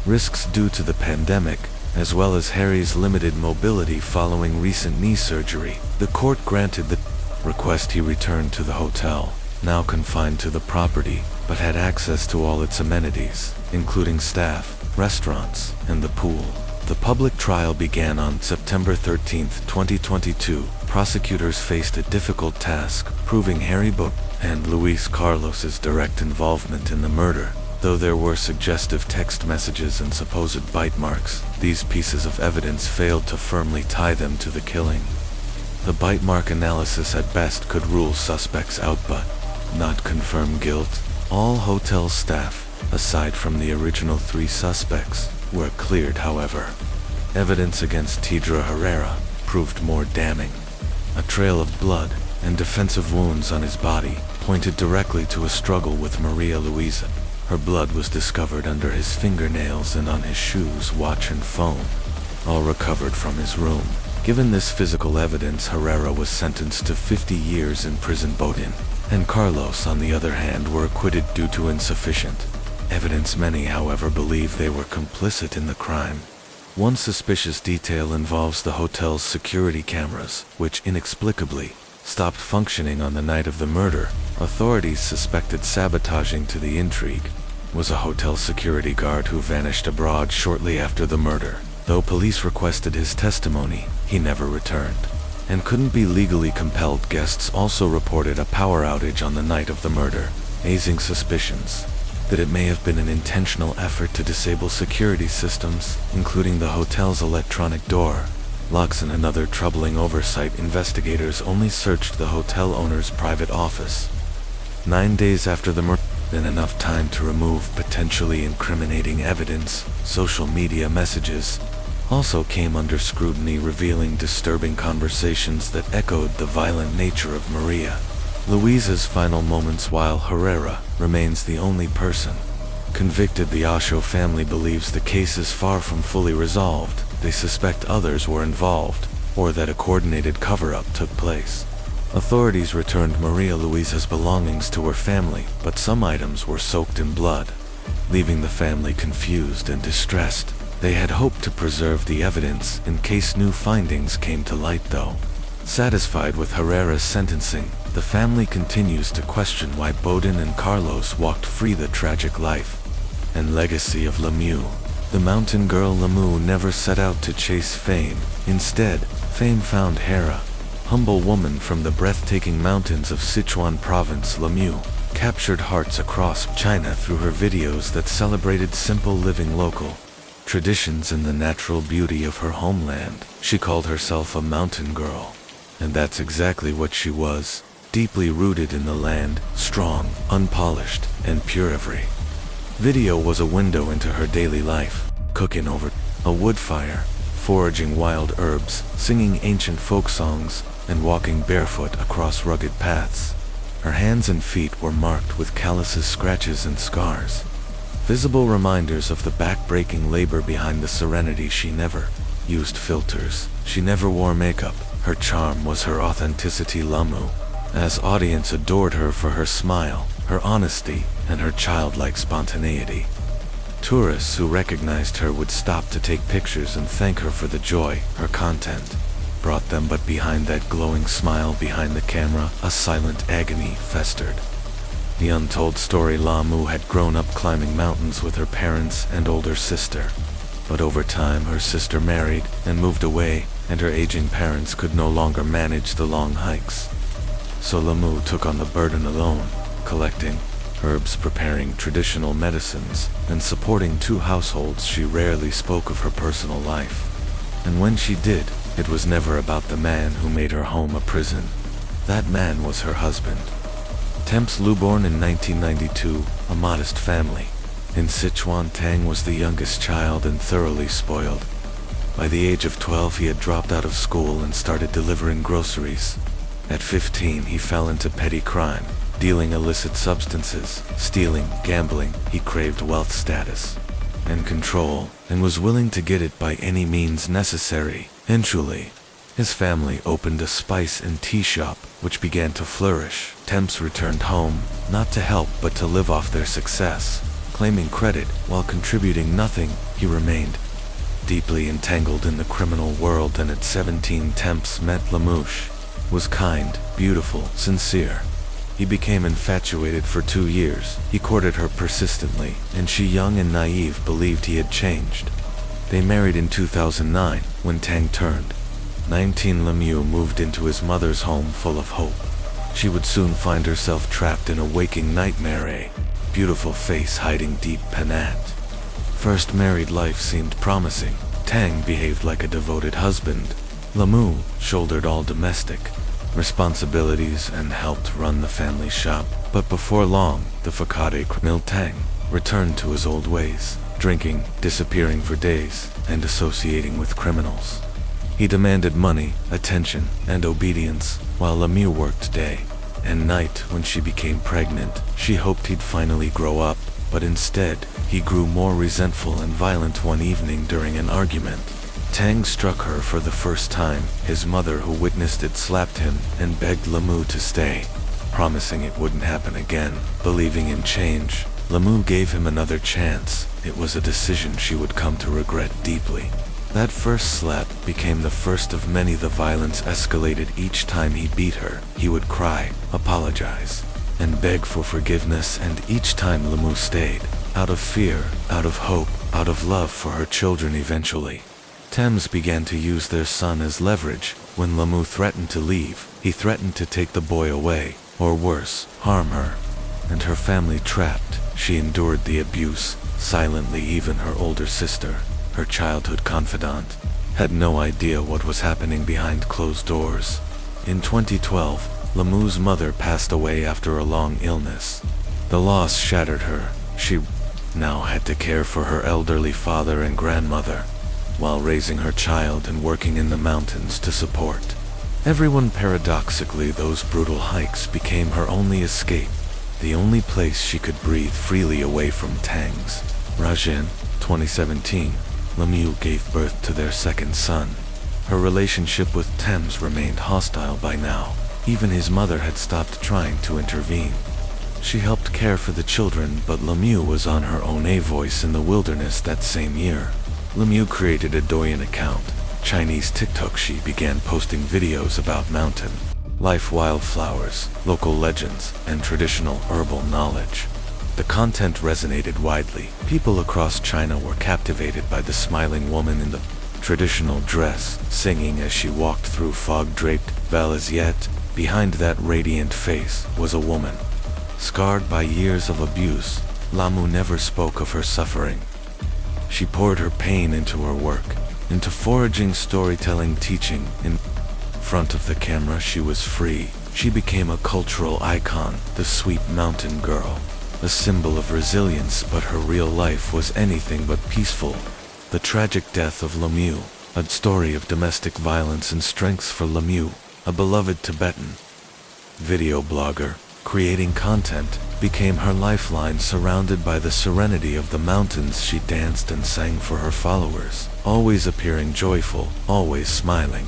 S1: risks due to the pandemic, as well as Harry's limited mobility following recent knee surgery. The court granted the request. He returned to the hotel, now confined to the property, but had access to all its amenities, including staff, restaurants, and the pool. The public trial began on September 13, 2022. Prosecutors faced a difficult task, proving Harry Bowden and Luis Carlos's direct involvement in the murder. Though there were suggestive text messages and supposed bite marks, these pieces of evidence failed to firmly tie them to the killing. The bite mark analysis at best could rule suspects out but not confirm guilt. All hotel staff, aside from the original three suspects, were cleared. However, evidence against Tidra Herrera proved more damning. A trail of blood and defensive wounds on his body pointed directly to a struggle with Maria Luisa. Her blood was discovered under his fingernails and on his shoes, watch, and phone, all recovered from his room. Given this physical evidence, Herrera was sentenced to 50 years in prison. Bodin and Carlos, on the other hand, were acquitted due to insufficient evidence. Many, however, believe they were complicit in the crime. One suspicious detail involves the hotel's security cameras, which inexplicably stopped functioning on the night of the murder. Authorities suspected sabotaging to the intrigue was a hotel security guard who vanished abroad shortly after the murder. Though police requested his testimony, he never returned and couldn't be legally compelled. Guests also reported a power outage on the night of the murder, raising suspicions that it may have been an intentional effort to disable security systems, including the hotel's electronic door locks. And another troubling oversight, investigators only searched the hotel owner's private office 9 days after the murder, and enough time to remove potentially incriminating evidence. Social media messages also came under scrutiny, revealing disturbing conversations that echoed the violent nature of Maria Luisa's final moments. While Herrera remains the only person convicted, the Asho family believes the case is far from fully resolved. They suspect others were involved, or that a coordinated cover-up took place. Authorities returned Maria Luisa's belongings to her family, but some items were soaked in blood, leaving the family confused and distressed. They had hoped to preserve the evidence in case new findings came to light, though. Satisfied with Herrera's sentencing, the family continues to question why Bodin and Carlos walked free. The tragic life and legacy of Lemieux. The mountain girl Lemieux never set out to chase fame. Instead, fame found Hera, humble woman from the breathtaking mountains of Sichuan province. Lemieux captured hearts across China through her videos that celebrated simple living, local traditions, and the natural beauty of her homeland. She called herself a mountain girl, and that's exactly what she was, deeply rooted in the land, strong, unpolished, and pure. Every video was a window into her daily life, cooking over a wood fire, foraging wild herbs, singing ancient folk songs, and walking barefoot across rugged paths. Her hands and feet were marked with calluses, scratches, and scars, visible reminders of the back-breaking labor behind the serenity. She never used filters. She never wore makeup. Her charm was her authenticity. Lemieux, as audience, adored her for her smile, her honesty, and her childlike spontaneity. Tourists who recognized her would stop to take pictures and thank her for the joy her content brought them. But behind that glowing smile, behind the camera, a silent agony festered. The untold story. Lemieux had grown up climbing mountains with her parents and older sister. But over time, her sister married and moved away, and her aging parents could no longer manage the long hikes. So Lemieux took on the burden alone, collecting herbs, preparing traditional medicines, and supporting 2 households. She rarely spoke of her personal life, and when she did, it was never about the man who made her home a prison. That man was her husband. Temps Lu, born in 1992, a modest family in Sichuan. Tang was the youngest child and thoroughly spoiled. By the age of 12, he had dropped out of school and started delivering groceries. At 15, he fell into petty crime, dealing illicit substances, stealing, gambling. He craved wealth, status, and control, and was willing to get it by any means necessary. Eventually, his family opened a spice and tea shop, which began to flourish. Temps returned home, not to help but to live off their success, claiming credit while contributing nothing. He remained deeply entangled in the criminal world, and at 17, Temps met Lemieux. Was kind, beautiful, sincere. He became infatuated for 2 years. He courted her persistently, and she, young and naive, believed he had changed. They married in 2009, when Tang turned 19. Lemieux moved into his mother's home full of hope. She would soon find herself trapped in a waking nightmare, a beautiful face hiding deep penat. First married life seemed promising. Tang behaved like a devoted husband. Lemieux shouldered all domestic responsibilities and helped run the family shop. But before long, the facade criminal Tang returned to his old ways, drinking, disappearing for days, and associating with criminals. He demanded money, attention, and obedience, while Lemieux worked day and night. When she became pregnant, she hoped he'd finally grow up, but instead, he grew more resentful and violent. One evening during an argument, Tang struck her for the first time. His mother, who witnessed it, slapped him and begged Lamu to stay, promising it wouldn't happen again. Believing in change, Lamu gave him another chance. It was a decision she would come to regret deeply. That first slap became the first of many. The violence escalated. Each time he beat her, he would cry, apologize, and beg for forgiveness, and each time Lamu stayed, out of fear, out of hope, out of love for her children. Eventually, Thames began to use their son as leverage. When Lamu threatened to leave, he threatened to take the boy away, or worse, harm her, and her family trapped. She endured the abuse silently. Even her older sister, her childhood confidant, had no idea what was happening behind closed doors. In 2012, Lamu's mother passed away after a long illness. The loss shattered her. She now had to care for her elderly father and grandmother, while raising her child and working in the mountains to support everyone. Paradoxically, those brutal hikes became her only escape, the only place she could breathe freely away from Tang's. Rajin, 2017, Lamu gave birth to their second son. Her relationship with Thames remained hostile by now. Even his mother had stopped trying to intervene. She helped care for the children, but Lamu was on her own. A voice in the wilderness. That same year, Lamu created a Douyin account, Chinese TikTok. She began posting videos about mountain life, wildflowers, local legends, and traditional herbal knowledge. The content resonated widely. People across China were captivated by the smiling woman in the traditional dress, singing as she walked through fog-draped valleys. Yet, behind that radiant face was a woman, scarred by years of abuse. Lamu never spoke of her suffering. She poured her pain into her work, into foraging, storytelling, teaching. In front of the camera, she was free. She became a cultural icon, the sweet mountain girl, a symbol of resilience. But her real life was anything but peaceful. The tragic death of Lamu, a story of domestic violence and strength for Lamu, a beloved Tibetan video blogger, creating content, became her lifeline. Surrounded by the serenity of the mountains, she danced and sang for her followers, always appearing joyful, always smiling.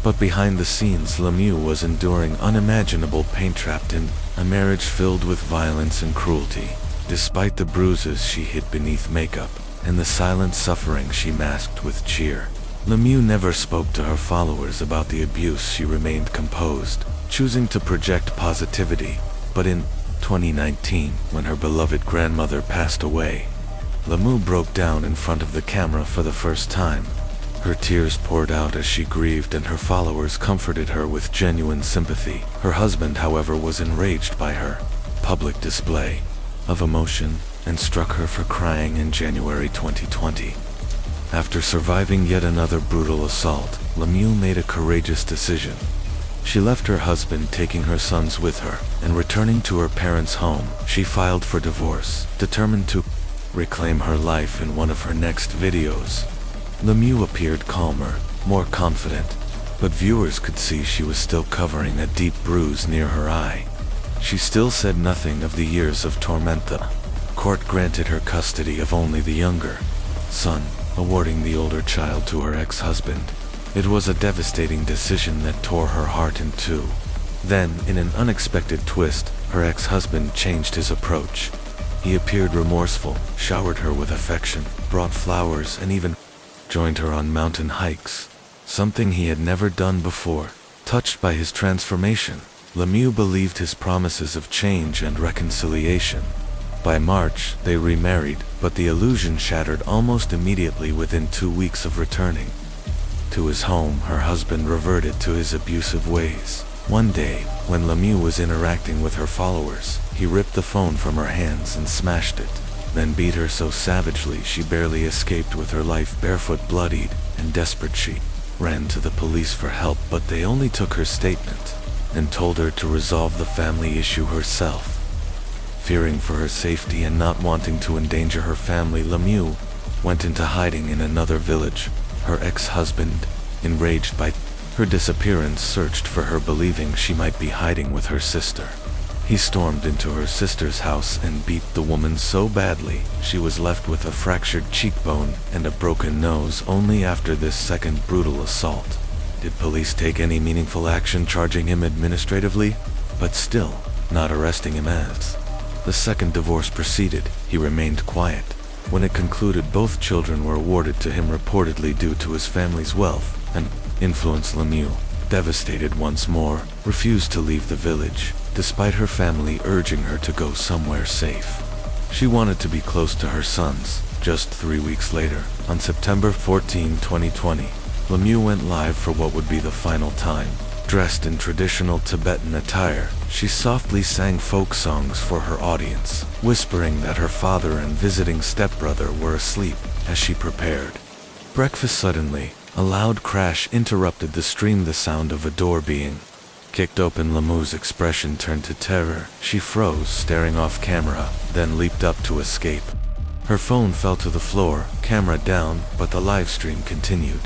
S1: But behind the scenes, Lamu was enduring unimaginable pain, trapped in a marriage filled with violence and cruelty. Despite the bruises she hid beneath makeup, and the silent suffering she masked with cheer, Lamu never spoke to her followers about the abuse. She remained composed, choosing to project positivity. But in 2019, when her beloved grandmother passed away, Lamu broke down in front of the camera for the first time. Her tears poured out as she grieved, and her followers comforted her with genuine sympathy. Her husband, however, was enraged by her public display of emotion and struck her for crying in January 2020. After surviving yet another brutal assault, Lamu made a courageous decision. She left her husband, taking her sons with her, and returning to her parents' home, she filed for divorce, determined to reclaim her life. In one of her next videos, Lamu appeared calmer, more confident, but viewers could see she was still covering a deep bruise near her eye. She still said nothing of the years of torment. The court granted her custody of only the younger son, awarding the older child to her ex-husband. It was a devastating decision that tore her heart in two. Then, in an unexpected twist, her ex-husband changed his approach. He appeared remorseful, showered her with affection, brought flowers, and even joined her on mountain hikes, something he had never done before. Touched by his transformation, Lamu believed his promises of change and reconciliation. By March, they remarried, but the illusion shattered almost immediately. Within 2 weeks of returning to his home, her husband reverted to his abusive ways. One day, when Lamu was interacting with her followers, he ripped the phone from her hands and smashed it, then beat her so savagely she barely escaped with her life. Barefoot, bloodied, and desperate, she ran to the police for help, but they only took her statement and told her to resolve the family issue herself. Fearing for her safety and not wanting to endanger her family, Lamu went into hiding in another village. Her ex-husband, enraged by her disappearance, searched for her, believing she might be hiding with her sister. He stormed into her sister's house and beat the woman so badly she was left with a fractured cheekbone and a broken nose only after this second brutal assault. Did police take any meaningful action charging him administratively? But still, not arresting him as. The second divorce proceeded. He remained quiet. When it concluded, both children were awarded to him reportedly due to his family's wealth and influence. Lemieux, devastated once more, refused to leave the village, despite her family urging her to go somewhere safe. She wanted to be close to her sons. Just 3 weeks later, on September 14, 2020, Lemieux went live for what would be the final time. Dressed in traditional Tibetan attire, she softly sang folk songs for her audience, whispering that her father and visiting stepbrother were asleep as she prepared breakfast. Suddenly, a loud crash interrupted the stream, the sound of a door being kicked open. Lemieux's expression turned to terror. She froze, staring off camera, then leaped up to escape. Her phone fell to the floor, camera down, but the live stream continued.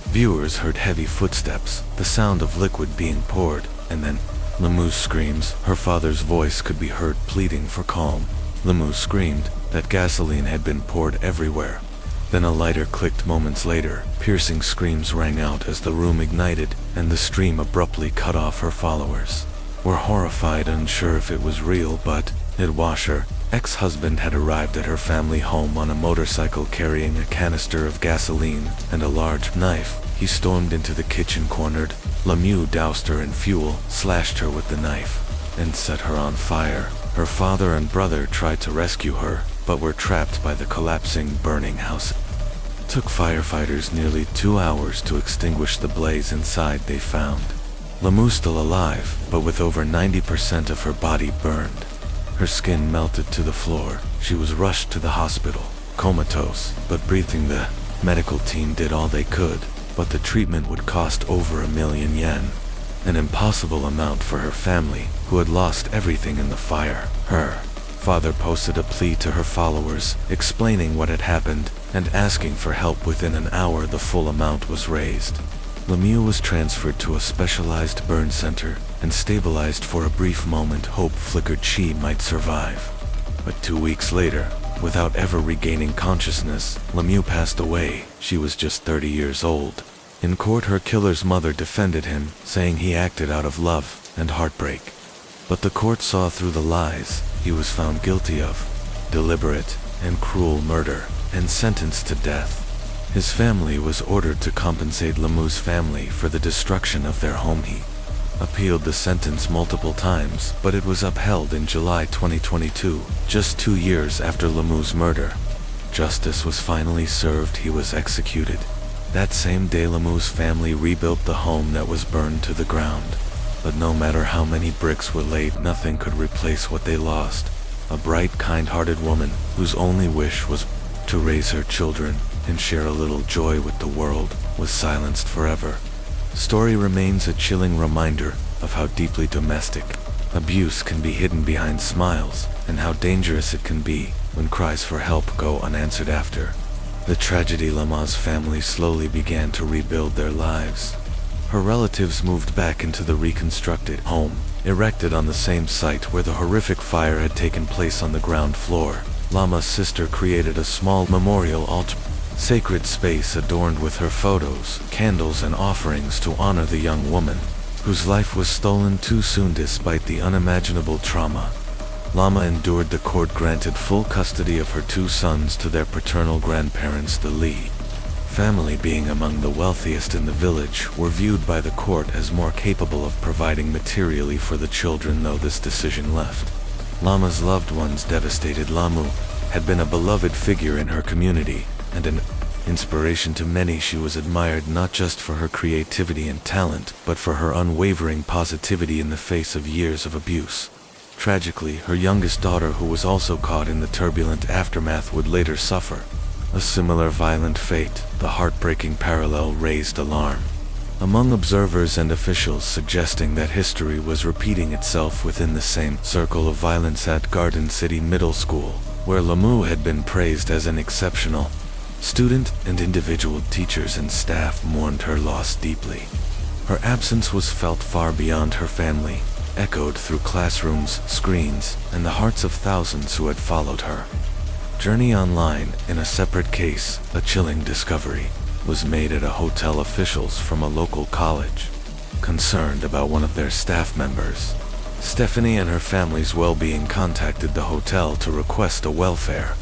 S1: Viewers heard heavy footsteps, the sound of liquid being poured, and then Lemieux's screams. Her father's voice could be heard pleading for calm. Lemieux screamed that gasoline had been poured everywhere. Then a lighter clicked moments later. Piercing screams rang out as the room ignited, and the stream abruptly cut off. Her followers were horrified, unsure if it was real, but it was. Her ex-husband had arrived at her family home on a motorcycle carrying a canister of gasoline and a large knife. He stormed into the kitchen, cornered Lemieux, doused her in fuel, slashed her with the knife, and set her on fire. Her father and brother tried to rescue her, but were trapped by the collapsing, burning house. It took firefighters nearly 2 hours to extinguish the blaze. Inside, they found Lemieux still alive, but with over 90% of her body burned. Her skin melted to the floor. She was rushed to the hospital, comatose, but breathing. The medical team did all they could, but the treatment would cost over $1,000,000, an impossible amount for her family, who had lost everything in the fire. Her father posted a plea to her followers, explaining what had happened and asking for help. Within an hour, the full amount was raised. Lemieux was transferred to a specialized burn center and stabilized for a brief moment. Hope flickered she might survive. But 2 weeks later, without ever regaining consciousness, Lemieux passed away. She was just 30 years old. In court, her killer's mother defended him, saying he acted out of love and heartbreak. But the court saw through the lies. He was found guilty of deliberate and cruel murder and sentenced to death. His family was ordered to compensate Lemieux's family for the destruction of their home. He appealed the sentence multiple times, but it was upheld in July 2022, just 2 years after Lemieux's murder. Justice was finally served. He was executed. That same day, Lemieux's family rebuilt the home that was burned to the ground. But no matter how many bricks were laid, nothing could replace what they lost. A bright, kind-hearted woman whose only wish was to raise her children and share a little joy with the world was silenced forever. Story remains a chilling reminder of how deeply domestic abuse can be hidden behind smiles, and how dangerous it can be when cries for help go unanswered. After the tragedy, Lemieux's family slowly began to rebuild their lives. Her relatives moved back into the reconstructed home, erected on the same site where the horrific fire had taken place. On the ground floor, Lamieux's sister created a small memorial altar, sacred space adorned with her photos, candles, and offerings to honor the young woman whose life was stolen too soon. Despite the unimaginable trauma, Lamieux endured. The court granted full custody of her 2 sons to their paternal grandparents. The Lee family, being among the wealthiest in the village, were viewed by the court as more capable of providing materially for the children, though this decision left Lamieux's loved ones devastated. Lemieux had been a beloved figure in her community and an inspiration to many. She was admired not just for her creativity and talent, but for her unwavering positivity in the face of years of abuse. Tragically, her youngest daughter, who was also caught in the turbulent aftermath, would later suffer a similar violent fate. The heartbreaking parallel raised alarm among observers and officials, suggesting that history was repeating itself within the same circle of violence. At Garden City Middle School, where Lemieux had been praised as an exceptional student, and individual teachers and staff mourned her loss deeply. Her absence was felt far beyond her family. echoed through classrooms, screens, and the hearts of thousands who had followed her. Journey Online, in a separate case, a chilling discovery, was made at a hotel. Officials from a local college, concerned about one of their staff members, Stephanie, and her family's well-being, contacted the hotel to request a welfare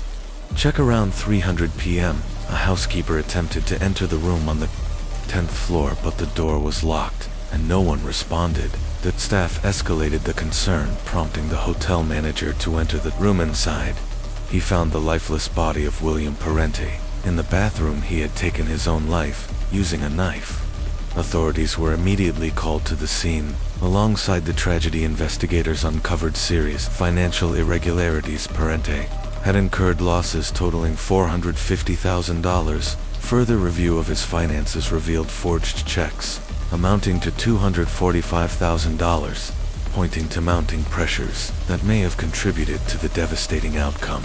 S1: check. Around 3:00 p.m., a housekeeper attempted to enter the room on the 10th floor, but the door was locked, and no one responded. The staff escalated the concern, prompting the hotel manager to enter the room. Inside, he found the lifeless body of William Parenti. In the bathroom, he had taken his own life, using a knife. Authorities were immediately called to the scene. Alongside the tragedy, investigators uncovered serious financial irregularities. Parenti had incurred losses totaling $450,000. Further review of his finances revealed forged checks amounting to $245,000, pointing to mounting pressures that may have contributed to the devastating outcome.